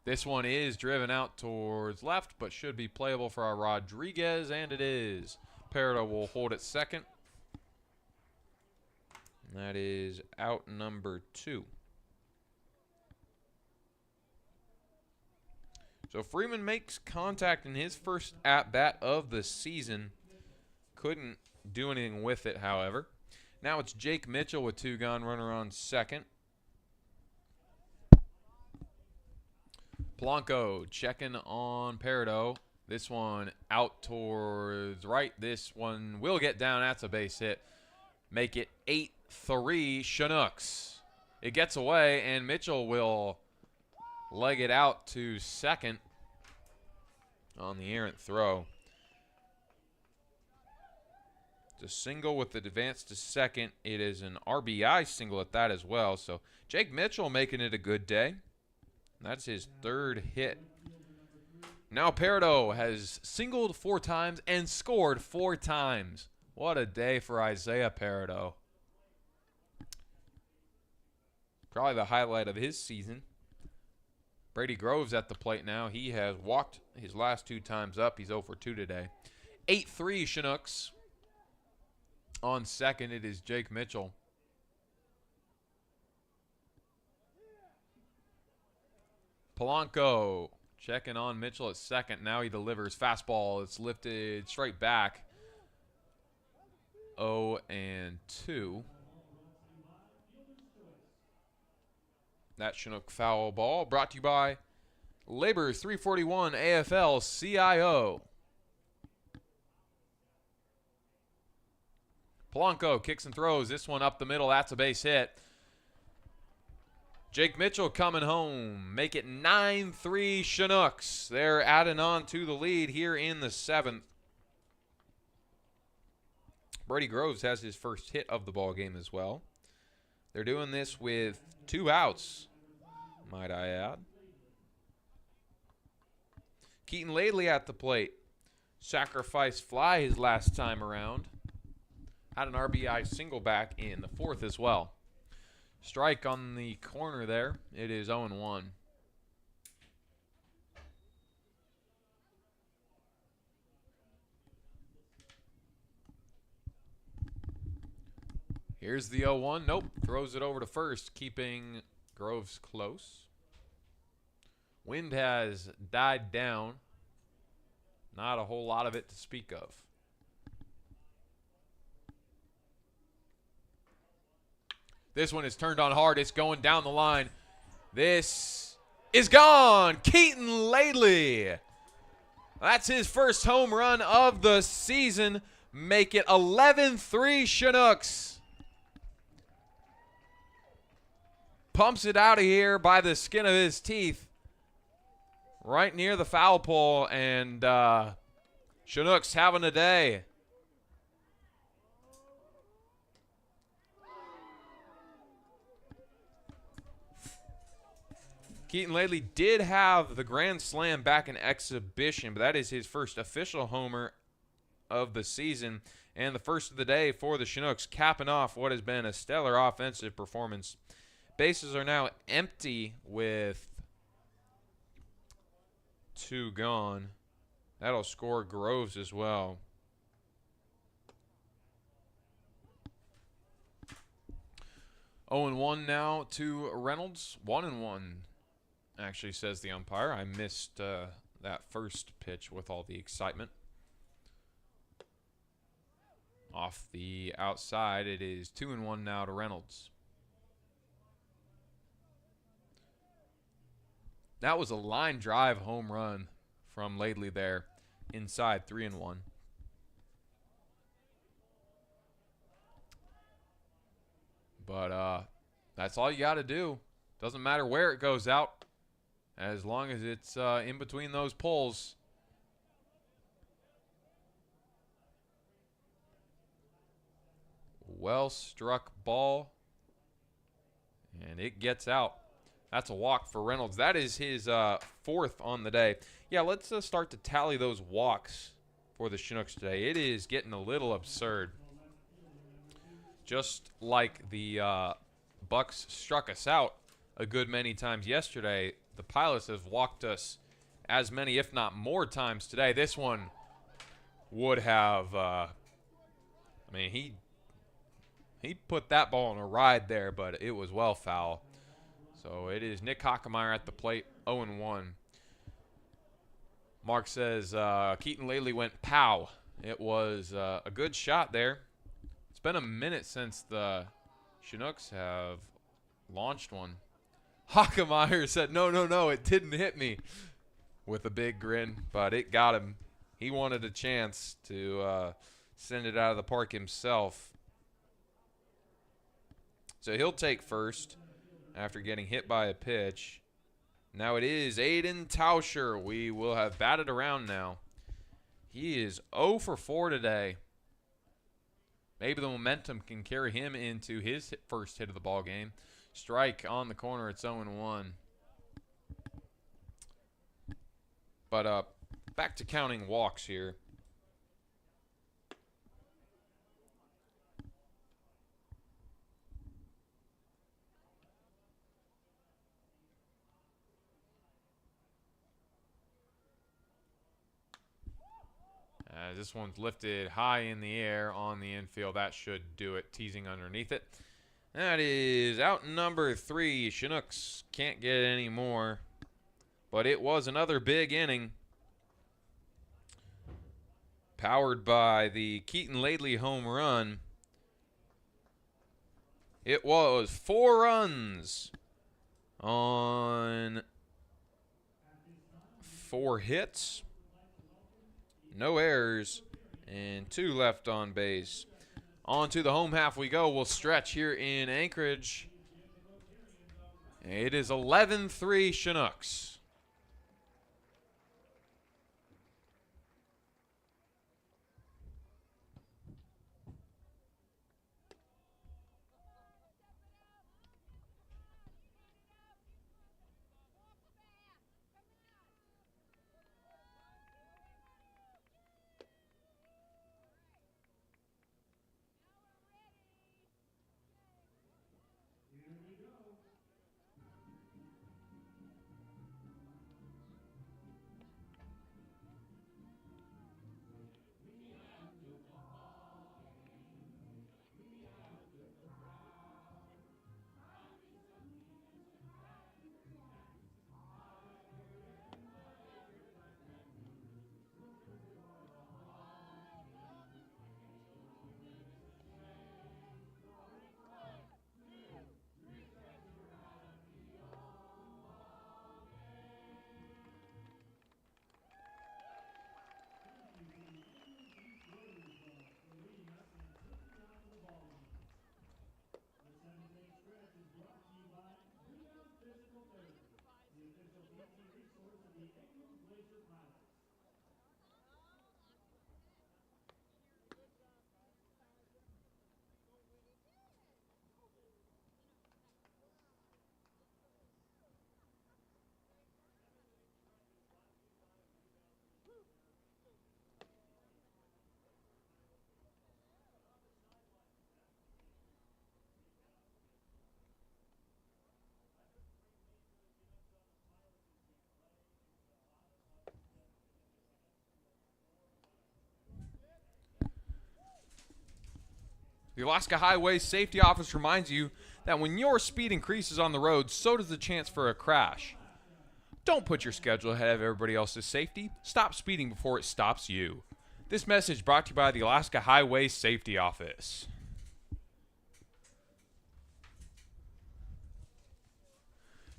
This one is driven out towards left, but should be playable for our Rodriguez, and it is. Peredo will hold at second. And that is out number 2. So Freeman makes contact in his first at-bat of the season. Couldn't do anything with it, however. Now it's Jake Mitchell with 2 gone, runner on second. Polanco checking on Peredo. This one out towards right. This one will get down. That's a base hit. Make it 8-3 Chinooks. It gets away, and Mitchell will leg it out to second on the errant throw. It's a single with the advance to second. It is an RBI single at that as well. So Jake Mitchell making it a good day. That's his 3rd hit. Now Peredo has singled 4 times and scored 4 times. What a day for Isaiah Peredo. Probably the highlight of his season. Brady Groves at the plate now. He has walked his last 2 times up. He's 0 for 2 today. 8-3 Chinooks. On second, it is Jake Mitchell. Polanco checking on Mitchell at second. Now he delivers. Fastball. It's lifted straight back. 0-2. That Chinook foul ball brought to you by Labor's 341 AFL CIO. Polanco kicks and throws. This one up the middle. That's a base hit. Jake Mitchell coming home. Make it 9-3 Chinooks. They're adding on to the lead here in the 7th. Brady Groves has his first hit of the ball game as well. They're doing this with 2 outs, might I add. Keaton Laidley at the plate. Sacrifice fly his last time around. Had an RBI single back in the 4th as well. Strike on the corner there. It is 0-1. Here's the 0-1. Nope. Throws it over to first, keeping Groves close. Wind has died down. Not a whole lot of it to speak of. This one is turned on hard. It's going down the line. This is gone. Keaton Laidley. That's his first home run of the season. Make it 11-3 Chinooks. Pumps it out of here by the skin of his teeth. Right near the foul pole. And Chinooks having a day. Keaton Laidley did have the grand slam back in exhibition, but that is his first official homer of the season and the first of the day for the Chinooks, capping off what has been a stellar offensive performance. Bases are now empty with 2 gone. That'll score Groves as well. Oh and 1 now to Reynolds. 1-1. Actually, says the umpire. I missed that first pitch with all the excitement. Off the outside, it is 2-1 now to Reynolds. That was a line drive home run from Laidley there. Inside, 3-1. But that's all you got to do. Doesn't matter where it goes out. As long as it's in between those poles. Well struck ball. And it gets out. That's a walk for Reynolds. That is his 4th on the day. Yeah, let's start to tally those walks for the Chinooks today. It is getting a little absurd. Just like the Bucks struck us out a good many times yesterday, the Pilots have walked us as many, if not more times today. This one would have, I mean, he put that ball on a ride there, but it was well foul. So it is Nick Hockemeyer at the plate, 0-1. Mark says Keaton Laidley went pow. It was a good shot there. It's been a minute since the Chinooks have launched one. Hockemeyer said, no, it didn't hit me, with a big grin, but it got him. He wanted a chance to send it out of the park himself. So he'll take first after getting hit by a pitch. Now it is Aiden Tauscher. We will have batted around now. He is 0 for 4 today. Maybe the momentum can carry him into his first hit of the ball game. Strike on the corner. It's 0-1. But back to counting walks here. This one's lifted high in the air on the infield. That should do it. Teasing underneath it. That is out number 3. Chinooks can't get any more. But it was another big inning. Powered by the Keaton Laidley home run. It was 4 runs on 4 hits. No errors. And 2 left on base. On to the home half we go. We'll stretch here in Anchorage. It is 11-3 Chinooks. The Alaska Highway Safety Office reminds you that when your speed increases on the road, so does the chance for a crash. Don't put your schedule ahead of everybody else's safety. Stop speeding before it stops you. This message brought to you by the Alaska Highway Safety Office.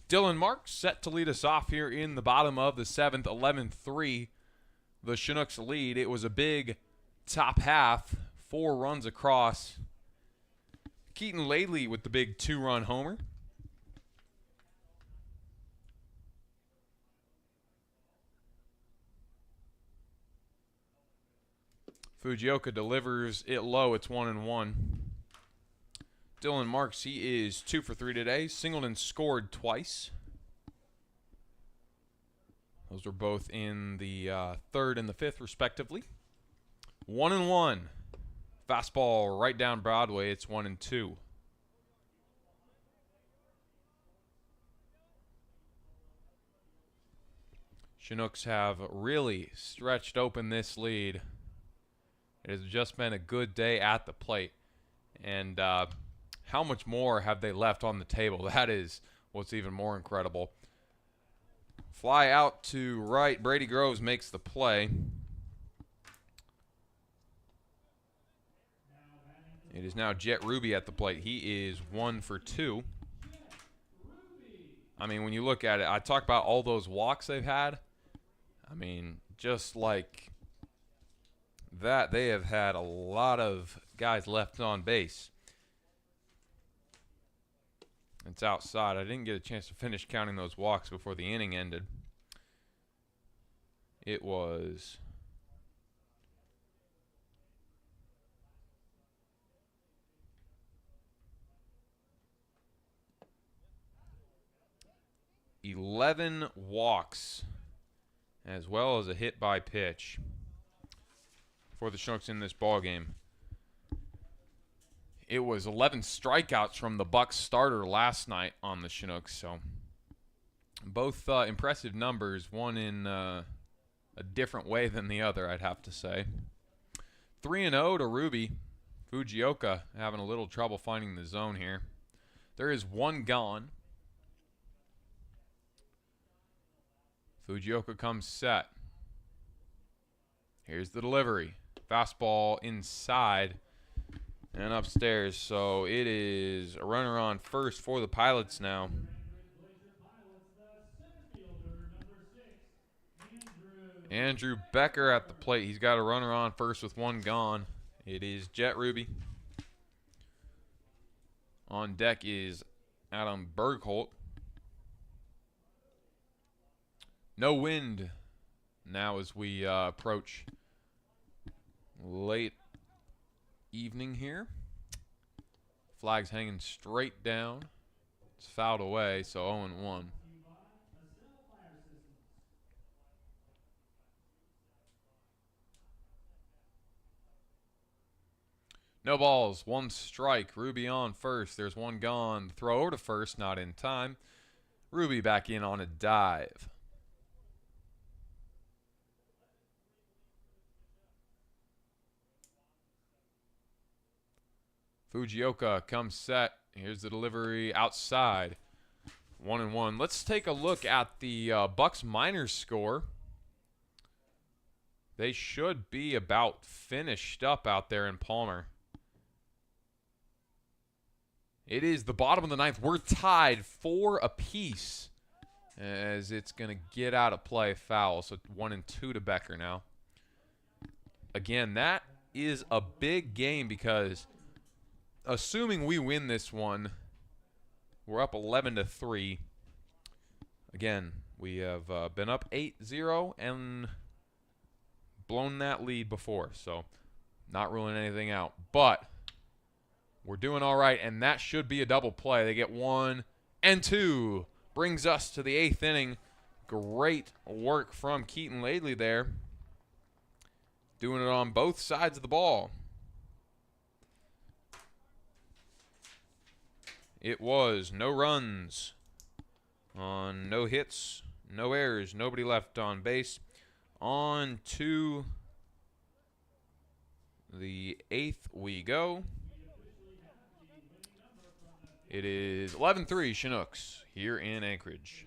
Dylan Marks set to lead us off here in the bottom of the 7th, 11-3. The Chinooks lead. It was a big top half, 4 runs across. Keaton Laidley with the big 2-run homer. Fujioka delivers it low. It's 1-1. Dylan Marks, he is 2 for 3 today. Singleton scored twice. Those were both in the 3rd and the 5th, respectively. 1-1. Fastball right down Broadway. It's 1-2. Chinooks have really stretched open this lead. It has just been a good day at the plate. And how much more have they left on the table? That is what's even more incredible. Fly out to right. Brady Groves makes the play. It is now Jet Ruby at the plate. He is 1 for 2. I mean, when you look at it, I talk about all those walks they've had. I mean, just like that, they have had a lot of guys left on base. It's outside. I didn't get a chance to finish counting those walks before the inning ended. It was 11 walks, as well as a hit by pitch for the Chinooks in this ball game. It was 11 strikeouts from the Bucks starter last night on the Chinooks, so both impressive numbers, one in a different way than the other, I'd have to say. 3-0 to Ruby. Fujioka having a little trouble finding the zone here. There is one gone. Fujioka comes set. Here's the delivery. Fastball inside and upstairs. So it is a runner on first for the Pilots now. Andrew Becker at the plate. He's got a runner on first with one gone. It is Jet Ruby. On deck is Adam Bergholt. No wind now as we approach late evening here. Flag's hanging straight down. It's fouled away, so 0-1. No balls, one strike. Ruby on first. There's one gone. Throw over to first, not in time. Ruby back in on a dive. Fujioka comes set. Here's the delivery outside. 1-1. Let's take a look at the Bucks Miners score. They should be about finished up out there in Palmer. It is the bottom of the ninth. We're tied 4 apiece as it's going to get out of play foul. So 1-2 to Becker now. Again, that is a big game because assuming we win this one, we're up 11-3. Again, we have been up 8-0 and blown that lead before. So not ruling anything out. But we're doing all right, and that should be a double play. They get 1 and 2. Brings us to the 8th inning. Great work from Keaton Laidley there. Doing it on both sides of the ball. It was no runs on no hits, no errors, nobody left on base. On to the 8th we go. It is 11-3 Chinooks here in Anchorage.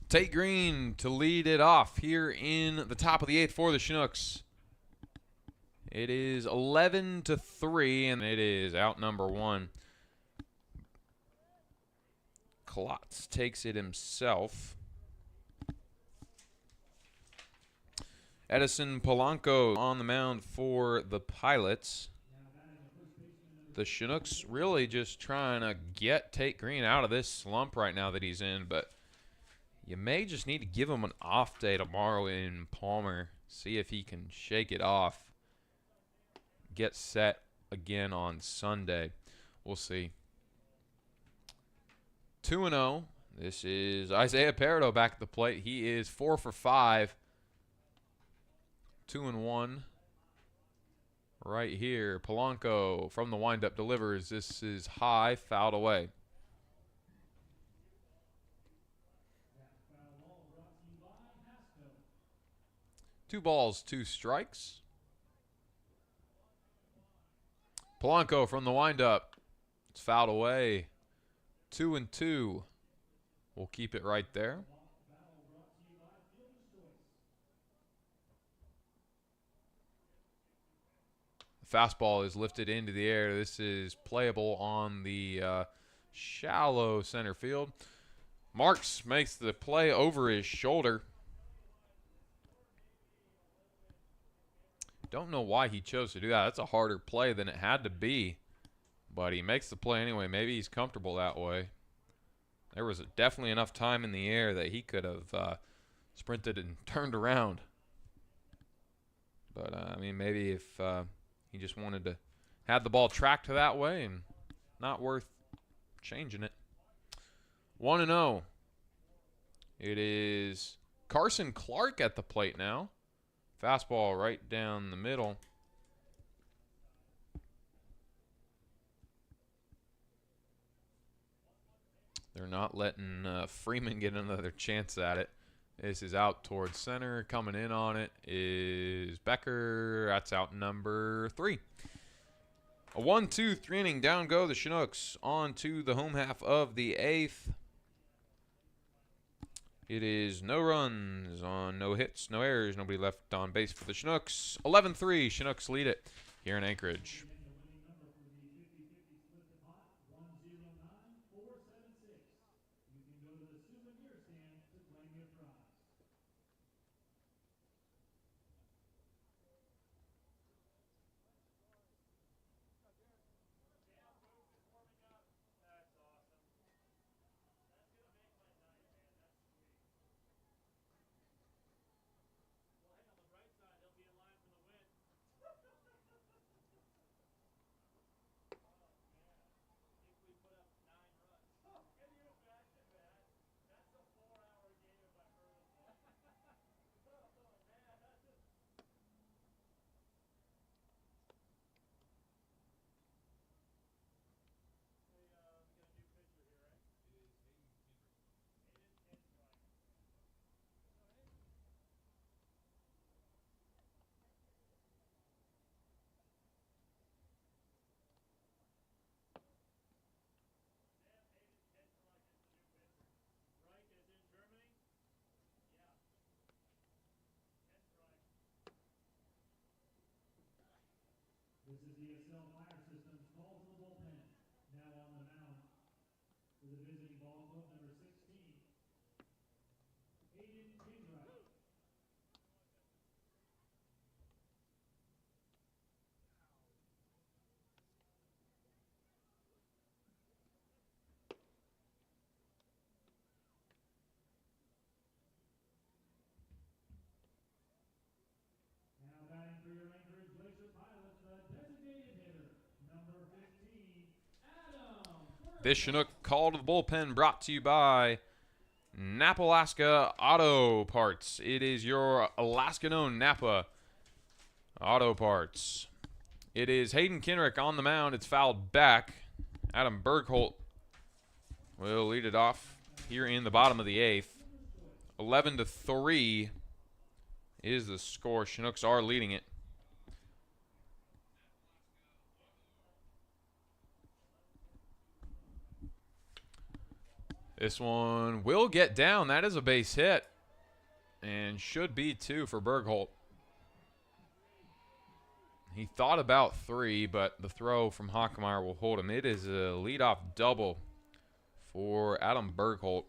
Tate Green to lead it off here in the top of the 8th for the Chinooks. It is 11-3, and it is out number 1. Klotz takes it himself. Edison Polanco on the mound for the Pilots. The Chinooks really just trying to get Tate Green out of this slump right now that he's in, but you may just need to give him an off day tomorrow in Palmer. See if he can shake it off. Get set again on Sunday. We'll see. 2-0. This is Isaiah Peredo back at the plate. He is 4 for 5. 2-1. Right here. Polanco from the windup delivers. This is high, fouled away. Two balls, 2 strikes. Polanco from the windup. It's fouled away. 2-2. We'll keep it right there. The fastball is lifted into the air. This is playable on the shallow center field. Marks makes the play over his shoulder. Don't know why he chose to do that. That's a harder play than it had to be. But he makes the play anyway. Maybe he's comfortable that way. There was definitely enough time in the air that he could have sprinted and turned around. But, I mean, maybe if he just wanted to have the ball tracked that way, and not worth changing it. 1-0. It is Carson Clark at the plate now. Fastball right down the middle. They're not letting Freeman get another chance at it. This is out towards center. Coming in on it is Becker. That's out number 3. A 1-2, 3-inning down go. The Chinooks on to the home half of the 8th. It is no runs on no hits, no errors, nobody left on base for the Chinooks. 11-3, Chinooks lead it here in Anchorage. This is the ESL Fire Systems call to the bullpen. Now on the mound for the visiting ball club, number 16, Aiden Kinbright. Now batting for your Anchorage Pilots, the designated hitter, number 15, Adam. This Chinook call to the bullpen brought to you by Napa, Alaska Auto Parts. It is your Alaskan-owned Napa Auto Parts. It is Hayden Kinrick on the mound. It's fouled back. Adam Bergholt will lead it off here in the bottom of the 8th. 11-3 is the score. Chinooks are leading it. This one will get down. That is a base hit. And should be 2 for Bergholt. He thought about 3, but the throw from Hockemeyer will hold him. It is a leadoff double for Adam Bergholt.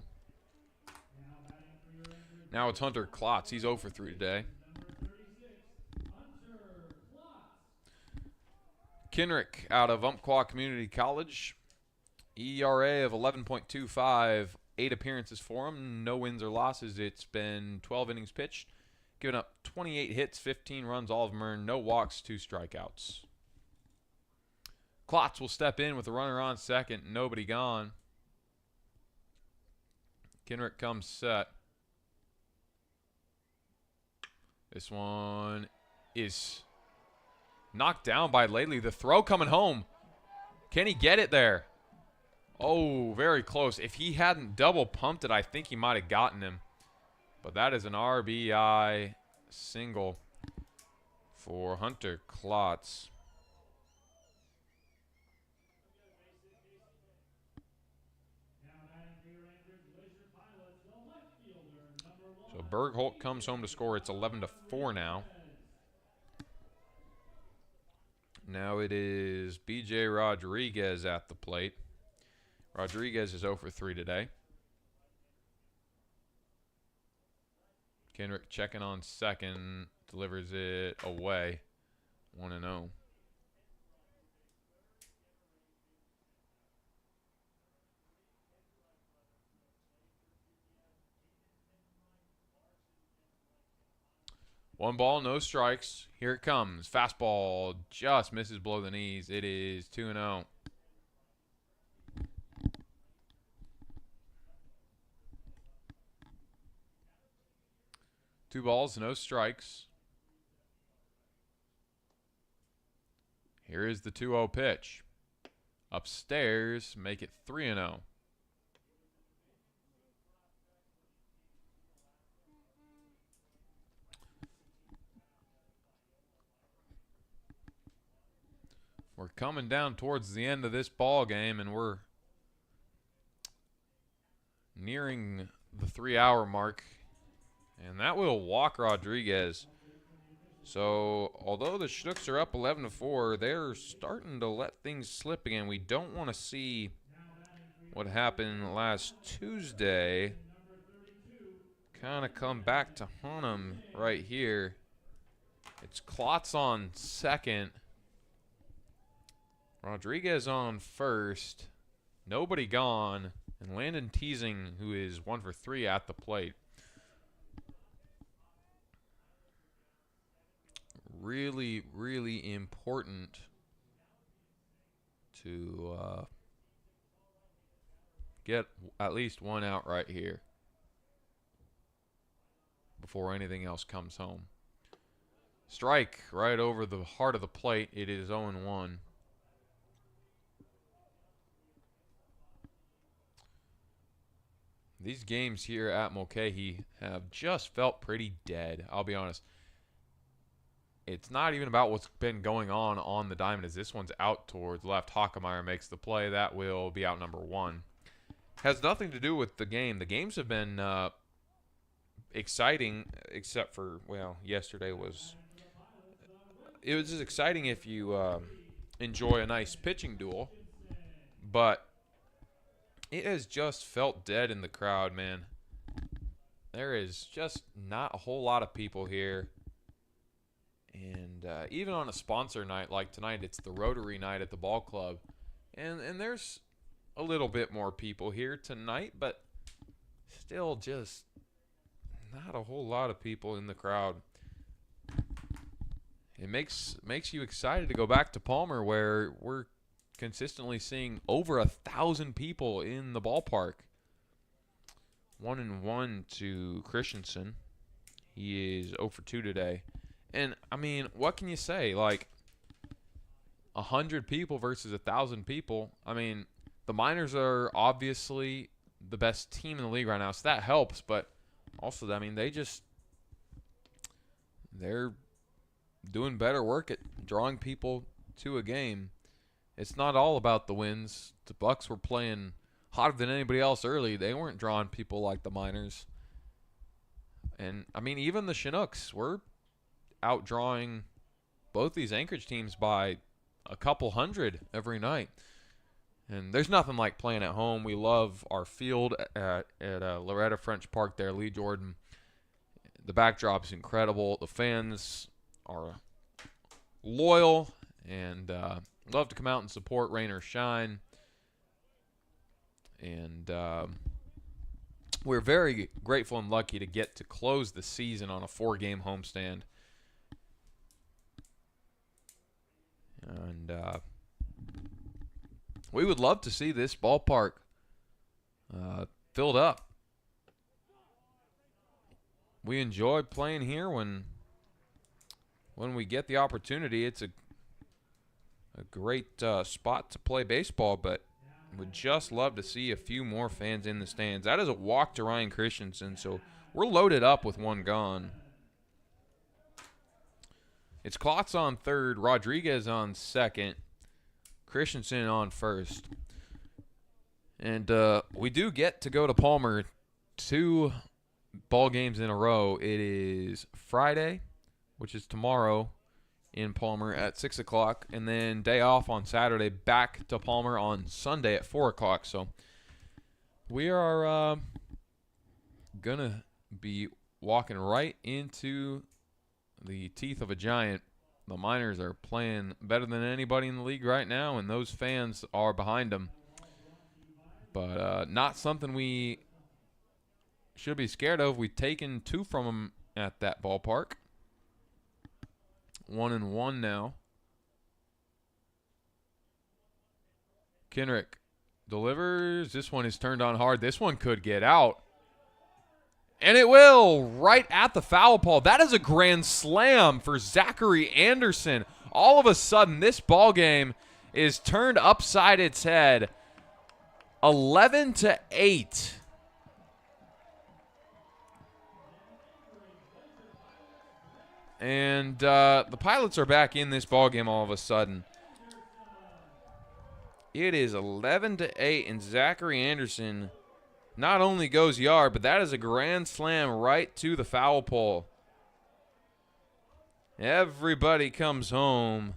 Now it's Hunter Klotz. He's 0 for 3 today. Kinrick out of Umpqua Community College. ERA of 11.25. 8 appearances for him. No wins or losses. It's been 12 innings pitched. Given up 28 hits, 15 runs, all of them earned. No walks, 2 strikeouts. Klotz will step in with a runner on second. Nobody gone. Kinrick comes set. This one is knocked down by Lately. The throw coming home. Can he get it there? Oh, very close. If he hadn't double pumped it, I think he might have gotten him. But that is an RBI single for Hunter Klotz. Bergholt comes home to score. It's 11-4 now. Now it is B.J. Rodriguez at the plate. Rodriguez is 0 for 3 today. Kendrick checking on second. Delivers it away. 1-0. One ball, no strikes. Here it comes. Fastball just misses below the knees. It is 2-0. Two balls, no strikes. Here is the 2-0 pitch. Upstairs, make it 3-0. We're coming down towards the end of this ball game, and we're nearing the 3-hour mark. And that will walk Rodriguez. So, although the Chinooks are up 11-4, they're starting to let things slip again. We don't want to see what happened last Tuesday kind of come back to haunt them right here. It's Klotz on second. Rodriguez on first. Nobody gone. And Landon Teasing, who is 1 for 3 at the plate. Really, really important to get at least one out right here before anything else comes home. Strike right over the heart of the plate. It is 0-1. These games here at Mulcahy have just felt pretty dead, I'll be honest. It's not even about what's been going on the diamond, as this one's out towards left. Hockemeyer makes the play. That will be out number 1. Has nothing to do with the game. The games have been exciting, except for, well, yesterday was... It was just exciting if you enjoy a nice pitching duel, but it has just felt dead in the crowd, man. There is just not a whole lot of people here. And even on a sponsor night like tonight, it's the Rotary night at the ball club. And there's a little bit more people here tonight, but still just not a whole lot of people in the crowd. It makes you excited to go back to Palmer, where we're consistently seeing over 1,000 people in the ballpark. 1-1 to Christensen. He is 0 for 2 today. And, I mean, what can you say? Like, 100 people versus 1,000 people. I mean, the Miners are obviously the best team in the league right now, so that helps. But also, I mean, they're doing better work at drawing people to a game. It's not all about the wins. The Bucks were playing hotter than anybody else early. They weren't drawing people like the Miners. And, I mean, even the Chinooks were outdrawing both these Anchorage teams by a couple hundred every night. And there's nothing like playing at home. We love our field at Loretta French Park there, Lee Jordan. The backdrop's incredible. The fans are loyal and love to come out and support, rain or shine. And we're very grateful and lucky to get to close the season on a 4-game homestand. And we would love to see this ballpark filled up. We enjoy playing here when we get the opportunity. It's a great spot to play baseball, but would just love to see a few more fans in the stands. That is a walk to Ryan Christensen, so we're loaded up with one gone. It's Klotz on third, Rodriguez on second, Christensen on first. And we do get to go to Palmer 2 ball games in a row. It is Friday, which is tomorrow in Palmer at 6 o'clock, and then day off on Saturday, back to Palmer on Sunday at 4 o'clock. So we are going to be walking right into the teeth of a giant. The Miners are playing better than anybody in the league right now, and those fans are behind them. But not something we should be scared of. We've taken 2 from them at that ballpark. 1-1 now. Kenrick delivers. This one is turned on hard. This one could get out. And it will, right at the foul pole. That is a grand slam for Zachary Anderson. All of a sudden, this ball game is turned upside its head. 11-8. And the Pilots are back in this ball game all of a sudden. It is 11-8, and Zachary Anderson not only goes yard, but that is a grand slam right to the foul pole. Everybody comes home.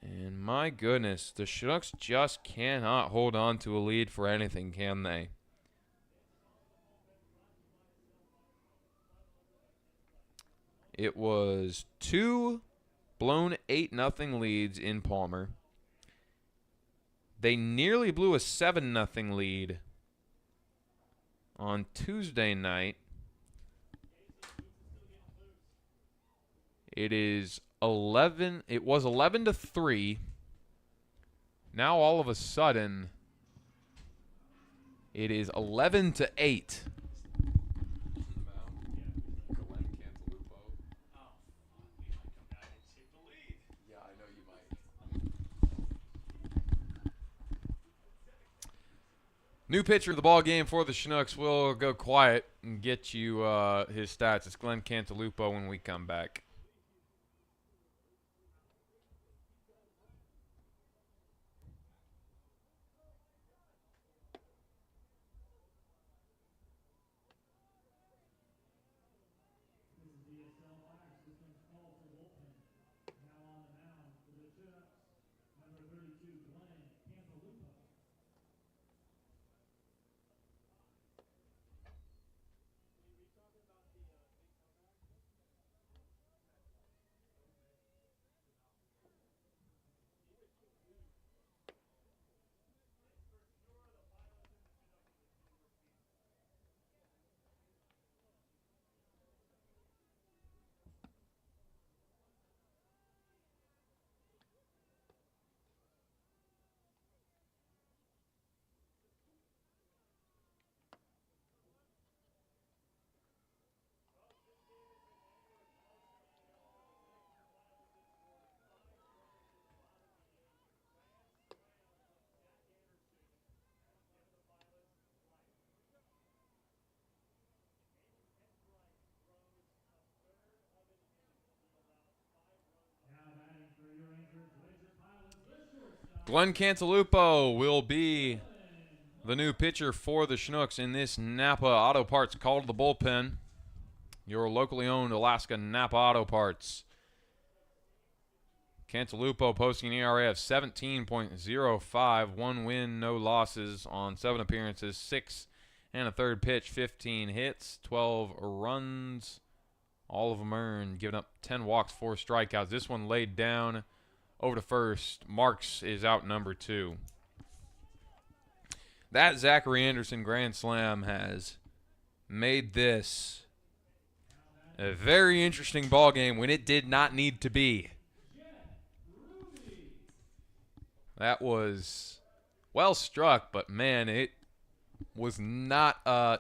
And my goodness, the Chinooks just cannot hold on to a lead for anything, can they? It was 2 blown 8-0 leads in Palmer. They nearly blew a 7-0 lead on Tuesday night. It was 11-3. Now all of a sudden it is 11-8. New pitcher of the ball game for the Chinooks. We'll go quiet and get you his stats. It's Glenn Cantalupo when we come back. Glenn Cantalupo will be the new pitcher for the Chinooks in this Napa Auto Parts Call to the Bullpen. Your locally owned Alaska Napa Auto Parts. Cantalupo posting an ERA of 17.05. 1 win, no losses on 7 appearances. 6 1/3 pitch, 15 hits, 12 runs. All of them earned, giving up 10 walks, 4 strikeouts. This one laid down over to first. Marks is out number 2. That Zachary Anderson grand slam has made this a very interesting ball game when it did not need to be. That was well struck, but man, it was not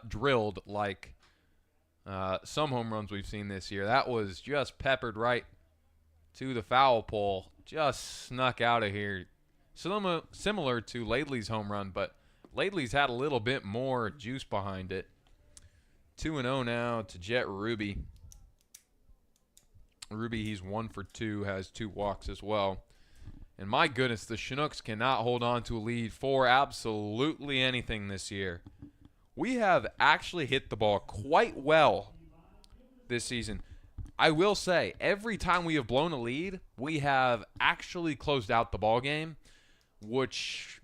drilled like some home runs we've seen this year. That was just peppered right to the foul pole. Just snuck out of here. Similar to Laidley's home run, but Laidley's had a little bit more juice behind it. 2-0 now to Jet Ruby. Ruby, he's 1 for 2, has 2 walks as well. And my goodness, the Chinooks cannot hold on to a lead for absolutely anything this year. We have actually hit the ball quite well this season. I will say, every time we have blown a lead, we have actually closed out the ball game, which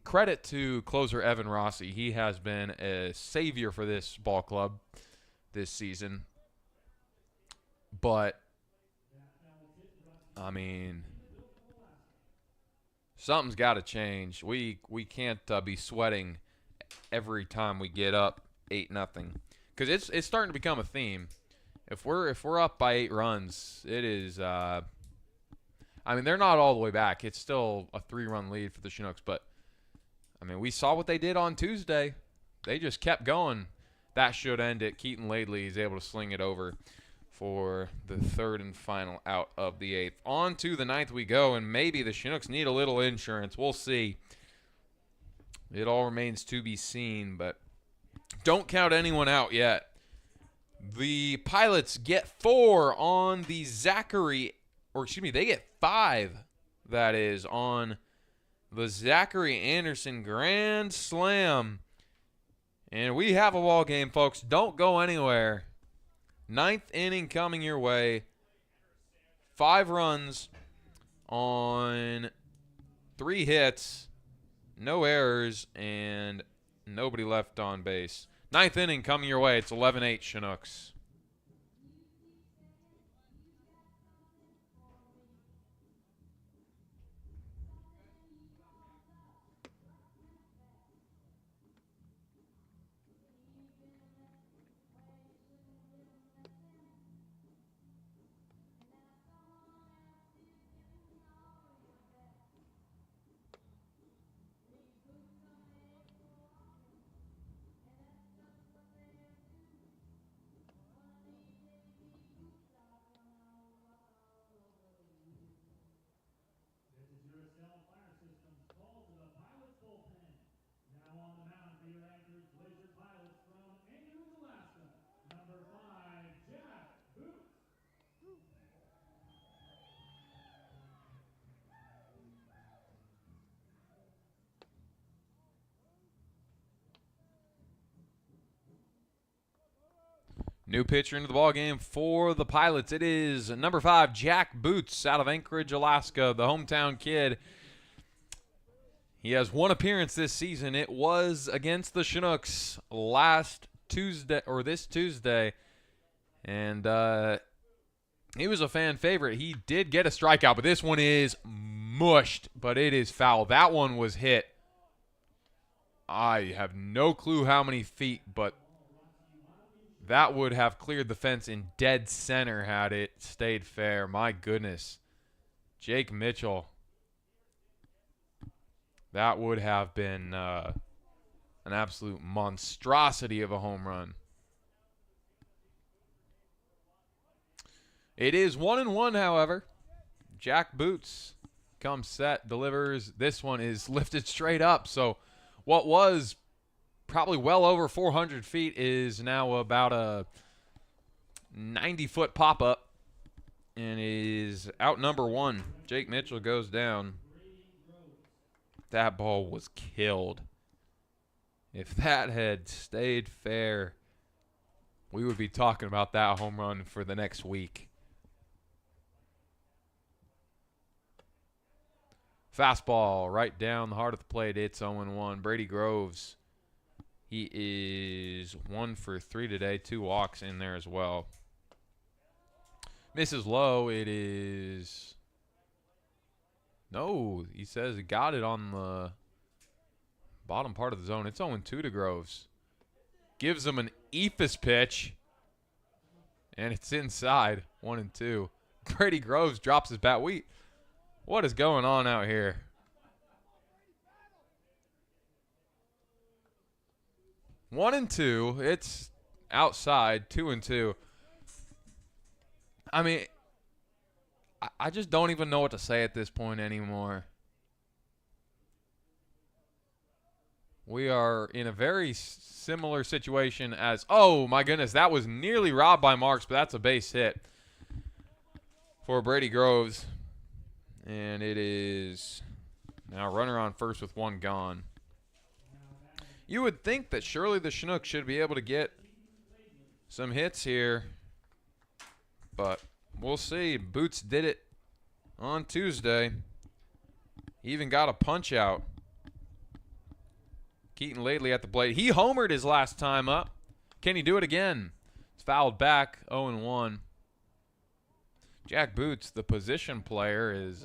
credit to closer Evan Rossi. He has been a savior for this ball club this season. But, I mean, something's got to change. We can't be sweating every time we get up 8-0, because it's starting to become a theme. If we're up by 8 runs, it is. I mean, they're not all the way back. It's still a 3-run lead for the Chinooks, but I mean, we saw what they did on Tuesday. They just kept going. That should end it. Keaton Laidley is able to sling it over for the 3rd and final out of the 8th. On to the 9th we go, and maybe the Chinooks need a little insurance. We'll see. It all remains to be seen, but don't count anyone out yet. The Pilots get 4 on the Zachary, or excuse me, they get 5, that is, on the Zachary Anderson Grand Slam. And we have a ball game, folks. Don't go anywhere. 9th inning coming your way. 5 runs on 3 hits, no errors, and nobody left on base. 9th inning coming your way. It's 11-8 Chinooks. New pitcher into the ballgame for the Pilots. It is number 5, Jack Boots, out of Anchorage, Alaska, the hometown kid. He has 1 appearance this season. It was against the Chinooks this Tuesday. And he was a fan favorite. He did get a strikeout, but this one is mushed, but it is foul. That one was hit. I have no clue how many feet, but that would have cleared the fence in dead center had it stayed fair. My goodness. Jake Mitchell. That would have been an absolute monstrosity of a home run. It is 1-1, however. Jack Boots comes set, delivers. This one is lifted straight up. So what was probably well over 400 feet is now about a 90-foot pop-up and is out number 1. Jake Mitchell goes down. That ball was killed. If that had stayed fair, we would be talking about that home run for the next week. Fastball right down the heart of the plate. It's 0-1. Brady Groves. He is 1 for 3 today. 2 walks in there as well. Misses low. It is... No, he says he got it on the bottom part of the zone. It's 0-2 to Groves. Gives him an eephus pitch. And it's inside. 1-2. Brady Groves drops his bat. What is going on out here? One and two. It's outside. 2-2. I mean, I just don't even know what to say at this point anymore. We are in a very similar situation as... Oh, my goodness. That was nearly robbed by Marks, but that's a base hit for Brady Groves. And it is now runner on first with one gone. You would think that surely the Chinooks should be able to get some hits here, but we'll see. Boots did it on Tuesday. He even got a punch out. Keaton Laidley at the plate. He homered his last time up. Can he do it again? It's fouled back, 0-1. Jack Boots, the position player, is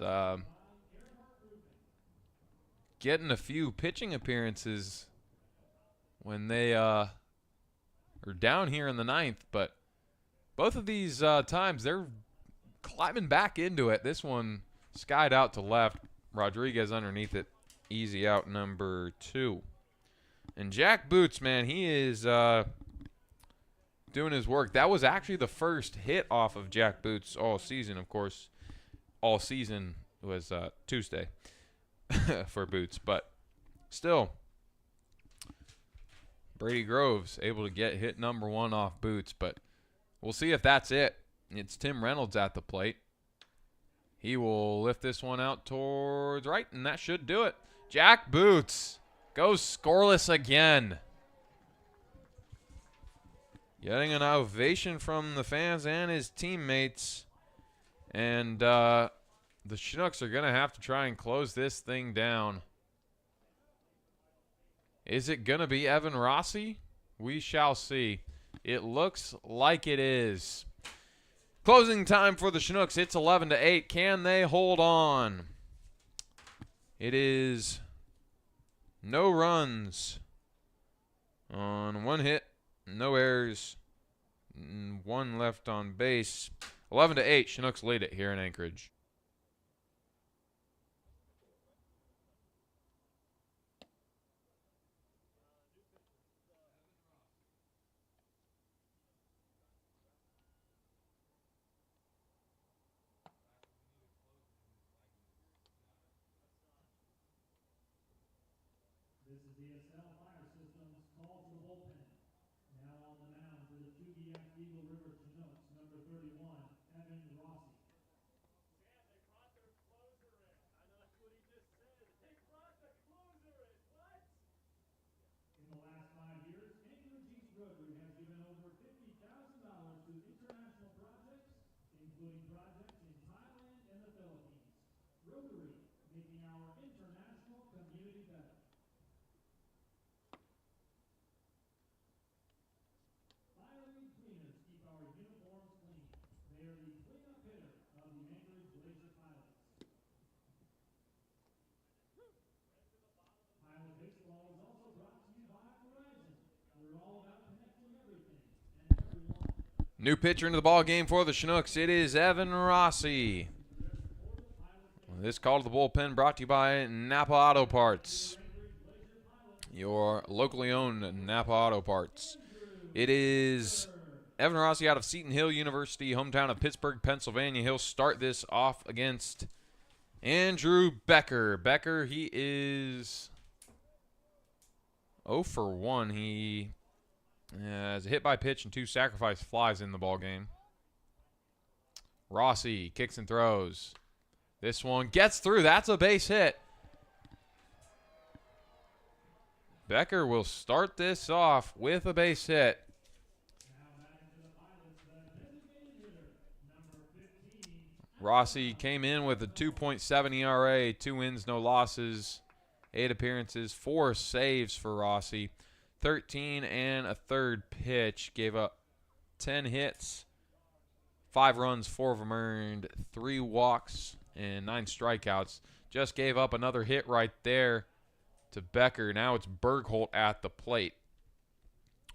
getting a few pitching appearances when they are down here in the ninth, but both of these times they're climbing back into it. This one skied out to left. Rodriguez underneath it. Easy out number 2. And Jack Boots, man, he is doing his work. That was actually the first hit off of Jack Boots all season. Of course, all season was Tuesday for Boots. But still, Brady Groves able to get hit number 1 off Boots. But we'll see if that's it. It's Tim Reynolds at the plate. He will lift this one out towards right, and that should do it. Jack Boots goes scoreless again. Getting an ovation from the fans and his teammates. And the Chinooks are going to have to try and close this thing down. Is it going to be Evan Rossi? We shall see. It looks like it is. Closing time for the Chinooks. It's 11-8. Can they hold on? It is no runs on 1 hit, no errors, 1 left on base. 11-8. Chinooks lead it here in Anchorage. This is the SL Fire Systems call to the bullpen. Now on the mound for the 2DF Eagle River Chinooks, number 31, Evan Rossi. Sam, they brought their closer in. I know that's what he just said. They brought the closer in. What? In the last 5 years, Anchorage East Rotary has given over $50,000 to international projects, including projects in Thailand and the Philippines. Rotary, making our international community better. Cleaners keep our uniforms clean. They are the cleanup hitter of the Anchorage Pilots. Pilot Baseball is also brought to you by Verizon. We're all about connecting everything and everyone. New pitcher into the ball game for the Chinooks. It is Evan Rossi. This call to the bullpen brought to you by Napa Auto Parts, your locally owned Napa Auto Parts. It is Evan Rossi out of Seton Hill University, hometown of Pittsburgh, Pennsylvania. He'll start this off against Andrew Becker. Becker, he is 0 for 1. He has a hit by pitch and 2 sacrifice flies in the ball game. Rossi kicks and throws. This one gets through. That's a base hit. Becker will start this off with a base hit. Rossi came in with a 2.7 ERA, 2 wins, no losses, 8 appearances, 4 saves for Rossi. 13 and a third pitch, gave up 10 hits, 5 runs, 4 of them earned, 3 walks, and 9 strikeouts. Just gave up another hit right there to Becker. Now it's Bergholt at the plate.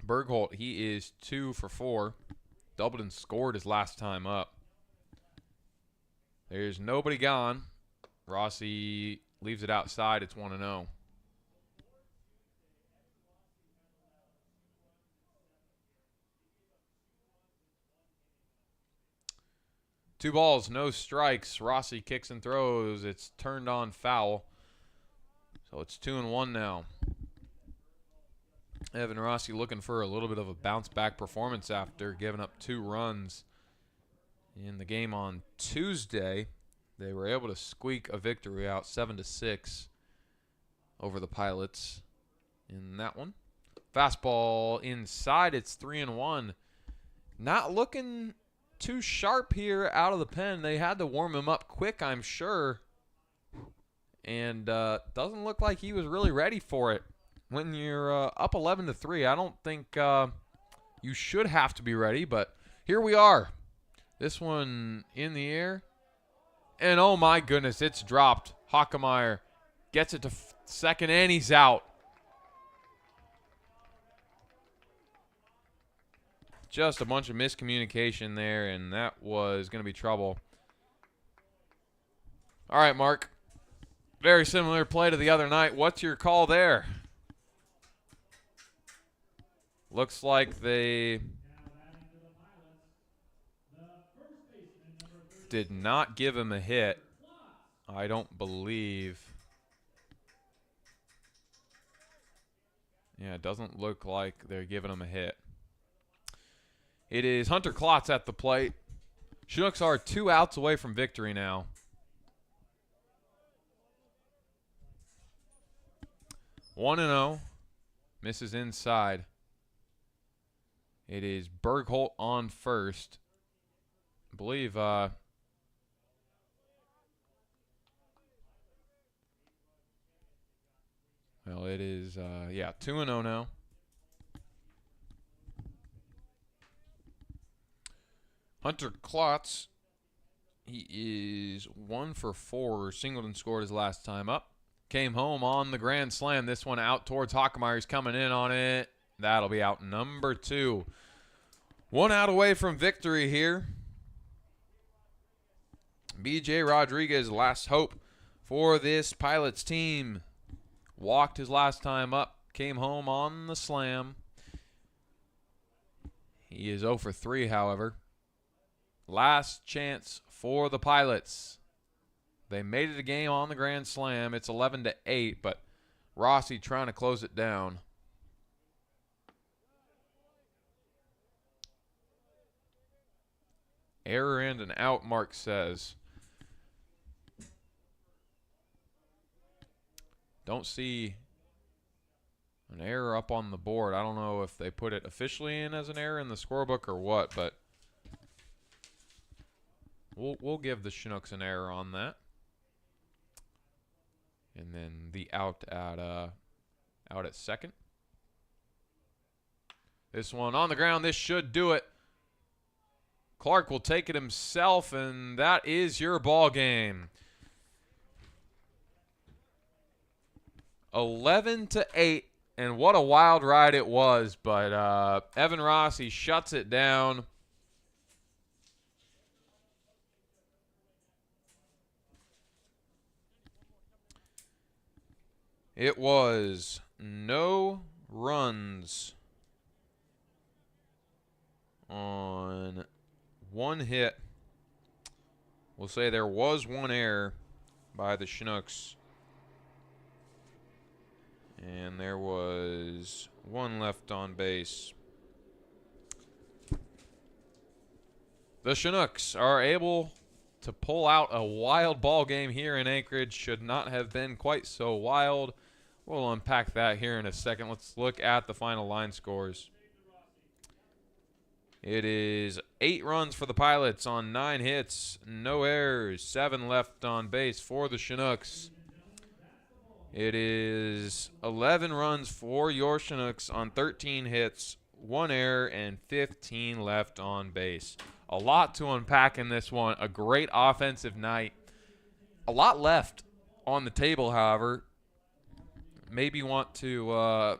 Bergholt, he is 2 for 4. Doubled and scored his last time up. There's nobody gone. Rossi leaves it outside. It's 1-0. Two balls, no strikes. Rossi kicks and throws. It's turned on foul. So it's 2-1 now. Evan Rossi looking for a little bit of a bounce-back performance after giving up 2 runs in the game on Tuesday. they were able to squeak a victory out 7-6 over the Pilots in that one. Fastball inside. It's 3-1. Not looking too sharp here out of the pen. They had to warm him up quick, I'm sure. And doesn't look like he was really ready for it. When you're up 11-3, I don't think you should have to be ready, but here we are. This one in the air. And oh my goodness, it's dropped. Hockemeyer gets it to second, and he's out. Just a bunch of miscommunication there, and that was going to be trouble. All right, Mark. Very similar play to the other night. What's your call there? Looks like they did not give him a hit. I don't believe. Yeah, it doesn't look like they're giving him a hit. It is Hunter Klotz at the plate. Chinooks are 2 outs away from victory now. 1-0. Misses inside. It is Bergholt on first. I believe well, it is 2-0 now. Hunter Klotz, he is 1 for 4. Singleton scored his last time up. Came home on the grand slam. This one out towards Hockemeyer. He's coming in on it. That'll be out number 2. 1 out away from victory here. B.J. Rodriguez, last hope for this Pilots team. Walked his last time up. Came home on the slam. He is 0 for 3, however. Last chance for the Pilots. They made it a game on the grand slam. It's 11-8, but Rossi trying to close it down. Error and an out, Mark says. Don't see an error up on the board. I don't know if they put it officially in as an error in the scorebook or what, but we'll give the Chinooks an error on that. And then the out at second. This one on the ground. This should do it. Clark will take it himself, and that is your ball game. 11-8, and what a wild ride it was. But Evan Rossi shuts it down. It was no runs on 1 hit. We'll say there was 1 error by the Chinooks. And there was 1 left on base. The Chinooks are able to pull out a wild ball game here in Anchorage. Should not have been quite so wild. We'll unpack that here in a second. Let's look at the final line scores. It is 8 runs for the Pilots on 9 hits, no errors, 7 left on base for the Chinooks. It is 11 runs for your Chinooks on 13 hits, 1 error, and 15 left on base. A lot to unpack in this one. A great offensive night. A lot left on the table, however. Maybe want to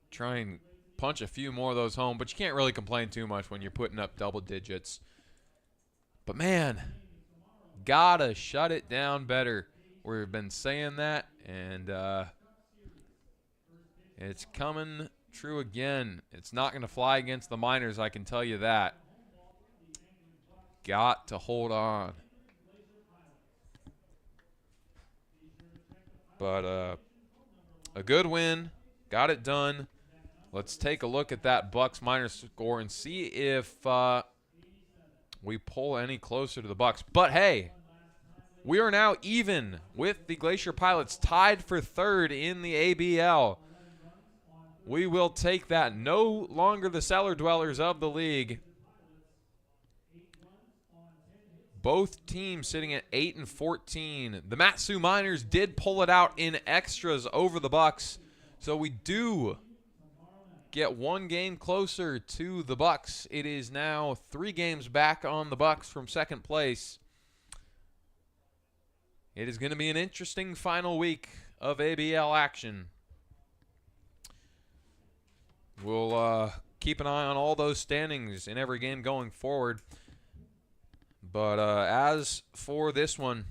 try and punch a few more of those home, but you can't really complain too much when you're putting up double digits. But man, gotta shut it down better. We've been saying that, and it's coming true again. It's not going to fly against the Miners, I can tell you that. Got to hold on. But a good win. Got it done. Let's take a look at that Bucks Miners score and see if we pull any closer to the Bucks. But hey, we are now even with the Glacier Pilots, tied for third in the ABL. We will take that. No longer the cellar dwellers of the league. Both teams sitting at 8 and 14. The Matsu Miners did pull it out in extras over the Bucks, so we do get one game closer to the Bucks. It is now 3 games back on the Bucks from second place. It is going to be an interesting final week of ABL action. We'll keep an eye on all those standings in every game going forward. But as for this one,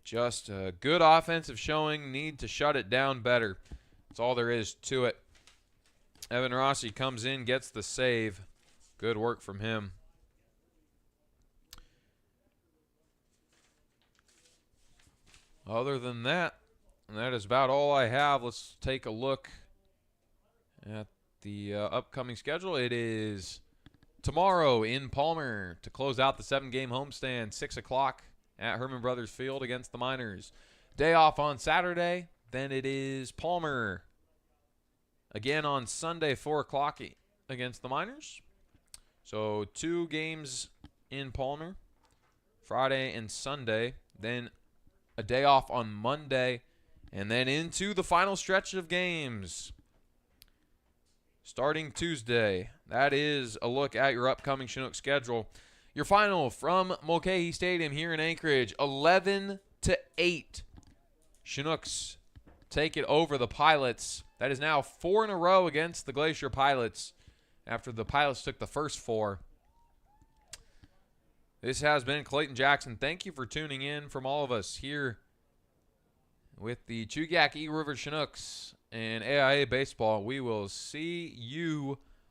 just a good offensive showing. Need to shut it down better. That's all there is to it. Evan Rossi comes in, gets the save. Good work from him. Other than that, that is about all I have. Let's take a look at the upcoming schedule. It is tomorrow in Palmer to close out the 7-game homestand, 6 o'clock at Herman Brothers Field against the Miners. Day off on Saturday. Then it is Palmer again on Sunday, 4 o'clock against the Miners. So 2 games in Palmer, Friday and Sunday. Then a day off on Monday. And then into the final stretch of games starting Tuesday. That is a look at your upcoming Chinook schedule. Your final from Mulcahy Stadium here in Anchorage, 11-8. Chinooks take it over the Pilots. That is now 4 in a row against the Glacier Pilots after the Pilots took the first 4. This has been Clayton Jackson. Thank you for tuning in from all of us here with the Chugach Eagle River Chinooks and AIA Baseball. We will see you